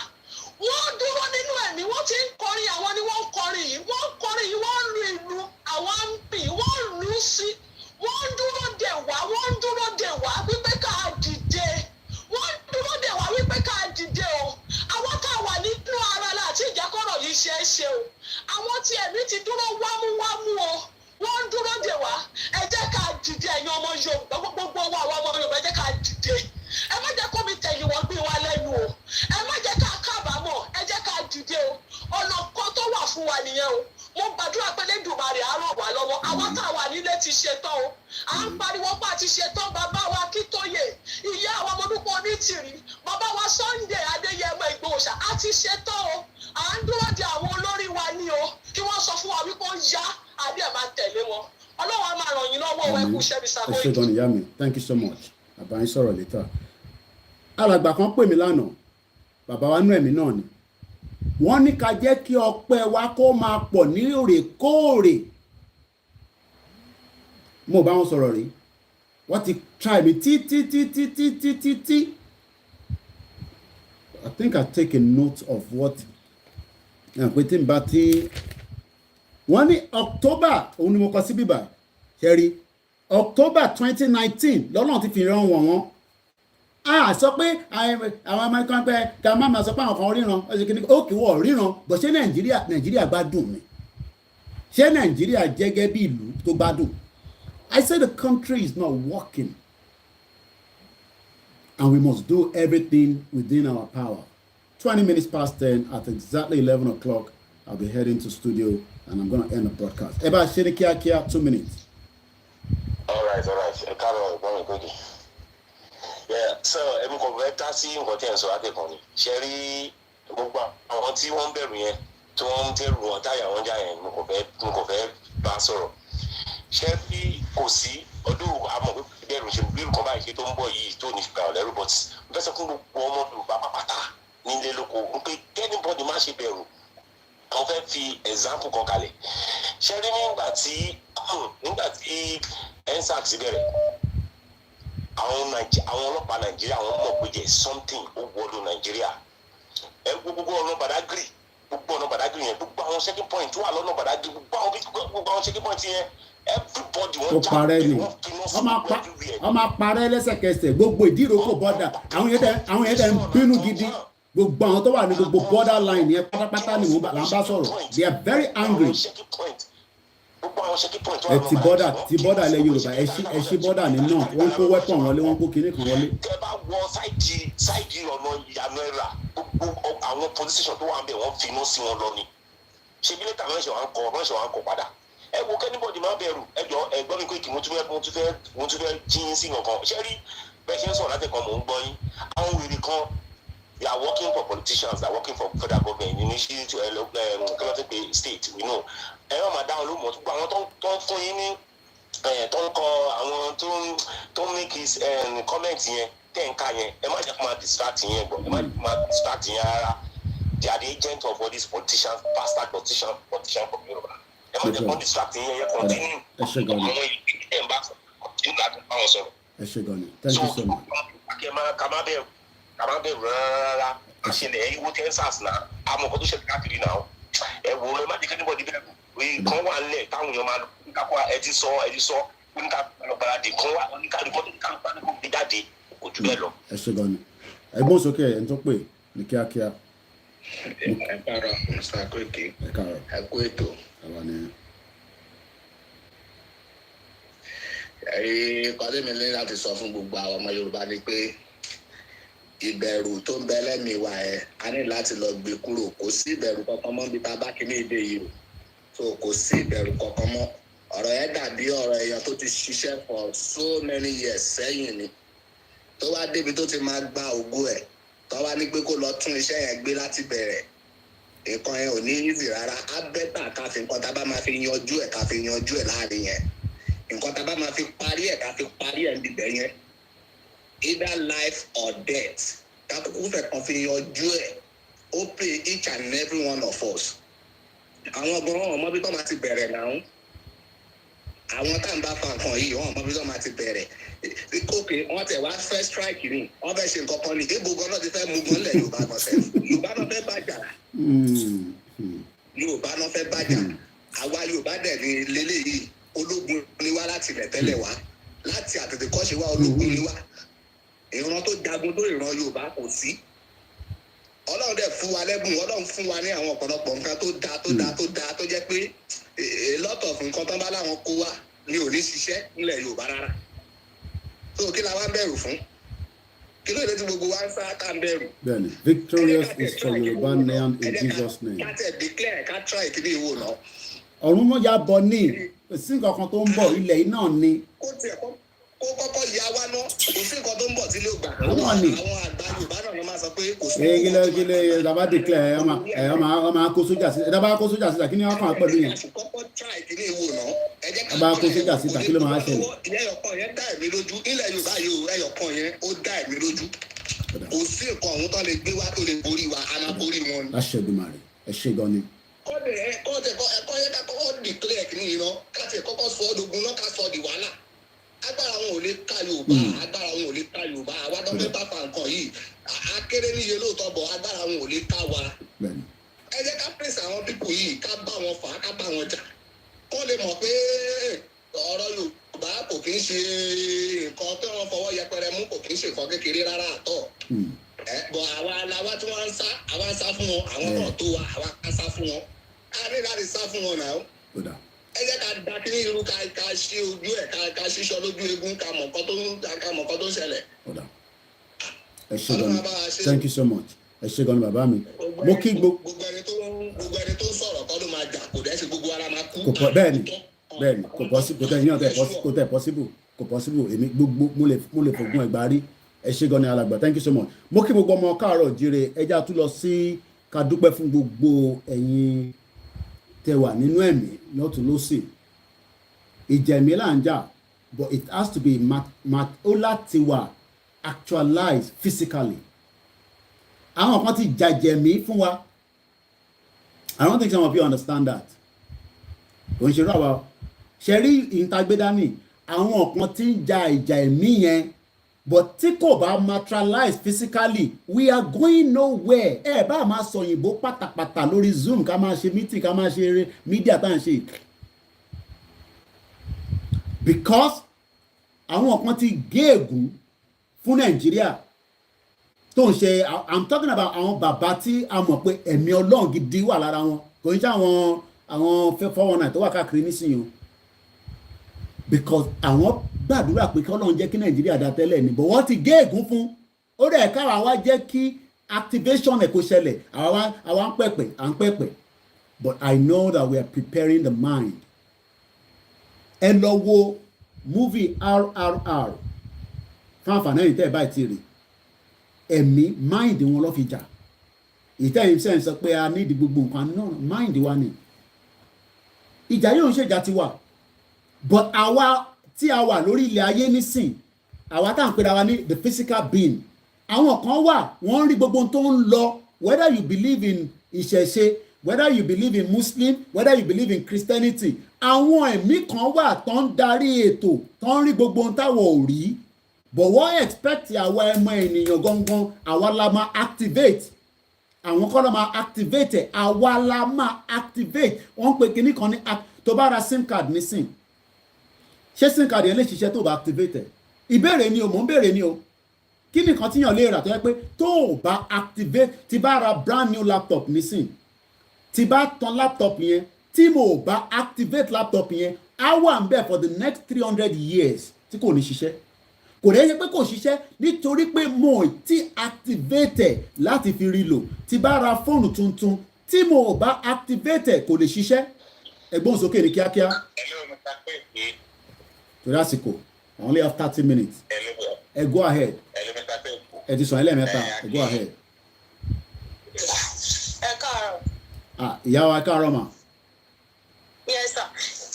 wọ́n dúró nínú ẹ̀mí wọ́n ti ń kọrin àwọn ni wọ́n ń kọrin yìí wọ́n ń kọrin yìí wọ́n ń lu ìlú àwọn àmì wọ́n ń lù ú sí wọ́n ń dúró dè wá wípé ká dìde wọ́n ń dúró dè wá wípé ká dìde o àwọn tá a wà nínú ara la àti ìjákọ̀rọ̀ yìí ṣe é ṣe o àwọn tí ẹ̀mí ti dúró wámúwámú o wọ́n ń dúró dè wá ẹ jẹ́ ká dìde ẹ̀yin ọmọ Yorùbá gbogbo wa àwọn ọmọ Yorùbá ẹ jẹ́ ká dìde ẹ má jẹ́ kó mi tẹ̀yìn wọ́n gbé wa lẹ́nu o ẹ má jẹ́ ká kábàámọ̀ ẹ jẹ́ ká dìde o ọ̀nà kan tó wà fún wa nìyẹn o mo gbàdúrà pé Lédùmarè á ràn wá lọ́wọ́ àwọn tá a wà nílé ti ṣetán o à ń pariwo pé a ti ṣetán bàbá wa Akíntóyè ìyá àwọn ọmọdúnkọ Onítìrí bàbá wa Sunday Adéyẹmọ Ìgbòhòṣà a ti ṣetán o à ń dúró de àwọn olórí wa ní o kí wọ́n sọ fún wa wípé ó yá àbí ẹ̀ máa tẹ̀lé wọn Ọlọ́run á máa ràn yín lọ́wọ́ ẹ kú iṣẹ́ mi sàkóyè. ẹ ṣé gan ìyá mi thank you so much àbáyín sọ̀rọ̀ later. Alàgbà kan pè mí lánàá bàbá wa nú ẹ̀mí náà ni wọ́n ní ká jẹ́ kí ọpẹ́ wa kó máa pọ̀ ní òrèkóòrè mo bá wọn sọ̀rọ̀ rí wọ́n ti try mi títí. I think I take a note of what pé tí n bá tí wọ́n ní October òun ni mo kọ sí bíbá ṣẹ́rí October 2019 lọ́nà ti fi ràn wọ́n sọ pé àwọn American pé ká má máa sọ pé àwọn kan ríran ọ̀sẹ̀ kìíní ó kì wọ́n ríran bọ̀ ṣé Nàìjíríà gbádùn mi ṣé Nàìjíríà jẹ́gẹ́ bí ìlú tó gbádùn I say the country is not working and we must do everything within our power. 20 minutes past 10 at exactly 11 o'clock I'll be heading to studio and I'm going to end the broadcast. Ẹ bá ṣe ní kíákíá 2 minutes. All right. Ẹ káàárọ̀ ẹ̀gbọ́n mi kókè. So ẹ̀mí kò fẹ́ dá sí nǹkan tí ẹ̀ ń sọ akẹ́kọ̀ọ́ ni. Ṣé rí gbogbo àwọn tí wọ́n ń bẹ̀rù yẹn tí wọ́n ń tẹ̀rù wọn táyà wọn já yẹn mo kò fẹ́ bá sọ̀rọ̀. Ṣé bí kò sí ọdún àmọ̀ pé bẹ̀rù ṣe bí nǹkan báyìí kékeré tó ń bọ̀ yìí tó ní fìgbà lẹ́rù but mo fẹ́ sọ fún gbogbo ọmọ Yorùbá pátá nílé lóko wípé kẹ́nìbọ̀dì má ṣe bẹ̀rù àwọn fẹ́ fi example kan kalẹ̀ ṣe rí nígbà tí ensax bẹ̀rẹ̀ àwọn ọlọ́pàá Nàìjíríà àwọn mọ̀ pé there is something ó wọlé Nàìjíríà gbogbo ọ̀nà Badagry yẹn gbogbo àwọn checking point wà lọ́nà Badagry gbogbo àwọn checking point yẹn everybody wọ́n já wọ́n máa parẹ́ lẹ́sẹ̀kẹsẹ̀ gbogbo ìdíròkò bọ́dà àwọn yẹn tẹ̀ ń bínú gidi gbogbo àwọn tó wà ní gbogbo border line yẹn pátápátá ni là ń bá sọ̀rọ̀ they are very angry. ẹ ti bọ́dà ilẹ̀ Yorùbá ẹ ṣí bọ́dà ní náà wọ́n kó weapon wọlé wọ́n kó kinní kan wọlé. tẹ bá wọ sáìdì ọ̀nà ìyànà ẹ̀rà gbogbo àwọn police station tó wà ń bẹ̀ wọ́n fi iná sí wọn lọ ni ṣebí lẹ́tà ránṣẹ́ wa ń kọ padà ẹ wo kẹ́nìbọ̀dì má bẹ̀rù ẹjọ́ ẹgbọ́n mi Koiki mo tún fẹ́ jíyín sí nǹkan ṣé rí bẹ́ẹ̀ ṣe ń sọ̀rọ̀ láti kan mò ń gbọ́ yín àwọn wèrè kan they are working for politicians they are working for federal government initially to kí state we know ẹ wọ́n máa dáhùn lóhùn gbogbo àwọn tó ń fún yín ní tó ń kọ àwọn tó ń make his comment yẹn tẹ̀ ń ká yẹn ẹ má jẹ́ kó máa distract yẹn gbọ́ ẹ má jẹ́ kó máa distract yẹn rárá they are the agent of all these politicians bastard politicians from Yoruba ẹ má jẹ́ kó distract yẹn yẹn continue àwọn ìdílé ẹ̀ ń bá continue láti bá wọn sọ̀rọ̀. ẹ ṣe gan ni thank you so much. ká má bẹ̀rù rárá àṣẹlẹ̀ ẹ̀yìn wo tensas náà àmọ́ nǹkan tó ṣẹlẹ̀ káàkiri náà ẹ wo ẹ má jẹ́ kẹ́nìbọ̀dì bẹ̀rù kan wà nílẹ̀ táwọn èèyàn máa lò nígbàkọ́ ẹ ti sọ oníkàlọ́gbàradì kan wà oníkàlọ́gbàradì gbé jáde kò jù bẹ́ẹ̀ lọ. ẹ ṣe gan ni ẹgbọ́n sókè ẹ̀ ń tó pè ní kíákíá. ẹ káàárọ̀ Mr. Koiki ẹ kú ètò. ẹ̀rí kọ́lẹ́mì ní láti sọ fún gbogbo àwọn ọmọ Yorùbá ni pé ìbẹ̀rù tó ń bẹ lẹ́mìí wa ẹ̀ a ní láti lọ gbé kúrò kò sí ìbẹ̀rù kankan mọ́ bí ta bá kí ní èdè yìí o so kò sí ìbẹ̀rù kankan mọ́ ọ̀rọ̀ yẹn dàbí ọ̀rọ̀ èèyàn tó ti ṣiṣẹ́ for so many years sẹ́yìn ni tó wá débi tó ti máa gba ògo ẹ̀ tó wá ní pé kó lọ tún iṣẹ́ yẹn gbé láti bẹ̀rẹ̀ nǹkan yẹn ò ní easy rárá á bẹ́tà ká fi nǹkan tá a bá máa fi yanjú ẹ̀ láàrin yẹn nǹkan tá a bá máa fi parí ẹ̀ ká fi parí ẹ̀ níbẹ̀ yẹn either life or death kakúkú fẹ́ kan fi yanjú ẹ̀ ó pay each and every one of us àwọn ọgbọ́n ọmọ bí tó máa ti bẹ̀rẹ̀ náà àwọn tá à ń bá fa nǹkan yìí wọn ọmọ bí tó máa ti bẹ̀rẹ̀ kókè wọn tẹ̀ wá fẹ́ strike ni wọn fẹ́ ṣe nǹkan kan ní ebo gan náà ti fẹ́ mú gan lẹ̀ Yorùbá kan sẹ́f Yorùbá náà fẹ́ bàjá Yorùbá náà fẹ́ bàjá àwa Yorùbá dẹ̀ ni lélẹ́yìí ológun ni wá láti ilẹ̀ tẹ́lẹ̀ wá láti àtètèkọ́ṣe wá ológun ni wá ìran tó jagun tó ìran Yorùbá kò sí Ọlọ́run dẹ̀ fún wa lẹ́bùn Ọlọ́run fún wa ní àwọn ọ̀pọ̀lọpọ̀ nǹkan tó dáa tó jẹ́ pé a lot of nǹkan tán bá láwọn kó wá ni ò ní ṣiṣẹ́ nílẹ̀ Yorùbá rárá so kí la wá ń bẹ̀rù fún kí ló dé tí gbogbo wa ń sá ká ń bẹ̀rù. bẹ́ẹ̀ni victorious is for Yorùbá name in Jesus name. ká tẹ̀ declare ká try kí ni ìwò náà. ọ̀run mọ́jà bọ̀ ní sí nǹkan kan tó ń bọ̀ ilẹ̀ yìí náà ni. kó tiẹ̀ kó kọ́kọ́ ya wá ná kò sí nǹkan tó ń bọ̀ tí ló gbà. àwọn àgbà Yorùbá náà ló máa sọ pé kò sí. kílẹ̀ dàbá declare ọmọ kó sójà síta dàbá kó sójà síta kí ni wọ́n kàn án pẹ̀lú yẹn. kọ́kọ́ try kí ni ìwò náà. dàbá kó sójà síta kí ló máa ṣẹlẹ̀. ẹyọkan yẹn dá ẹ̀mí lójú ilẹ̀ Yorùbá yìí ẹyọkan yẹn ó dá ẹ̀mí lójú. kò sí nǹkan ọ̀hún tó lè gbé wá tó lè borí wa a máa borí wọn. láṣẹ̀dùmarè ẹ ṣe gan ni. ẹ̀kọ́ yẹn ká kọ́kọ́ declare kí ni iná ká tiẹ̀ kọ́kọ́ sọ ọ́ dogun náà ká sọ di wàhálà agbára wọn ò lè ká Yorùbá àwa tó fẹ́ bá fa nǹkan yìí akéré níye lóòótọ́ bọ̀ agbára wọn ò lè ká wa ẹ jẹ́ ká pèsè àwọn pípò yìí ká bá wọn fà á ká bá wọn jà kó lè mọ̀ pé ọ̀rọ̀ Yorùbá kò kí ń ṣe nǹkan tó wọn fọwọ́ yẹpẹrẹ mú kò kí ń ṣe nǹkan kékeré rárá àtọ̀ bọ̀ àwa tí wọ́n ń sá àwa ń sá fún wọn àwọn náà tó wa àwa ń sá fún wọn a ní láti sá fún wọn náà ẹ jẹ́ ká da kí ní irú ká ṣí ojú ẹ̀ ká ṣíṣọ́ lójú eégún ká mọ̀ nǹkan tó ń ṣẹlẹ̀. ẹ ṣe gan ni thank you so much ẹ ṣe gan ni bàbá mi. mo kí gbogbo ẹni tó ń sọ̀rọ̀ kọ́ ló máa jà kò dẹ́ sí gbogbo ara máa kú. bẹ́ẹ̀ni kò possible èmi gbogbo mo lè fògùn ẹ̀gbá rí ẹ ṣe gan ni alàgbà thank you so much. mo kí gbogbo ọmọ káàárọ̀ jíire ẹja tún lọ sí ká dúpẹ́ fún gbogbo ẹ̀yin tẹ wà nínú ẹ̀mí lọ́tún lọ́sì ìjẹ̀mí là ń jà but it has to be ó láti wà actualized physically. Àwọn kan ti jàjẹ̀mí fún wa. I don't think some of you understand that. Òun ṣe rú àwa ṣe rí ìtagbédání àwọn kan ti ń ja ìjà ẹ̀mí yẹn, but tí kò bá materialize physically we are going nowhere. Ẹ bá máa sọ òyìnbó pátápátá lórí Zoom ká máa ṣe meeting ká máa ṣe media tá à ń ṣe, because àwọn kan ti gé ègún fún Nàìjíríà tó ń ṣe. I'm talking about àwọn bàbá tí a mọ̀ pé ẹ̀mí Ọlọ́run gidi wà lára wọn, kò ní ṣe àwọn 419 tó wà káàkiri nísìnyí o, because àwọn gbàdúrà pé kí Ọlọ́run jẹ́ kí Nàìjíríà dá tẹ́lẹ̀ ni, but wọ́n ti gé ègún fún. Ó dẹ̀ kára wá jẹ́ kí activation ẹ̀ kó ṣẹlẹ̀. àwa ń pẹ̀pẹ̀, but I know that we are preparing the mind. Ẹ lọ wo movie RRR fún àǹfààní ẹ̀yìn tẹ́ ẹ̀ báyìí ti rí. Ẹ̀mí mind wọn ló fi jà. Ìtẹ́yìn sẹ́ ń sọ pé a ní ìdí gbogbo nǹkan náà, mind wa ni. Ìjà yóò ń ṣèjà tiwa, but àwa tí a wà lórí ilẹ̀ ayé nísìn, àwa tá à ń pera wa ní the physical being. Àwọn kan wà wọ́n rí gbogbo tó ń lọ, whether you believe in ìṣẹ̀ṣe, whether you believe in Muslim, whether you believe in Christianity. Àwọn ẹ̀mí kan wà tó ń darí ètò, tó ń rí gbogbo ohun táwọn ò rí, but wọ́n expect àwa ẹmọ ènìyàn gangan àwa la máa activate. Àwọn kọ́ ló máa activate, àwa la máa activate. Wọ́n pe kinní kan ní tó bá ra sim card nísìn, ṣé sim card yẹn lè ṣiṣẹ́ tó bá activate? Ìbéèrè ni o, mò ń béèrè ni o. Kí nìkan tíyàn lè rà tó yẹ pé tó o bá activate, tí bá ra brand new laptop nísìn, tí bá tan laptop yẹn, tí mo bá activate laptop yẹn, á wà ń bẹ̀ for the next 300 years tí kò ní ṣiṣẹ́. Kò lè ṣe pé kò ṣiṣẹ́ nítorí pé mo ti activate láti fi rí lò. Tí bá ra fóònù tuntun, tí mo bá activate kò lè ṣiṣẹ́. Ẹgbọ́n sókè ní kíákíá. Torí àsìkò, I only have 30 minutes. Go ahead. Ẹ ti sọ ẹlẹ́mẹ̀ta. Go ahead. Ẹ káàárọ̀. Ìyá wa káàárọ̀ mà. Yes sir.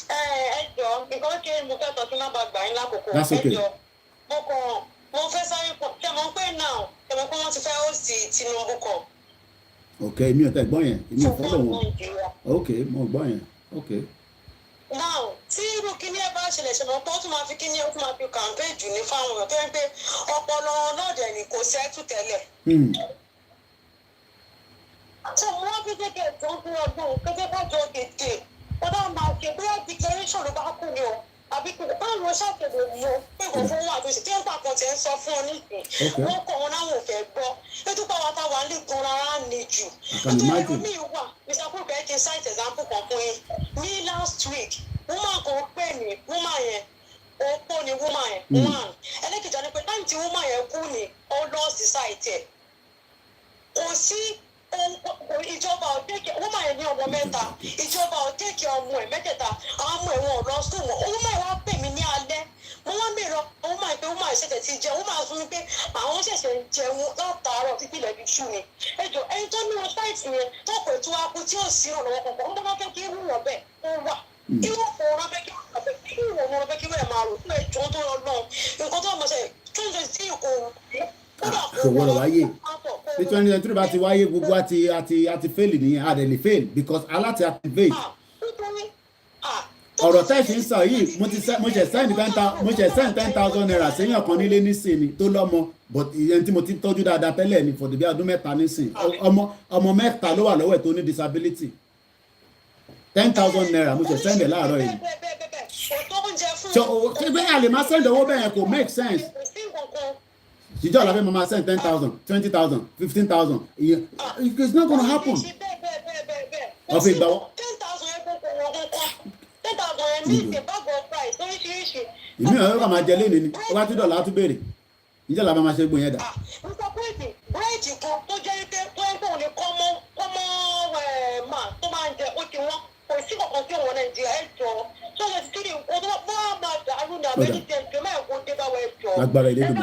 Ẹ jọ nǹkan kí mo fẹ́ tọ́ sí má bàa gbà yín lákòókò. That's okay. Ẹ jọ mo fẹ́ sáré pọ̀ kí ẹ mọ̀ pé now ẹ mọ̀ pé wọ́n ti fẹ́ host Tinubu kan. Ok, mi ò tẹ́ gbọ́ yẹn, èmi ò fọ́lọ̀ wọn. Ok, mo gbọ́ yẹn. Ok. Now tí irú kíní ẹ bá ṣẹlẹ̀ ṣe mọ̀ pé ó tún máa fi kíní ó tún máa fi campaign jù ní fáwọn èèyàn tó ń pé ọpọlọ náà dẹ̀ ni kò sẹ́tù tẹ́lẹ̀. So wọ́n fi jẹ́ kí ẹ̀tọ́ ń fún ọdún kékeré bá jọ gèdè ó dáa máa ṣe bí ẹ̀ declaration ló bá kú ni o àbí báwo ṣàkóso mọ pé kò fún wọn àtúnṣe tí ẹ̀pà kan tẹ̀ ń sọ fún ọ nísìn wọ́n kọ́ wọn láwọn ò fẹ́ gbọ́ ètò pàwọn táwa lè gan rárá ní jù nítorí ẹ̀rọ mi wà Mr. Kúrò bẹ́ẹ̀ kí n cite example kan fún yín ní last week woman kan pè mí woman yẹn opó ni woman yẹn one ẹlẹ́kìtà ni pé táìmù tí woman yẹn kú ni ó lọ́ọ̀sì site ẹ̀ kò sí ìjọba ọ̀tẹ́kẹ̀ woman yẹn ní ọmọ mẹ́ta ìjọba ọ̀tẹ́kẹ̀ ọmọ ẹ̀ mẹ́tẹ̀ẹ̀ta àwọn ọmọ ẹ̀wọ̀n lọ sùn wọn woman yẹn wá pè mí ní alẹ́ mo wá mìíràn woman yẹn pé woman yẹn ṣẹ̀ṣẹ̀ ti jẹ woman fún mi pé àwọn ṣẹ̀ṣẹ̀ ń jẹun látàárọ̀ títí ilẹ̀ fi ṣú ni ẹjọ́ ẹni tó ní wọn sáìtì yẹn tó pè tó wá kú tí ò sí ìrànlọ́wọ́ kankan ń bá fẹ́ kí irú wọn bẹ́ẹ̀ ó wà irú ọ̀pọ̀ ọ̀rọ̀ bẹ́ẹ̀ kí wọ́n fẹ́ kí wọ́n máa rò fún ẹjọ́ tó lọ lọ́n nǹkan tó mọ̀ ṣe tó ń ṣe sí ìkó kò wọ́n lọ wáyé ní 2023 bá ti wáyé gbogbo àti fail nìyẹn a dẹ̀ lè fail because aláti activate ọ̀rọ̀ tẹ́sí ń sọ yìí mo ṣe send 10,000 naira sẹ́yìn ọ̀kan nílé nísìnyí tó lọ́mọ but ìyẹn tí mo ti tọ́jú dáadáa tẹ́lẹ̀ ni for the bí ọdún mẹ́ta nísìnyí ọmọ mẹ́ta ló wà lọ́wọ́ ẹ̀ tó ní disability 10,000 naira mo ṣe send ẹ̀ láàárọ̀ yìí so ṣé a lè máa send owó bẹ́ẹ̀ yẹn kò make sense ìjọ àlàfẹ́ mo máa send 10,000 20,000 15,000 it's not gonna happen ọ̀fẹ́ ìgbà wọ́n. ìmí ọ̀rọ̀ kà máa jẹ lé ní ó bá tún dọ̀là á tún béèrè ìjọ àlàfẹ́ máa ṣe gbò yẹn dà. búrẹ́dì kan tó jẹ́ pé wọ́n lè kọ́ mọ́ máa tó máa ń jẹ ó ti wọ́n kò sí kankan tí òun Nàìjíríà ẹ̀ jọ sọ́yẹ́ ti kiri nǹkan tó bá máa dàrú ní abẹ́lé jẹ́ ìjọ máa kó dé bá wọ ẹ̀ jọ. lágbára ilé dùn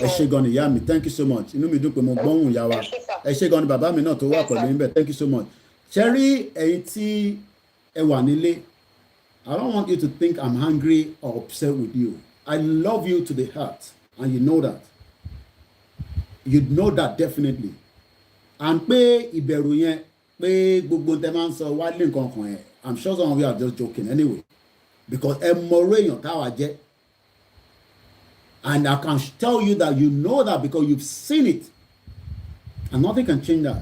ẹ ṣé gan ni ìyá mi thank you so much inú mi dùn pé mo gbọ́hùn ìyá wa ẹ ṣé gan ni bàbá mi náà tó wà pẹ̀lú níbẹ̀ thank you so much ṣe rí ẹ̀yin tí ẹ wà nílé I don't want you to think I'm angry or upset with you. I love you to the heart, and you know that. You know that definitely. And pé ìbẹ̀rù yẹn pé gbogbo tẹ́ máa ń sọ wá lé nǹkan kan yẹn, I'm sure some of you are just joking anyway, because ẹ mọ orí èèyàn táwa jẹ́. And I can tell you that you know that because you've seen it, and nothing can change that.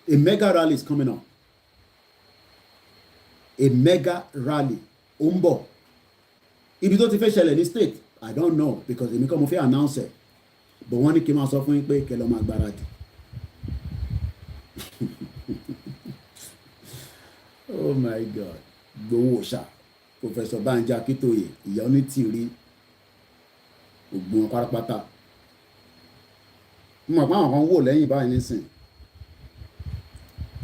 A mega rally is coming up. A mega rally. Umbo. Ibi tó ti fẹ́ ṣẹlẹ̀ ní state, I don't know, because èmi kọ́ mo fẹ́ announce it. But wọ́n ní kí n máa sọ fún yín pé kẹ́ lọ máa gbáradì. Oh my God. Gbowó ṣá. Professor Banji Akintoye, ìyá onítìrí, ògbón pátápátá. Mo mọ̀ pé àwọn kan wò lẹ́yìn báyìí nísìn.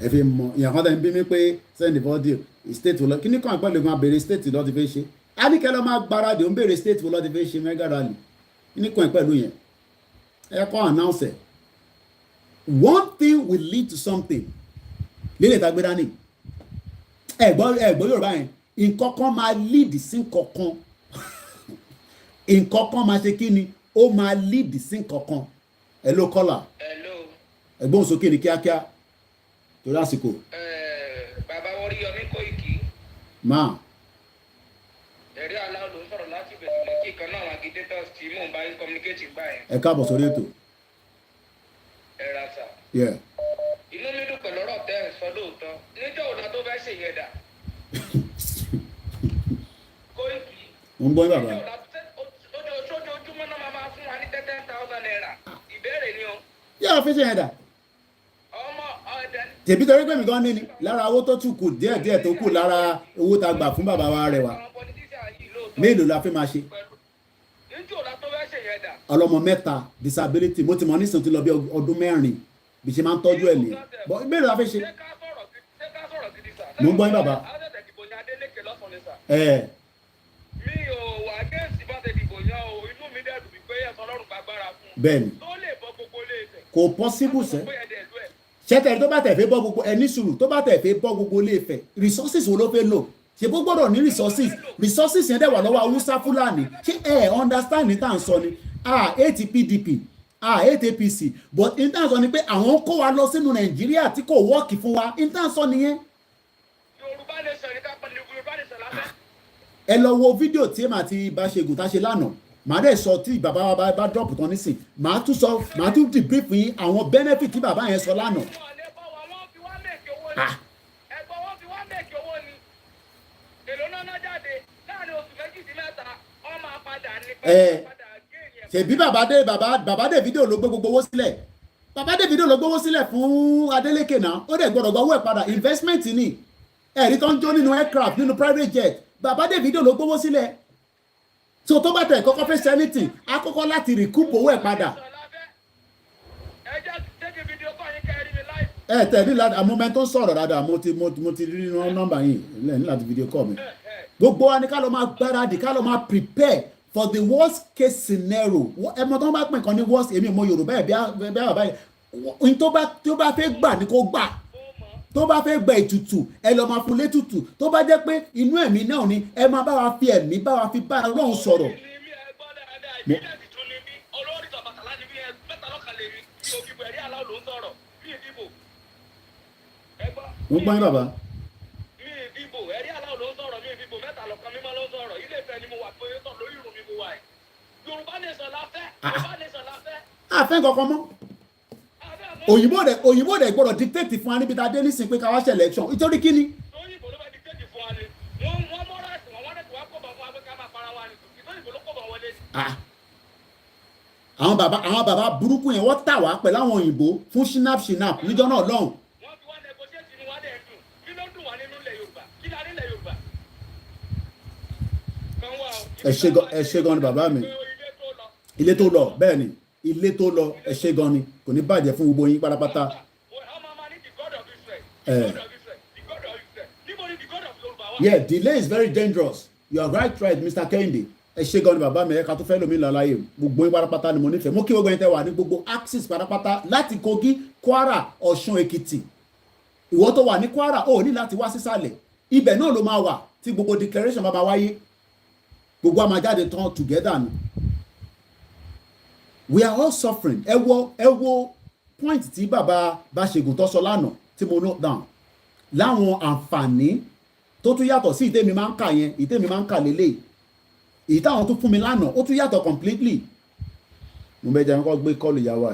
Ẹ fi mọ̀ ìyàn kan tẹ̀ ń bí mi pé send the body state lọ. Kí ni kàn pẹ̀lú máa béèrè state lọ́ ti fẹ́ ṣe? A ní kẹ́ lọ máa gbáradì, ó ń béèrè state lọ́ ti fẹ́ ṣe mega rally. Kí ni kàn pẹ̀lú yẹn? Ẹ kọ́ announce it. One thing will lead to something. Lílẹ̀ ìtagbé dání. Ẹ gbọ́ Yorùbá yẹn. Nǹkan kan máa lead sí nǹkan kan. Nǹkan kan máa ṣe kí ni? Ó máa lead sí nǹkan kan. Hello caller. Hello. Ẹ̀gbọ́n sókè ní kíákíá. Torí àsìkò. Bàbá Oríyọmí Kóìkì. Máa. Ẹ̀rí aláwọ̀ ló ń sọ̀rọ̀ láti bẹ̀rẹ̀ kí kan náà àwọn agitators tí mò ń bá yín communicate gbà yẹn. Ẹ káàbọ̀ sórí ètò. Ẹ ra sà. Yeah. Inú mi dùn pẹ̀lú ọ̀rọ̀ tẹ́ ẹ̀ sọ lóòótọ́. Níjọ́ òun tó fẹ́ ṣe yẹn dà. Kóìkì. Mo ń gbọ́ yín bàbá. Ojoojúmọ́ náà máa fún wa ní 10,000 naira. Ìbéèrè ni o. Yóò fi ṣe yẹn dà. Ọmọ ọ̀dẹ. Tèmi torí pé mi gan ní ni lára owó tó tún kù díẹ̀ tó kù lára owó tá a gbà fún bàbá wa rẹwà. Mélòó la fi máa ṣe? Níjọ́ òun tó fẹ́ ṣe yẹn dà. Ọlọ́mọ mẹ́ta disability mo ti mọ̀ nísìnyí ti lọ bí ọdún mẹ́rin bí ṣe máa ń tọ́jú ẹ̀ lé. Bọ́ mélòó la fi ṣe? Ṣé ká sọ̀rọ̀ gidi sà? Mo ń gbọ́ yín bàbá. Mi ò wà gẹ́ǹsì bá ti dìbò yan o, inú mi dẹ̀ dùn pé ẹ̀sán ọlọ́run gbàgbára fún un. Bẹ́ẹ̀ni. Tó lè bọ́ gbogbo ilé Ifẹ̀. Kò possible sẹ́. Ṣẹ́tẹ̀rí tó bá tẹ̀ fẹ́ bọ́ gbogbo ẹni sùúrù tó bá tẹ̀ fẹ́ bọ́ gbogbo ilé Ifẹ̀ resources wo ló fẹ́ lò? Ṣé bó gbọ́dọ̀ ní resources yẹn dẹ̀ wà lọ́wọ́ Hausa Fúlàní? Ṣé ẹ understand ní tá à ń sọ ni? Hate PDP, hate APC, but ní tá à ń sọ ni pé àwọn kó wa lọ sínú Nàìjíríà tí kò wọ́ọ̀kì fún wa, ní tá à ń sọ nìyẹn. Yorùbá nation ní ká pẹ̀lú Yorùbá nation lábẹ́. Ẹ lọ wo fídíò tí èèmà ti Báṣegùn tá ṣe lánàá, màá dẹ̀ sọ tí bàbá wa bá drop tán nísìn, màá tún debrief yín àwọn benefit tí bàbá yẹn sọ lánàá. Ẹ̀gbọ́n wọn fi wá mẹ́kì owó ni. Èlò náà jáde láàrin oṣù méjì sí mẹ́ta, wọ́n máa padà ní padà géèyàn. Ṣèbí bàbá Davido ló gbé gbogbo owó sílẹ̀. Bàbá Davido ló gbówó sílẹ̀ fún Adeleke náà, ó dẹ̀ gbọ́dọ̀ gbọ́wọ́ ẹ̀ padà, investment ni. Ẹ̀rí tó ń jó nínú aircraft nínú private jet. Bàbá Davido ló gbówó sílẹ̀. So tó bá tẹ̀ kọ́kọ́ fẹ́ ṣe anything, á kọ́kọ́ láti recoup owó ẹ̀ padà. Ẹ jẹ́ tẹ́kì fídíò kọ́ yín kẹ́rin mi láì. Tẹ̀ ní láti àmúmẹ́ tó ń sọ̀rọ̀ dáadáa, mo ti rí nọ́mbà yìí ní láti fídíò kọ́ mi. Gbogbo wa ni ká lọ máa gbáradì, ká lọ máa prepare for the worst case scenario. Ẹ mọ̀ tó ń bá pín kan ní worst, èmi mọ Yorùbá ẹ̀ bí àbá yìí. Tó bá fẹ́ gbà ni kó gbà. Tó bá fẹ́ gba ètùtù ẹ lọ máa fún létùtù. Tó bá jẹ́ pé inú ẹ̀mí náà ni ẹ máa bá wa fi ẹ̀mí bá wa fi bá Ọlọ́run sọ̀rọ̀. Mo gbọ́ yín bàbá. Mi ìdìbò ẹ̀rí aláwọ̀ ló ń sọ̀rọ̀, mi ìdìbò mẹ́ta lọ́kàn mímọ́ ló ń sọ̀rọ̀, ilé Ifẹ̀ ni mo wà pé tọ̀ lórí ìrùn mi mo wà ẹ̀. Yorùbá nation la fẹ́, Yorùbá nation la fẹ́. Àfẹ́ kankan mọ́. Òyìnbó dẹ̀ gbọ́dọ̀ dictate fún wa níbi tá a dé nísìnyí pé ká wá ṣe election. Nítorí kí ni? Òyìnbó ló bá dictate fún wa ni. Wọ́n mọ́ra ẹ̀sìn wọn, wọ́n dẹ̀ tí wàá kó bọ̀ fún wa pé ká máa para wa ni. Ìtòyìnbó ló kó bọ̀ wọlé ni. Àwọn bàbá burúkú yẹn wọ́n tà wá pẹ̀lú àwọn òyìnbó fún shinap níjọ́ náà lọ́hùn. Wọ́n fi wá negotiate ni wá dẹ̀ dùn. Kí ló dùn wá nínú ilẹ̀ Yorùbá? Kí la ní ilẹ̀ Yorùbá? Ẹ ṣé gan ni bàbá mi. Ilé tó lọ bẹ́ẹ̀ ni ilé tó lọ ẹ ṣé gan ni kò ní bàjẹ́ fún gbogbo yín pátápátá. Yeah, delay is very dangerous. You are right, Mr. Kehinde. Ẹ ṣé gan ni bàbá mi ẹ̀ka tó fẹ́ lómi lálàyé gbogbo yín pátápátá ni mo nífẹ̀ẹ́. Mo kí gbogbo yín tẹ́ wà ní gbogbo axis pátápátá láti Kogi, Kwara, Ọ̀ṣun, Èkìtì. Ìwọ tó wà ní Kwara ó ní láti wá sísàlẹ̀. ibẹ̀ náà ló máa wà tí gbogbo declaration bá wáyé gbogbo àmà jáde tán together ni we are all suffering. ẹ wo point tí bàbá Báṣegùn tó sọ lánàá tí mo note down láwọn àǹfààní tó tún yàtọ̀ sí ìtẹ́mi máa ń kà yẹn ìtẹ́mi máa ń kà lélẹ̀ èyí táwọn tó fún mi lánàá ó tún yàtọ̀ completely. mo bẹ jẹun kó gbé kọ́ọ̀lù ìyàwó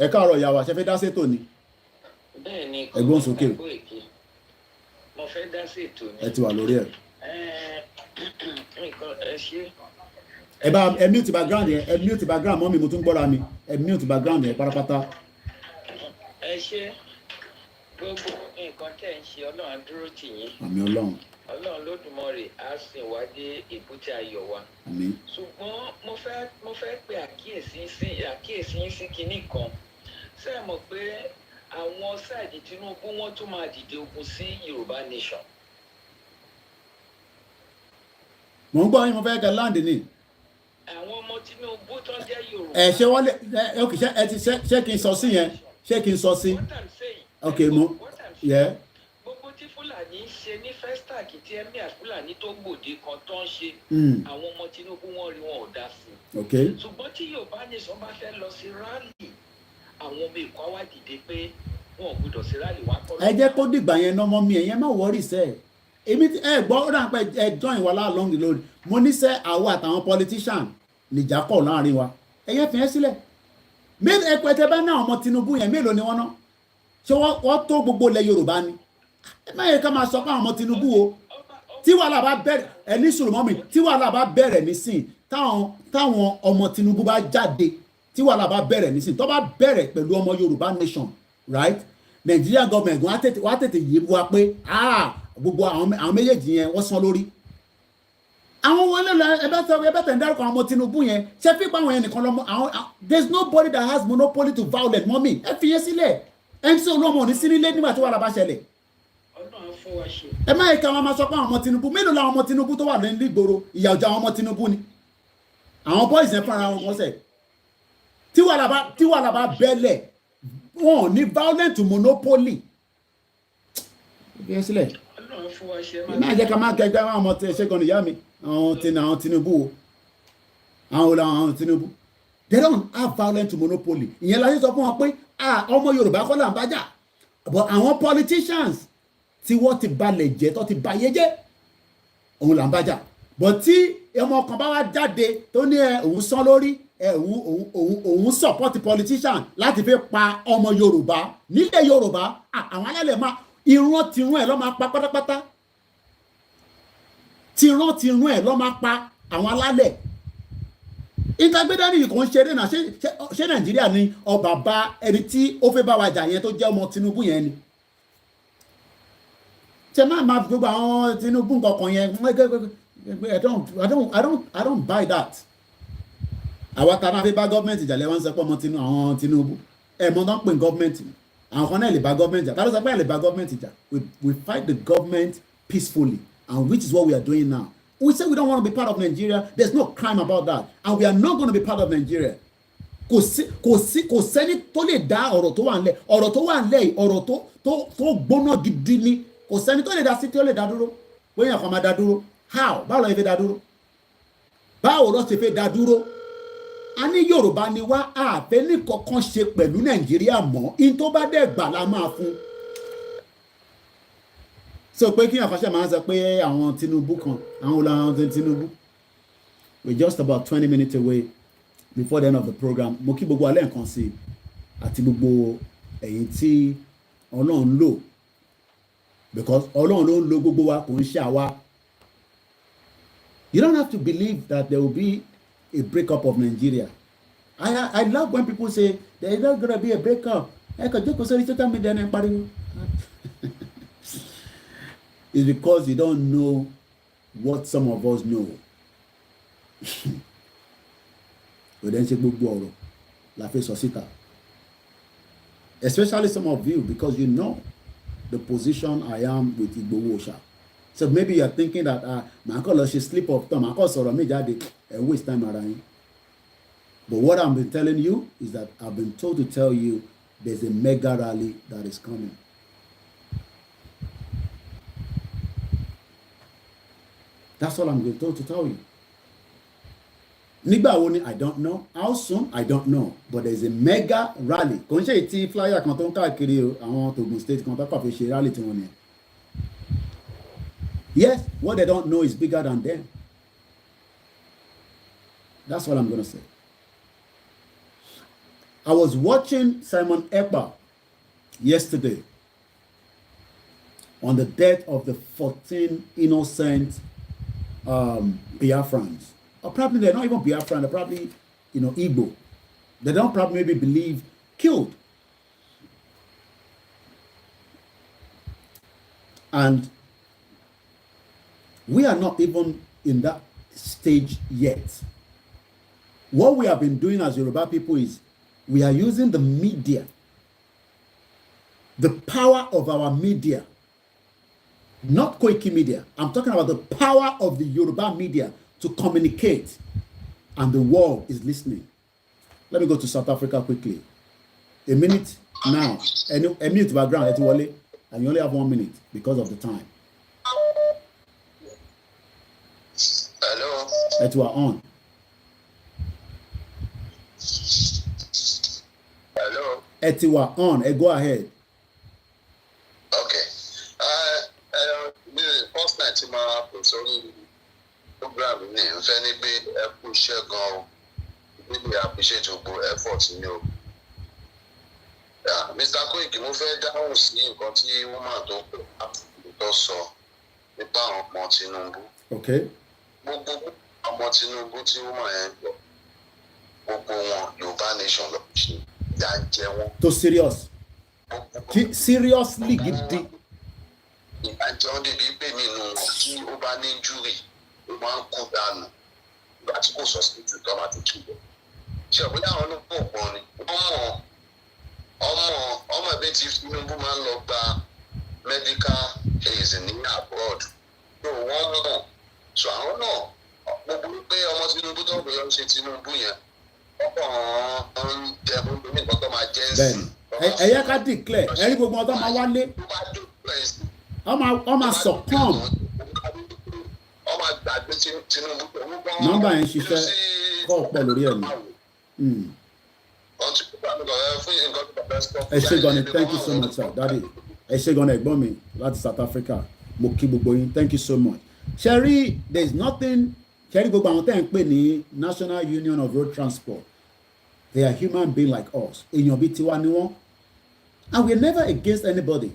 ẹ káàárọ̀ ìyàwó ṣe fẹ́ dá sétò ni. bẹ́ẹ̀ni ẹ̀gbọ́n sókè mo fẹ́ dá sétò ni. ẹ ti wà lórí ẹ̀. nǹkan ẹ ṣe. ẹ bá ẹ mute background yẹn ẹ mute background mọ́ mi mo tún gbọ́ra mi ẹ mute background yẹn pátápátá. ẹ ṣe gbogbo nǹkan tẹ̀ ń ṣe ọlọ́run á dúró tì yín. àmín ọlọ́run. ọlọ́run lódùmarè á sìn wá dé èbúté ayọ̀ wa. àmín. ṣùgbọ́n mo fẹ́ pe àkíyèsí yín sí kinní kan ṣé ẹ mọ̀ pé àwọn sáàdì Tinubu wọ́n tún máa dìde ogun sí Yorùbá nation. mò ń gbọ́ yín mo fẹ́ kẹ́ láǹdì ni. àwọn ọmọ Tinubu tó ń jẹ́ Yorùbá. ẹ ṣé wọ́n lè ẹ ti ṣé kí n sọ sí yẹn ṣé kí n sọ sí. ok mo yẹ. gbogbo tí Fúlàní ń ṣe ní Festac tí emir Fúlàní tó gbòde kan tó ń ṣe àwọn ọmọ Tinubu wọn rí wọn ò dá sí. ok ṣùgbọ́n tí Yorùbá nation bá fẹ́ lọ sí rally àwọn ọmọ Èkó wá dìde pé wọn ò gbọdọ̀ sí rally wá kọ́. ẹ jẹ́ kó dìgbà yẹn náà mọ́ mi ẹ̀yẹn má wọ́rì sẹ́ èmi ẹ gbọ́ ó dàn pé ẹ join wa along the road mo ní sẹ́ àwọn àtàwọn politician nìjà kọ̀ láàrin wa ẹ̀yẹn fi yẹn sílẹ̀ ẹ̀pẹ̀tẹ̀ bá náà ọmọ Tinubu yẹn mélòó ni wọ́n ná ṣé wọ́n tó gbogbo ilẹ̀ Yorùbá ni ẹ má yẹ ká máa sọ pé àwọn ọmọ Tinubu o tí wàhálà bá bẹ̀rẹ̀ ẹ ní sùúrù mọ́ mi tí wàhálà bá bẹ̀rẹ̀ nísìn táwọn ọmọ Tinubu bá jáde tí wàhálà bá bẹ̀rẹ̀ nísìn tó bá bẹ̀rẹ̀ pẹ̀lú ọmọ Yorùbá nation right Nigerian government wá tètè yé wa pé gbogbo àwọn méjèèjì yẹn wọ́n san lórí àwọn wọlé lọ ẹbẹ tẹ̀ ń dárúkọ àwọn ọmọ Tinubu yẹn ṣe fi pa àwọn yẹn nìkan lọ́mọ àwọn there is nobody that has monopoly to violence mọ́mì ẹ fi yẹn sílẹ̀ MC olóòmọ ò ní sí nílé nígbà tí wàhálà bá ṣẹlẹ̀ ẹ má yẹ kí àwọn máa sọ pé àwọn ọmọ Tinubu mélòó làwọn ọmọ Tinubu tó wà ní ìgboro ìyà ọjà àwọn ọmọ Tinubu ni àwọn boys yẹn fúnra wọn sẹ tí wàhálà bá bẹ́lẹ̀ wọn ò ní violent monopoly ẹ sílẹ̀ náà jẹ́ ká má kẹgbẹ́ àwọn ọmọ ṣẹ́gun ìyá mi àwọn Tinubu o àwọn Tinubu they don't have violent monopoly ìyẹn la ṣe sọ fún wọn pé ọmọ Yorùbá kọ́ là ń bájà but àwọn politicians tí wọ́n ti balẹ̀ jẹ́ tó ti bayé jẹ́ òun là ń bájà but tí ọmọ kan bá wá jáde tó ní òun sán lórí òun support politician láti fi pa ọmọ Yorùbá nílẹ̀ Yorùbá àwọn alálẹ̀ máa tirun ẹ̀ lọ́ máa pa pátápátá tirun ẹ̀ lọ́ máa pa àwọn alálẹ̀ ìtagbẹ́dání yìí kò ń ṣeré náà ṣé Nàìjíríà ni ọba bá ẹni tí ó fẹ́ bá wa jà yẹn tó jẹ́ ọmọ Tinubu yẹn ni ṣe máa gbogbo àwọn Tinubu nǹkan yẹn I don't buy that àwa ta náà fi bá gọ́ọ̀mẹ̀ntì jà lẹ́wọ̀n sọ pé ọmọ àwọn Tinubu mọ́ tán pè ní gọ́ọ̀mẹ̀ntì àwọn kan náà lè bá gọ́ọ̀mẹ̀ntì jà tá ló sọ pé lè bá gọ́ọ̀mẹ̀ntì jà we fight the government peacefully and which is what we are doing now. We say we don't want to be part of Nigeria. There's no crime about that. And we are not going to be part of Nigeria. Kò sẹ́ni tó lè dá ọ̀rọ̀ tó wà nílẹ̀. Ọ̀rọ̀ tó wà nílẹ̀ ọ̀rọ̀ tó gbóná gidi ni. Kò sẹ́ni tó lè dá sí tí ó lè dá dúró. Wọ́n yàn kàn máa dá dúró. How? Báwo ló ṣe fẹ́ dá dúró? Báwo ló ṣe fẹ́ dá dúró? A ní Yorùbá ni wá àfẹ́ ní kankan ṣe pẹ̀lú Nàìjíríà mọ́. In tó bá dẹ̀ gbà la máa fún. So pé kí àfàṣẹ máa ń sọ pé àwọn Tinubu kan àwọn olùhàn Tinubu we're just about 20 minutes away before the end of the program mo kí gbogbo alẹ́ nǹkan sí àti gbogbo ẹ̀yin tí Ọlọ́run lò because Ọlọ́run ló ń lo gbogbo wa kò ń ṣe àwa. You don't have to believe that there will be a breakup of Nigeria. I love when people say there is not gonna be a breakup. Ẹ kàn jókòó sórí social media ní pariwo. It's because you don't know what some of us know. But then ṣe gbogbo ọ̀rọ̀ la fẹ́ sọ síta. Especially some of you because you know the position I am with Igboho Oòṣà. So maybe you are thinking that màá kọ́ lọ ṣe slip of tongue, màá kọ́ sọ̀rọ̀ mi jáde and waste time ara yín. But what I've been telling you is that I've been told to tell you there's a mega rally that is coming. That's all I'm going to tell you. Nígbà wo ni I don't know. How soon I don't know. But there is a mega rally. Kò ń ṣe tí flyer kan tó ń káàkiri o, àwọn Togun State kan tó kàn fi ṣe rally tí wọ́n ní. Yes, what they don't know is bigger than them. That's what I'm going to say. I was watching Simon Ekpa yesterday on the death of the 14 innocent Biafrans. Or probably they're not even Biafran, they're probably, Igbo. They don't probably maybe believe killed. And we are not even in that stage yet. What we have been doing as Yoruba people is we are using the media, the power of our media, not Koikimedia. I'm talking about the power of the Yoruba media to communicate, and the world is listening. Let me go to South Africa quickly. A minute now. A minute background, and you only have 1 minute because of the time. Hello. That you are on. Hello. You are on. Go ahead. Okay. The first night in my program, I'm very big. I push really appreciate your efforts in you. Mr. Koiki, mo fẹ́ dáhùn sí nǹkan tí woman tó sọ nípa àwọn ọmọ Tinubu. Okay. Gbogbo ọmọ Tinubu tí woman yẹn gbọ́, gbogbo wọn Yorùbá nation lọ ṣe ìyà ń jẹ wọn. To serious. Seriously gidi. Ìyà ń jẹ wọn débi pé nínú wọn tí ó bá ní injury ó máa ń kú dànù ìgbà tí kò sọ sí ìtú tó máa tó kí lọ. Ṣé ọ̀bùnà àwọn olóògùn ọ̀gbọ́n ni ọmọ ẹgbẹ́ tí Tinubu máa ń lọ gba medical aid ní abroad tó wọ́n mọ̀ so àwọn náà gbogbo pé ọmọ Tinubu tó ń pè ọ́ ṣe Tinubu yẹn ọkọ̀ ń jẹ gbogbo ní nǹkan tó máa jẹ́ ń sìn. Ẹ̀yẹ́ ká declare ẹ̀rí gbogbo ọ̀dọ́ máa wálé ọmọ sọ̀kàn. ọmọ àgbàgbé Tinubu nọ́mbà yẹn ṣiṣẹ́ kọ́ ọ̀pọ̀ lórí ẹ̀ ni. Ẹ ṣé gan ni, thank you so much sir daddy. Ẹ ṣé gan ni ẹ̀gbọ́n mi láti South Africa, mo kí gbogbo yín, thank you so much. Sherry, there is nothing. Sherry gbogbo àwọn tẹ́ ń pè ní National Union of Road Transport, they are human beings like us. Èèyàn bíi tiwa ni wọ́n, and we are never against anybody.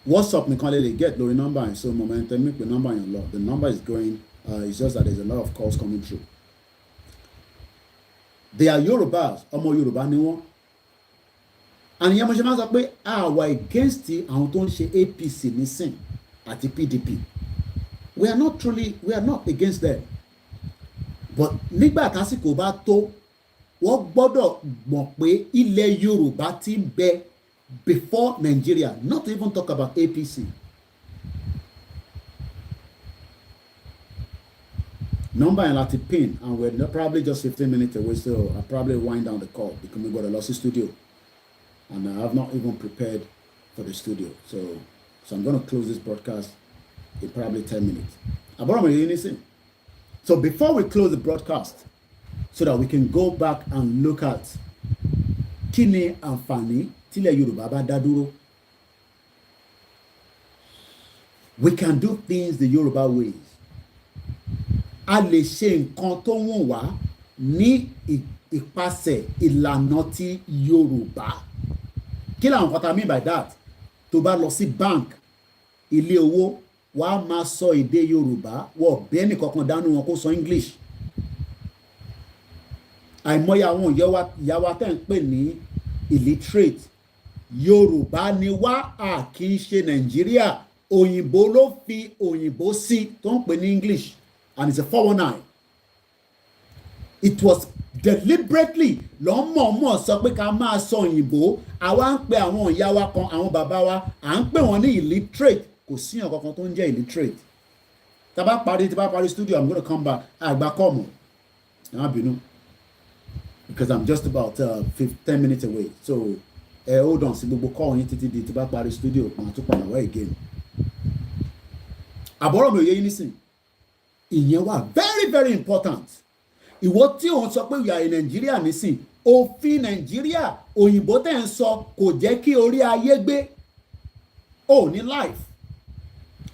WhatsApp nìkan lè get lórí number yẹn, so momentum mi pé number yẹn lọ, the number is going, it's just that there is a lot of calls coming through. They are Yorubas, ọmọ Yorùbá ni wọ́n, and ìyẹn mo ṣe máa ń sọ pé àwa against àwọn tó ń ṣe APC nísìn àti PDP. We are not against them, but nígbà tásìkò bá tó wọ́n gbọ́dọ̀ mọ̀ pé ilẹ̀ Yorùbá ti ń bẹ before Nigeria, not to even talk about APC. Number and láti pin, and we're probably just 15 minutes away, so I'll probably wind down the call because we got a lossy studio, and I have not even prepared for the studio. So I'm going to close this broadcast in probably 10 minutes. So before we close the broadcast, so that we can go back and look at kí ni àǹfààní tílẹ̀ Yorùbá bá dá dúró. We can do things the Yoruba ways. A lè ṣe nǹkan tó wùn wá ní ìpasẹ̀ ìlànà ti Yorùbá. Kí làwọn kan tá mean by that? Tó bá lọ sí bank, ilé owó, wàá máa sọ èdè Yorùbá, wọ́n bẹ́ẹ̀ nìkankan dánú wọn kó sọ English. Àìmọye àwọn ìyáwá tẹ́ ń pè ní illiterate. Yorùbá ni wá, a kì í ṣe Nàìjíríà. Òyìnbó ló fi òyìnbó sí tó ń pè ní English, and it's a 419. It was deliberately lọ́mọ̀ọ́mọ̀ sọ pé ká máa sọ òyìnbó. Àwa ń pe àwọn ìyá wa kan, àwọn bàbá wa, à ń pè wọ́n ní illiterate. Kò síyàn kankan tó ń jẹ́ illiterate. Tá bá parí studio, I'm going to come back. Àgbà kọ́ mọ̀. Ẹ má bínú. Because I'm just about 10 minutes away. So hold on, sí gbogbo call yín títí di tí bá parí studio, màá tún padà wá again. Àbọ̀rọ̀ mi ò yé yín nísìn. ìyẹn wà very very important. Ìwọ tí òun sọ pé you are in Nigeria nísìn, òfin Nàìjíríà òyìnbó tẹ̀ ń sọ kò jẹ́ kí orí ayé gbé. O ní life,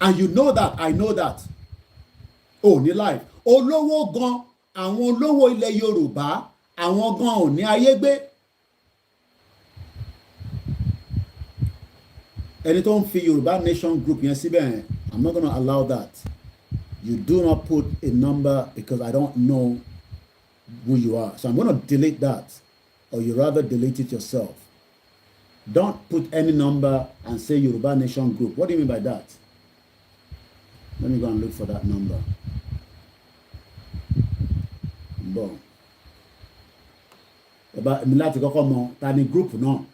and you know that, I know that. O ní life. Olówó gan, àwọn olówó ilẹ̀ Yorùbá, àwọn gan ò ní ayé gbé. Ẹni tó ń fi Yorùbá Nation Group yẹn síbẹ̀, I'm not gonna allow that. You do not put a number because I don't know who you are. So I'm gonna delete that, or you rather delete it yourself. Don't put any number and say Yoruba Nation Group. What do you mean by that? Let me go and look for that number. Boom. About mi láti kọ́kọ́ mọ̀ ta ni group náà.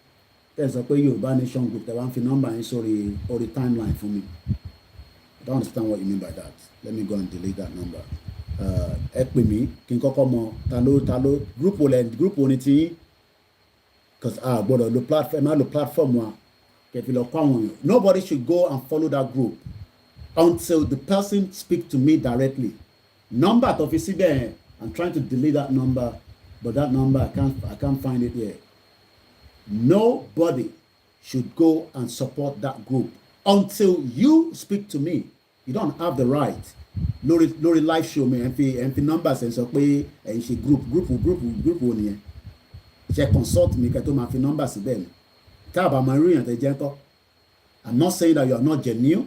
Tẹ́ sọ pé Yoruba Nation Group tẹ́ wá ń fi number yín sórí orí timeline fún mi. I don't understand what you mean by that. Let me go and delete that number. Ẹ pè mí kí n kọ́kọ́ mọ̀ ta ló group wo ni ti yín. Because gbọ́dọ̀ lo platform, not the platform wa. Kẹfì lọ kọ́ àwọn èèyàn. Nobody should go and follow that group until the person speak to me directly. Number tó fi síbẹ̀, I'm trying to delete that number, but that number I can't find it here. Nobody should go and support that group until you speak to me. You don't have the right. Lórí live show mi ẹ fi numbers ẹ sọ pé ẹ ń ṣe group wo nìyẹn. Ṣe consult mi kẹ́ tó máa fi number síbẹ̀ ni. Káàbà máa rí èèyàn tẹ́ jẹ́ tọ́. I'm not saying that you are not genuine,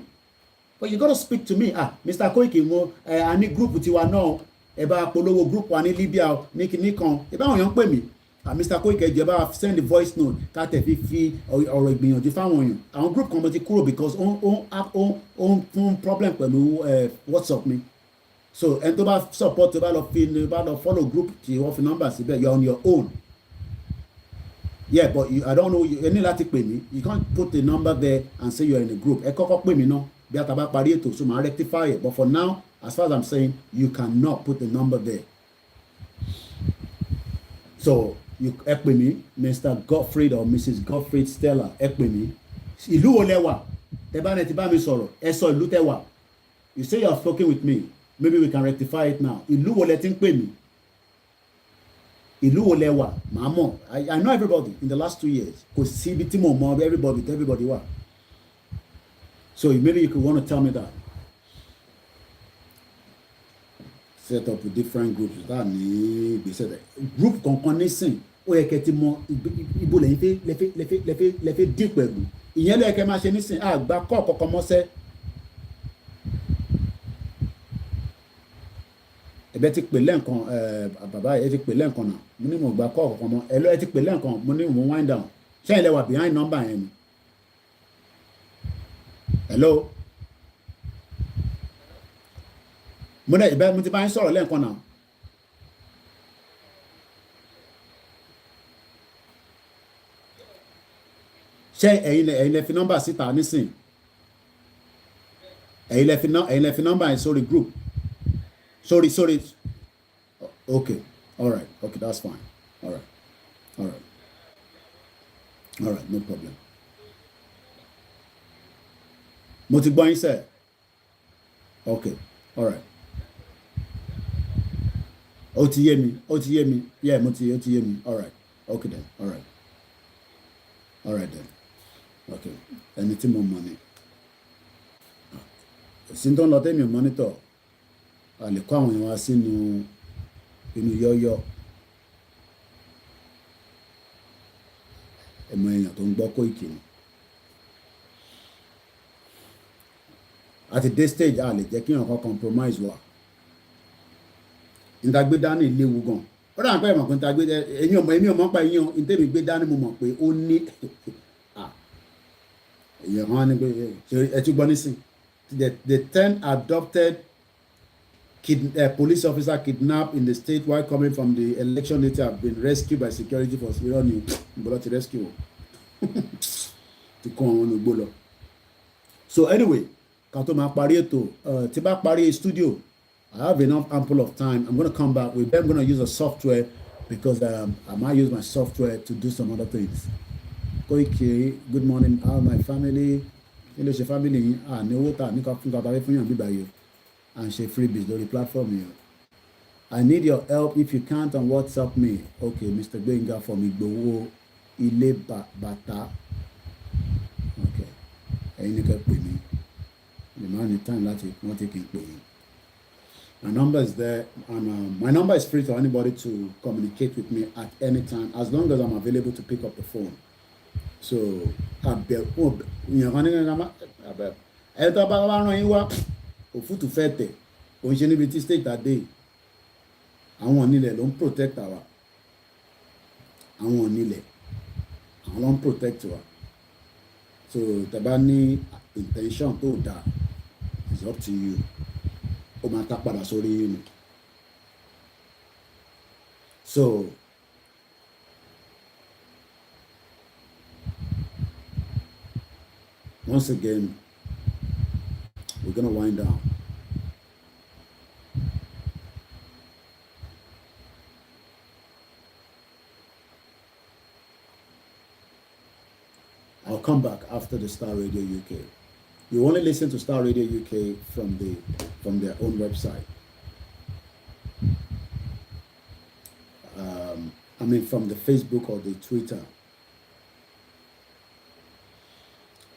but you gotta speak to me. Mr. Koiki mo a ní group tiwa náà ẹ bá polówó group wa ní Libya ní kinní kan ẹ bá àwọn èèyàn pè mí. Mr. Koiki ẹ jẹ́ bá send the voice note ká tẹ̀ fi ọ̀rọ̀ ìgbìyànjú fáwọn èèyàn. Àwọn group kan mo ti kúrò because ó fún problem pẹ̀lú WhatsApp mi. So ẹni tó bá support tó bá lọ follow group tí wọ́n fi number síbẹ̀, you are on your own. Yeah, but I don't know, you ní láti pè mí. You can't put the number there and say you are in a group. Ẹ kọ́kọ́ pè mí náà bí a ta bá parí ètò, so màá rectify it. But for now, as far as I'm saying, you cannot put the number there. So ẹ pè mí, Mr. Godfrey or Mrs. Godfrey Stella, ẹ pè mí. Ìlú wo lẹ wà? Tẹ́ bá ní ti bá mi sọ̀rọ̀, ẹ sọ ìlú tẹ́ wà. You say you are talking with me. Maybe we can rectify it now. Ìlú wo lẹ ti ń pè mí? Ìlú wo lẹ wà? Màá mọ̀. I know everybody in the last 2 years. Kò sí ibi tí mo mọ̀ everybody wà. So maybe you could want to tell me that. Set up with different groups. That ní ìgbésẹ̀ rẹ̀. Group kankan nísìn, ó yẹ kẹ́ ti mọ ibo lẹ́yìn lẹ́fẹ́ dì pẹ̀lú. Ìyẹn ló yẹ kẹ́ máa ṣe nísìn. Àgbà kọ́ kọ̀ọ̀kan mọ́sẹ́. Ẹbẹ ti pè lẹ́ǹkan bàbá ẹ ti pè lẹ́ǹkan náà mo ní mo gba kọ́ ọ̀kan mọ́ ẹ lọ ẹ ti pè lẹ́ǹkan mo ní mo wind down ṣé ilẹ̀ wà behind number yẹn ni. Hello mo ní ìbẹ́ mo ti bá yín sọ̀rọ̀ lẹ́ǹkan náà. Ṣé ẹ̀yin lẹ fi number síta nísìn ẹ̀yin lẹ fi number yẹn sórí group. Sorry. Okay. All right. Okay, that's fine. All right. No problem. Mo ti gbọ́ yín sẹ́. Okay. All right. Ó ti yé mi. Yeah, ó ti yé mi. All right. Okay then. All right then. Okay. Ẹni tí mo mọ̀ ni. Síntọ́ lọ tẹ́mi monitor. A lè kó àwọn èèyàn wá sínú inú yọ́yọ́ ẹ̀mọ èèyàn tó ń gbọ́ Koiki ni. Àti dé stage a lè jẹ́ kí èèyàn kan compromise wa. Ìtagbé dání léwu gan. Ó dà ń pẹ́ ìmọ̀ pé ìtagbé èmi ò mọ̀ pa ìyẹn ìtẹ́mi gbé dání mo mọ̀ pé ó ní èèyàn kan ní pé ẹ ti gbọ́ nísìn. The 10 adopted police officer kidnapped in the state while coming from the election later have been rescued by security force. Irọ́ ni ìbọ̀lọ́ ti rescue ti kọ́ àwọn olùgbò lọ. So anyway, ká tó máa parí ètò tí bá parí studio, I have enough ample of time. I'm going to come back. I'm going to use a software because I might use my software to do some other things. Koiki, good morning, all my family. Ilé ṣe family yín ní owó tà ní ká fún kàtàrí fún yàn bíbá yìí. and ṣe freebies lórí platform yẹn. I need your help. If you can't, on WhatsApp me. Okay, Mr. Gbenga for me gbowó ilé bàtà. Okay, ẹ̀yin ni kẹ́ pè mí. The man in time láti wọ́n ti kì í pè yín. My number is there, and my number is free for anybody to communicate with me at any time, as long as I'm available to pick up the phone. So, ẹ tó bá wá rán yín wá òfútù fẹ́ tẹ̀ òun ṣe níbi tí state àdé àwọn onílẹ̀ ló ń protect wa àwọn onílẹ̀ àwọn ló ń protect wa, so tẹ́ bá ní intention tó dáa, it's up to you. Ó máa ta padà sórí yín ni. So once again, we're gonna wind down. I'll come back after the Star Radio UK. You only listen to Star Radio UK from their own website. I mean, from the Facebook or the Twitter.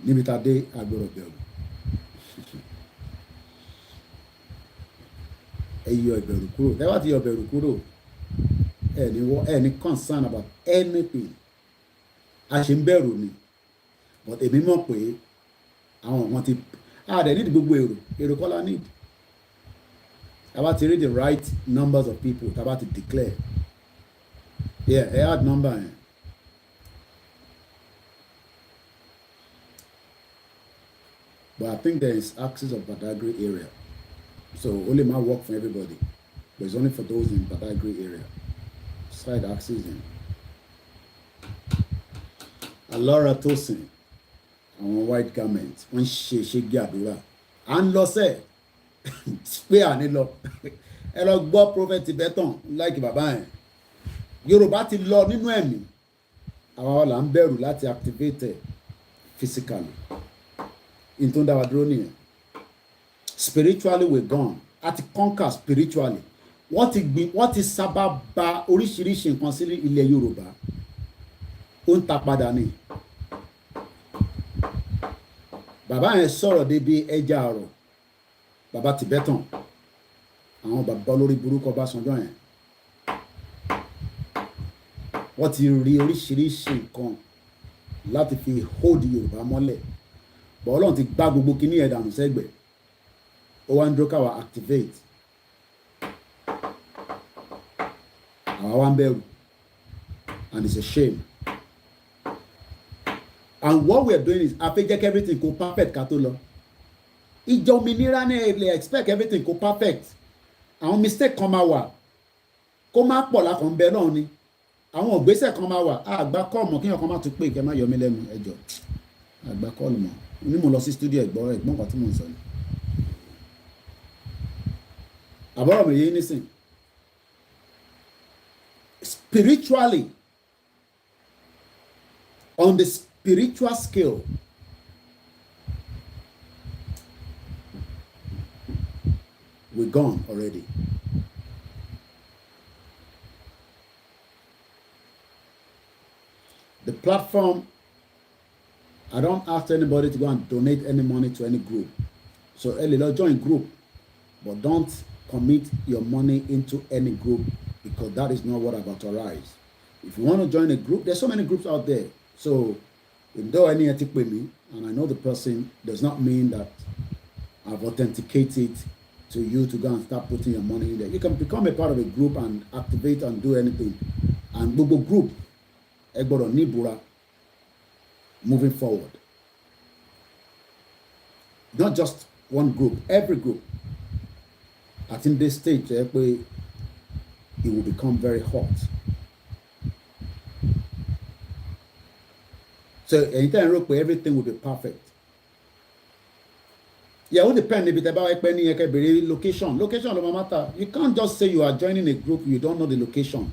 Níbi tá a dé agbọ́dọ̀ bẹ̀rù. Ẹ yọ ìbẹ̀rù kúrò. Tẹ́ bá ti yọ ìbẹ̀rù kúrò, ẹ ní concern about anything. A ṣe ń bẹ̀rù ni, but èmi mọ̀ pé àwọn wọn ti dẹ̀ need gbogbo èrò kọ́ la need. Tá bá ti read the right numbers of people, tá bá ti declare. Yeah, ẹ add number yẹn. But I think there is access of Badagry area. So only my work for everybody. But it's only for those in Badagry area. Side access in. Alora Tosin. Àwọn white garment. Wọ́n ṣe gbàdúrà. À ń lọ sẹ́. Pé à ní lọ. Ẹ lọ gbọ́ prophet Tibetan like bàbá yẹn. Yorùbá ti lọ nínú ẹ̀mí. Àwọn là ń bẹ̀rù láti activate physically. In tó ń dá wa dúró nìyẹn. Spiritually we're gone. At conquer spiritually. Wọ́n ti sábà bà oríṣiríṣi nǹkan sí ilẹ̀ Yorùbá. Ó ń ta padà ni. Bàbá yẹn sọ̀rọ̀ débi ẹja àrọ̀. Bàbá Tibetan. Àwọn bàbá olórí burúkú Ọbásanjọ́ yẹn. Wọ́n ti rí oríṣiríṣi nǹkan láti fi hold Yorùbá mọ́lẹ̀. But Ọlọ́run ti gbá gbogbo kíní ẹ̀ dànù sẹ́gbẹ̀ẹ́. Ó wá ń dúró káwa activate. Àwa wá ń bẹ̀rù. And it's a shame. And what we are doing is a fẹ́ jẹ́ kí everything go perfect ká tó lọ. Ìjọ òmìnira ní ẹ expect everything go perfect. Àwọn mistake kan máa wà. Kó má pọ̀ lákàn bẹ náà ni. Àwọn ògbésẹ̀ kan máa wà. Àgbà kọ́ọ̀mù kíyàn kan má tún pé kẹ́ má yọ mí lẹ́nu ẹjọ́. Àgbà kọ́ọ̀lù mọ́. Ní mo lọ sí studio ẹ̀gbọ́n kan tí mo ń sọ ni. Àbọ̀rọ̀ mi yé nísìn. Spiritually, on the spiritual scale, we're gone already. The platform, I don't ask anybody to go and donate any money to any group. So, join group, but don't commit your money into any group because that is not what I've authorized. If you want to join a group, there's so many groups out there. So, though any ethic with me, and I know the person, does not mean that I've authenticated to you to go and start putting your money in there. You can become a part of a group and activate and do anything. And Google group, Egboro Nibura, moving forward. Not just one group, every group. I think this stage, it will become very hot. So anytime everything will be perfect. Yeah, it will depend if it's about location. Location no matter. You can't just say you are joining a group, you don't know the location.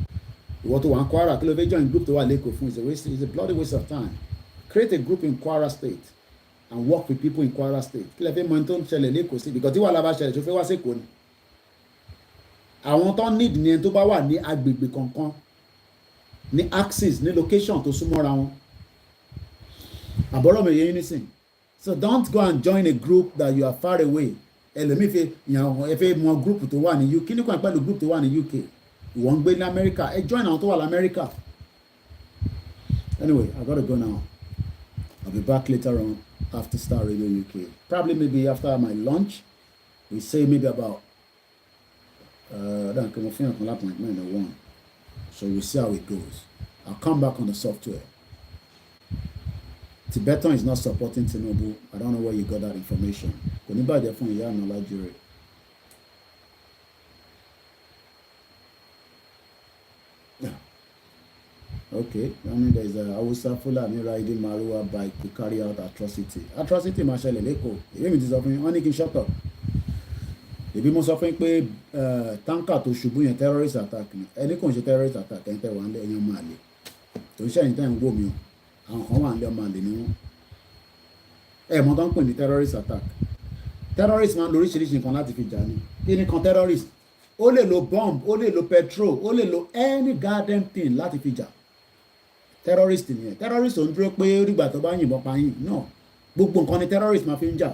You want to inquire, join group to it's a bloody waste of time. Create a group in Kwara State and work with people in Kwara State kí lẹ fẹ́ mọ tó ń ṣẹlẹ̀ lẹ́kọ̀ọ́ sí because tí wàhálà bá ṣẹlẹ̀ tó fẹ́ wá sẹ́kọ̀ọ́ ni àwọn tó need ni ẹni tó bá wà ní agbègbè kankan ní axis ní location tó súnmọ́ra wọn àbọ̀rọ̀ mi yẹ yín nísìn so don't go and join a group that you are far away ẹlòmíì fi yàn ẹ fẹ́ mọ group tó wà ní UK kí ni kàn pẹ̀lú group tó wà ní UK ìwọ ń gbé ní America ẹ join àwọn tó wà ní America anyway I gotta go now I'll be back later on after Star Radio UK probably maybe after my lunch we say maybe about then come off an appointment at 1 so we'll see how it goes. I'll come back on the software. Tibetan is not supporting Tinubu. I don't know where you got that information. Kò ní bàjẹ́ fún ìyá àná lájúre. Okay, I mean there's a Hausa Fulani riding Marua bike to carry out atrocity. Atrocity máa ṣẹlẹ̀ lẹ́kọ̀ọ́. Èmi mi ti sọ fún yín, wọ́n ní kí n shut up. Èbí mo sọ fún yín pé tanker tó ṣubú yẹn terrorist attack ni. Ẹni kò ń ṣe terrorist attack ẹni tẹ́ wà ń lé ẹ̀yàn máa lè. Tó ń ṣe ẹ̀yìn tẹ́ ń wò mí o. Àwọn kan wà ń lé ọmọ àlè ni wọ́n. Mo tó ń pè ní terrorist attack. Terrorist máa ń lo oríṣiríṣi nǹkan láti fi jà ní. Kí ni kan terrorist? Ó lè lo bomb, ó lè lo petrol, ó lè lo any goddamn thing láti fi jà. Terrorist nìyẹn. Terrorist ò ń dúró pé orígbà tó bá yìnbọn pa yín. No. Gbogbo nǹkan ni terrorist máa fi ń jà.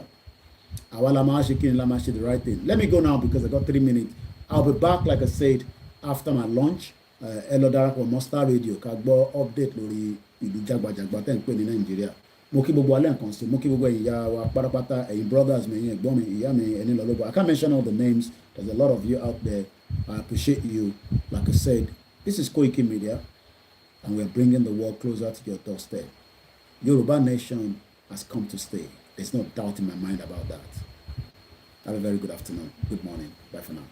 Àwa la máa ṣe kí ni la máa ṣe the right thing. Let me go now because I got 3 minutes. I'll be back like I said after my lunch. Ẹ lọ darapọ̀ mọ́ Star Radio ká gbọ́ update lórí ìlú jagbajagba tẹ́ ń pè ní Nàìjíríà. Mo kí gbogbo alẹ́ nǹkan sí, mo kí gbogbo ẹ̀yin ìyá wa pátápátá, ẹ̀yin brothers mi, ẹ̀yin ẹ̀gbọ́n mi, ìyá mi, ẹni lọ́lọ́gbọ̀. I can't mention all the names. There's a lot of you out there. I appreciate you. Like I said, this is Koikimedia, and we're bringing the world closer to your doorstep. Yoruba nation has come to stay. There's no doubt in my mind about that. Have a very good afternoon. Good morning. Bye for now.